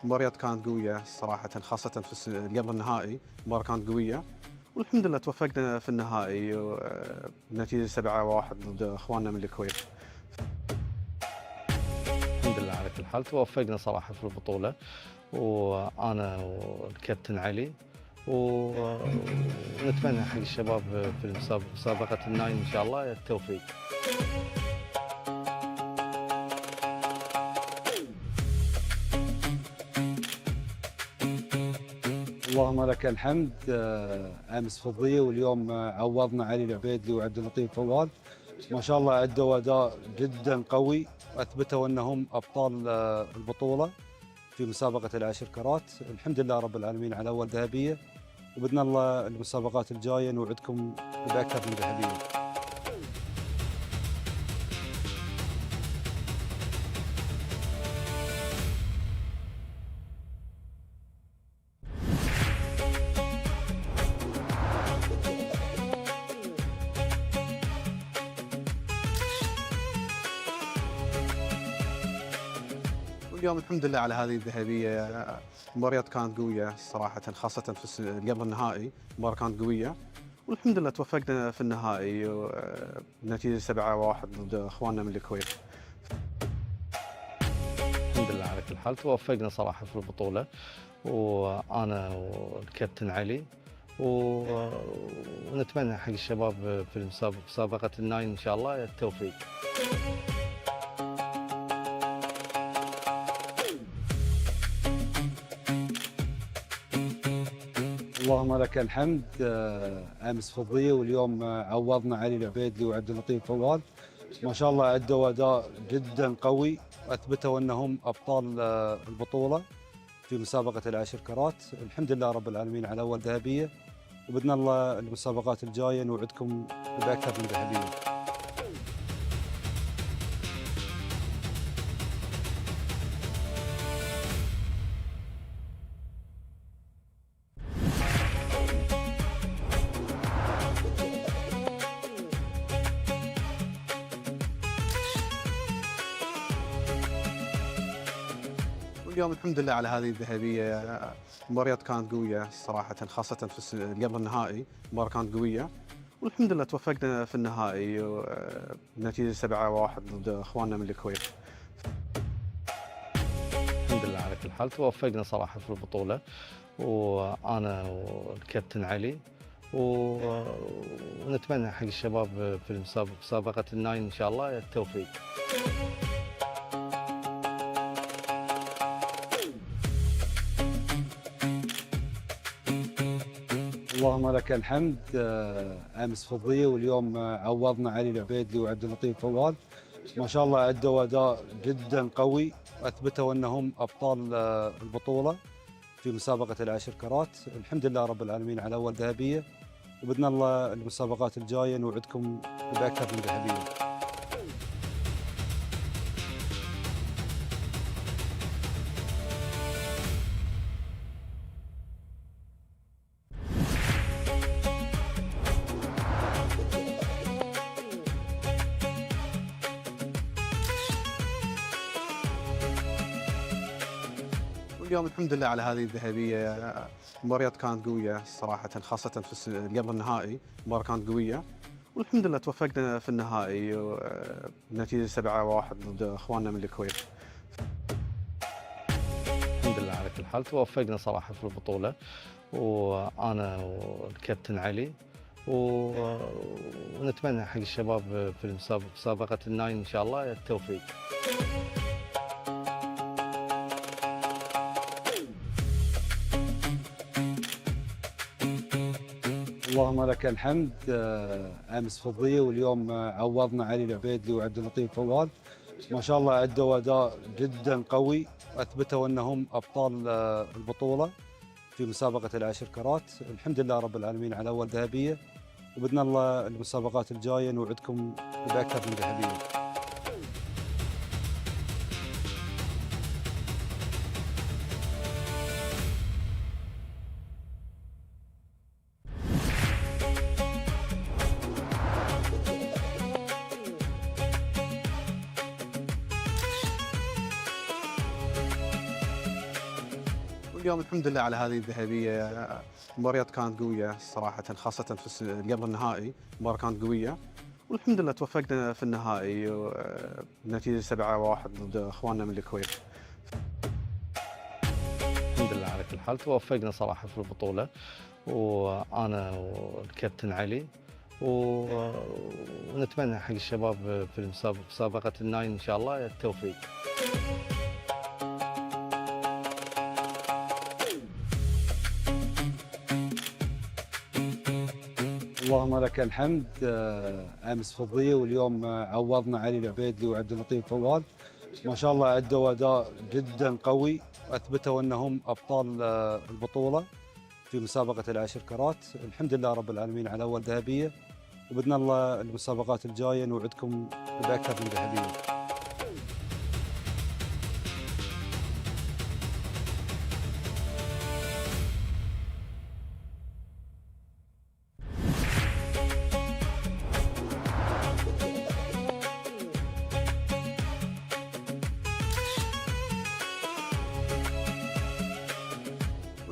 المباريات كانت قويه صراحه، خاصه في قبل النهائي المباراه كانت قويه، والحمد لله توفقنا في النهائي بنتيجه 7-1 ضد اخواننا من الكويت. الحمد لله على كل حال، توفقنا صراحة في البطولة، وانا والكابتن علي، ونتمنى حق الشباب في مسابقة الناين ان شاء الله التوفيق. اللهم لك الحمد. امس فضيه واليوم عوضنا علي العبيدلي وعبد اللطيف فوال. ما شاء الله ادوا اداء جدا قوي، اثبتوا انهم ابطال البطوله في مسابقه العشر كرات. الحمد لله رب العالمين على اول ذهبيه، وباذن الله المسابقات الجايه نوعدكم باكثر من ذهبيه. واليوم الحمد لله على هذه الذهبيه. المباريات كانت قويه صراحه، خاصه في قبل النهائي المباراه كانت قويه، والحمد لله توفقنا في النهائي بنتيجه 7-1 ضد اخواننا من الكويت. الحمد لله على كل حال، توفقنا صراحة في البطولة، وانا والكابتن علي، ونتمنى حق الشباب في مسابقة الناين ان شاء الله التوفيق. اللهم لك الحمد. امس فضيه واليوم عوضنا علي العبيدلي وعبد اللطيف فوال. ما شاء الله ادوا اداء جدا قوي، اثبتوا انهم ابطال البطوله في مسابقه العشر كرات. الحمد لله رب العالمين على اول ذهبيه، وباذن الله المسابقات الجايه نوعدكم باكثر من ذهبيه. واليوم الحمد لله على هذه الذهبيه. المباريات كانت قويه صراحه، خاصه في قبل النهائي المباراه كانت قويه، والحمد لله توفقنا في النهائي بنتيجه 7-1 ضد اخواننا من الكويت. الحمد لله على كل حال، توفقنا صراحة في البطولة، وانا والكابتن علي، ونتمنى حق الشباب في مسابقة الناين ان شاء الله التوفيق. اللهم لك الحمد. امس فضيه واليوم عوضنا علي العبيدلي وعبد اللطيف فوال. ما شاء الله ادوا اداء جدا قوي، اثبتوا انهم ابطال البطوله في مسابقه العشر كرات. الحمد لله رب العالمين على اول ذهبيه، وباذن الله المسابقات الجايه نوعدكم باكثر من ذهبيه. واليوم الحمد لله على هذه الذهبيه. المباريات كانت قويه صراحه، خاصه في قبل النهائي المباراه كانت قويه، والحمد لله توفقنا في النهائي بنتيجه 7-1 ضد اخواننا من الكويت. الحال توفقنا صراحة في البطولة، وأنا والكابتن علي ونتمنى حق الشباب في مسابقة الناين إن شاء الله التوفيق. اللهم لك الحمد. امس فضيه واليوم عوضنا علي العبيدلي وعبد اللطيف فوال. ما شاء الله ادوا اداء جدا قوي، اثبتوا انهم ابطال البطوله في مسابقه العشر كرات. الحمد لله رب العالمين على اول ذهبيه، وباذن الله المسابقات الجايه نوعدكم باكثر من ذهبيه. اليوم الحمد لله على هذه الذهبيه. المباريات كانت قويه صراحه، خاصه في قبل النهائي المباراه كانت قويه، والحمد لله توفقنا في النهائي بنتيجه 7-1 ضد اخواننا من الكويت. الحمد لله على كل حال توفقنا صراحة في البطولة، وأنا والكابتن علي ونتمنى حق الشباب في مسابقة الناين إن شاء الله التوفيق. اللهم لك الحمد. امس فضيه واليوم عوضنا علي العبيدلي وعبد اللطيف فوال. ما شاء الله ادوا اداء جدا قوي، اثبتوا انهم ابطال البطوله في مسابقه العشر كرات. الحمد لله رب العالمين على اول ذهبيه، وباذن الله المسابقات الجايه نوعدكم باكثر من ذهبيه.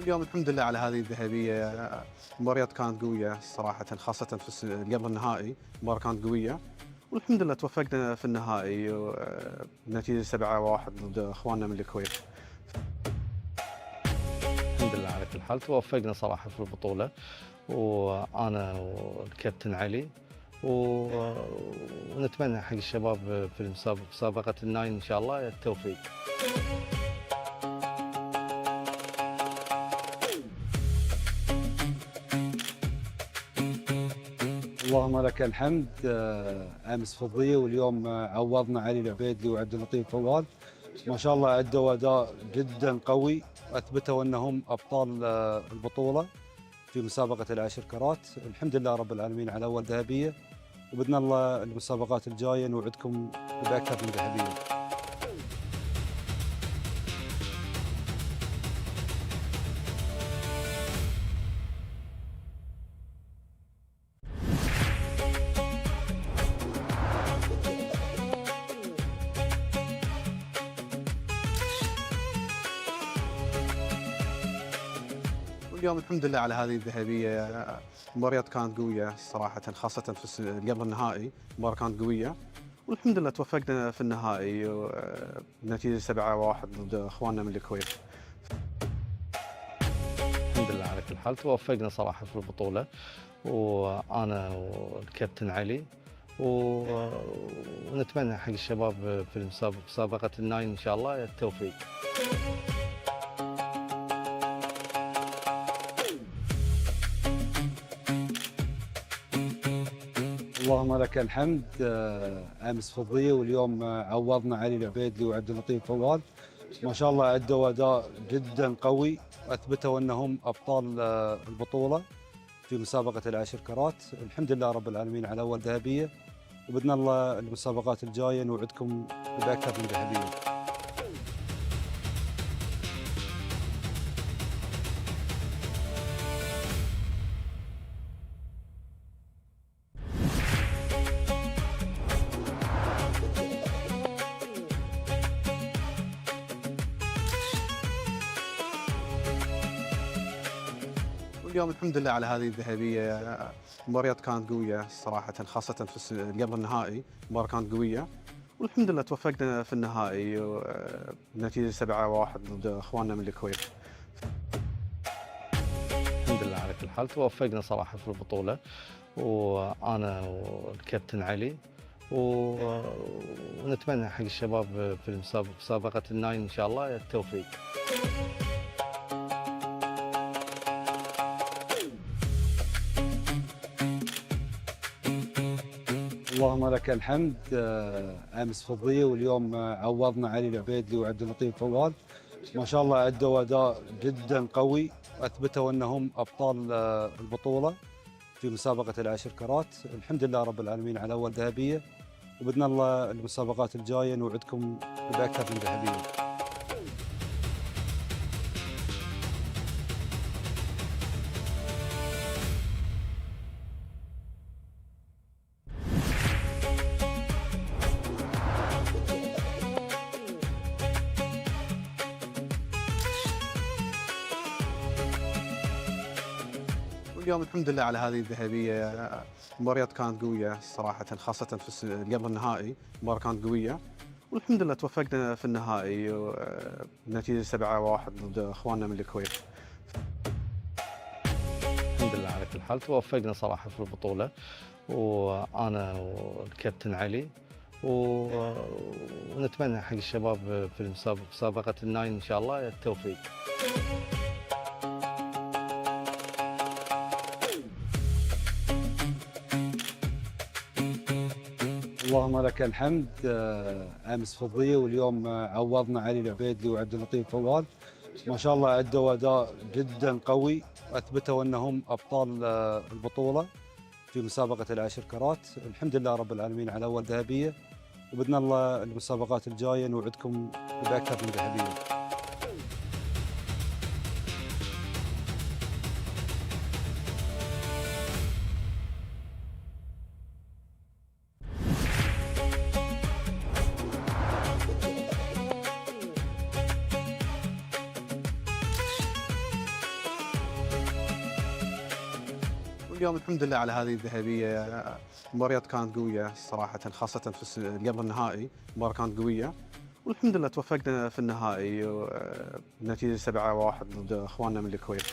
اليوم الحمد لله على هذه الذهبيه. المباريات كانت قويه صراحه، خاصه في قبل النهائي المباراه كانت قويه، والحمد لله توفقنا في النهائي بنتيجه 7-1 ضد اخواننا من الكويت. الحمد لله على كل حال توفقنا صراحة في البطولة، وأنا والكابتن علي ونتمنى حق الشباب في مسابقة الناين إن شاء الله التوفيق. اللهم لك الحمد. امس فضيه واليوم عوضنا علي العبيدلي وعبد اللطيف فوال. ما شاء الله ادوا اداء جدا قوي، اثبتوا انهم ابطال البطوله في مسابقه العشر كرات. الحمد لله رب العالمين على اول ذهبيه، وباذن الله المسابقات الجايه نوعدكم باكثر من ذهبيه. اليوم الحمد لله على هذه الذهبيه. المباريات كانت قويه صراحه، خاصه في قبل النهائي المباراه كانت قويه، والحمد لله توفقنا في النهائي بنتيجه 7-1 ضد اخواننا من الكويت. الحمد لله على كل حال توفقنا صراحة في البطولة، وأنا والكابتن علي ونتمنى حق الشباب في مسابقة الناين إن شاء الله التوفيق. اللهم لك الحمد. امس فضيه واليوم عوضنا علي العبيدلي وعبد اللطيف فوال. ما شاء الله ادوا اداء جدا قوي، اثبتوا انهم ابطال البطوله في مسابقه العشر كرات. الحمد لله رب العالمين على اول ذهبيه، وباذن الله المسابقات الجايه نوعدكم باكثر من ذهبيه. اليوم الحمد لله على هذه الذهبيه. المباريات كانت قويه صراحه، خاصه في قبل النهائي المباراه كانت قويه، والحمد لله توفقنا في النهائي بنتيجه 7-1 ضد اخواننا من الكويت. كل حال توفقنا صراحة في البطولة، وأنا والكابتن علي ونتمنى حق الشباب في مسابقة الناين إن شاء الله التوفيق. اللهم لك الحمد. امس فضيه واليوم عوضنا علي العبيدلي وعبد اللطيف فوال. ما شاء الله ادوا اداء جدا قوي، اثبتوا انهم ابطال البطوله في مسابقه العشر كرات. الحمد لله رب العالمين على اول ذهبيه، وباذن الله المسابقات الجايه نوعدكم باكثر من ذهبيه. واليوم الحمد لله على هذه الذهبيه. المباريات كانت قويه صراحه، خاصه في قبل النهائي المباراه كانت قويه، والحمد لله توفقنا في النهائي بنتيجه 7-1 ضد اخواننا من الكويت. الحمد لله على كل حال توفقنا صراحة في البطولة، وأنا والكابتن علي ونتمنى حق الشباب في مسابقة الناين إن شاء الله التوفيق. اللهم لك الحمد. امس فضيه واليوم عوضنا علي العبيدلي وعبد اللطيف فوال. ما شاء الله ادوا اداء جدا قوي، اثبتوا انهم ابطال البطوله في مسابقه العشر كرات. الحمد لله رب العالمين على اول ذهبيه، وباذن الله المسابقات الجايه نوعدكم باكثر من ذهبيه. واليوم الحمد لله على هذه الذهبيه. المباريات كانت قويه صراحه، خاصه في قبل النهائي المباراه كانت قويه، والحمد لله توفقنا في النهائي بنتيجه 7-1 ضد اخواننا من الكويت.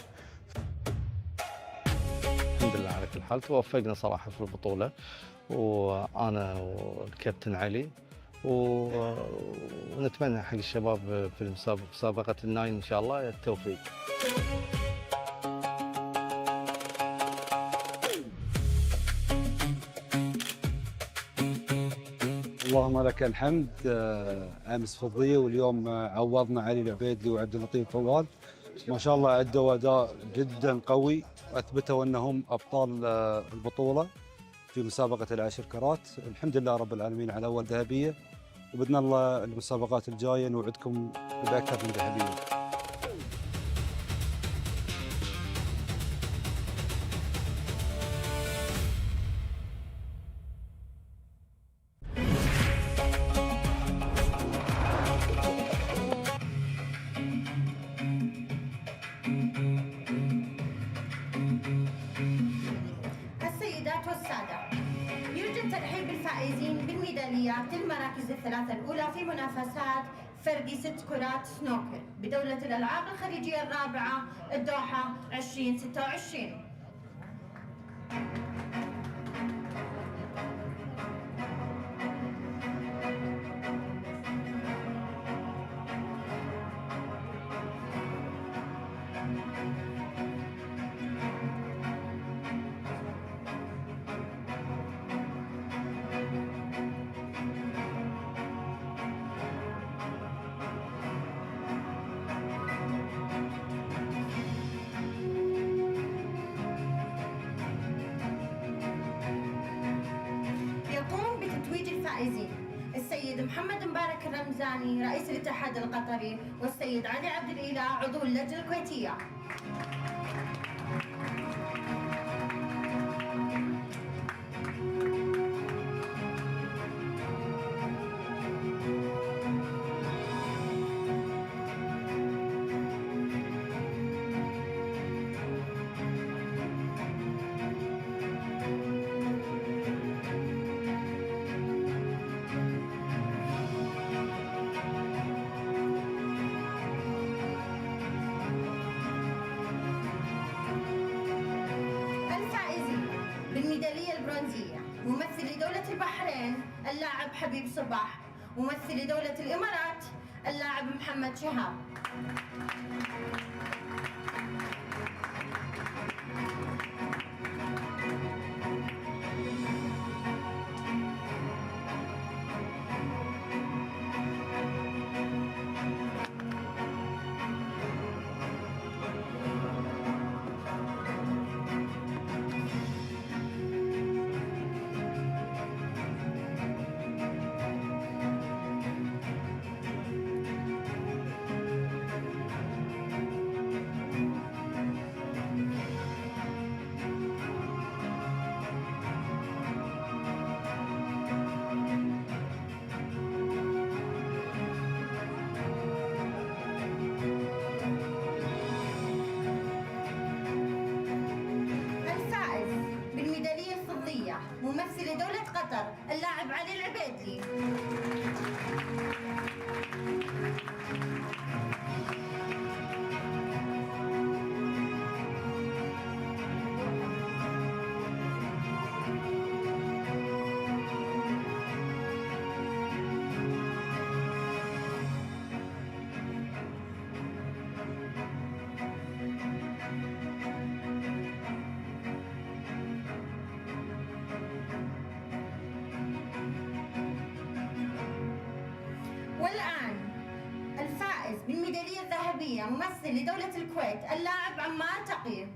الحمد لله على كل حال توفقنا صراحة في البطولة، وأنا والكابتن علي ونتمنى حق الشباب في مسابقة الناين إن شاء الله التوفيق. اللهم لك الحمد. امس فضيه واليوم عوضنا علي العبيدلي وعبد اللطيف فوال. ما شاء الله ادوا اداء جدا قوي، اثبتوا انهم ابطال البطوله في مسابقه العشر كرات. الحمد لله رب العالمين على اول ذهبيه، وباذن الله المسابقات الجايه نوعدكم باكثر من ذهبيه. السيدات والسادة، يوجد ترحيب بالفائزين بالميداليات للمراكز الثلاثة الأولى في منافسات فرق 6 كرات سنوكر بدولة الألعاب الخليجية الرابعة الدوحة 2026. يقوم بتتويج الفائزين السيد محمد مبارك الرمزاني رئيس الاتحاد القطري، والسيد علي عبد الإله عضو اللجنة الكويتية. الإندونيسية ممثل دولة البحرين اللاعب حبيب صباح، ممثل دولة الإمارات اللاعب محمد شهاب. ممثل دولة قطر اللاعب علي العبيدلي. والآن الفائز بالميدالية الذهبية ممثل لدولة الكويت اللاعب عمار تقي.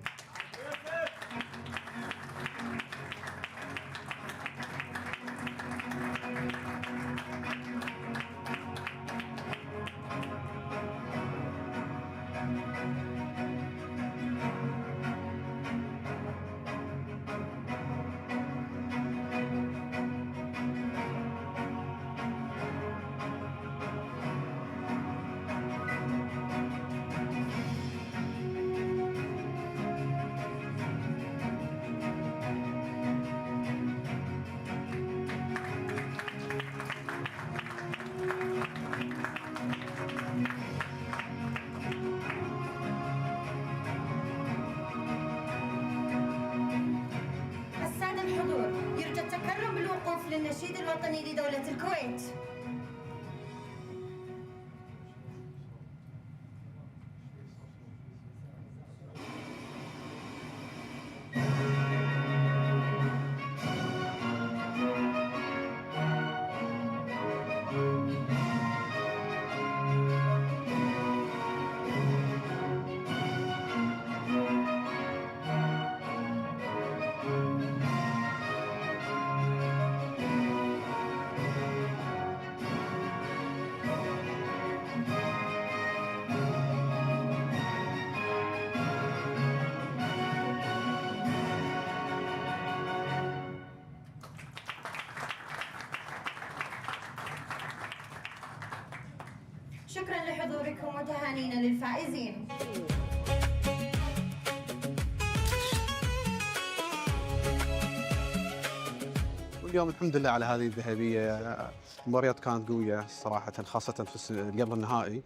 يرجى التكرم بالوقوف للنشيد الوطني لدولة الكويت. شكرا لحضوركم وتهانينا للفائزين. واليوم الحمد لله على هذه الذهبية. المباريات كانت قوية صراحة، خاصة في قبل النهائي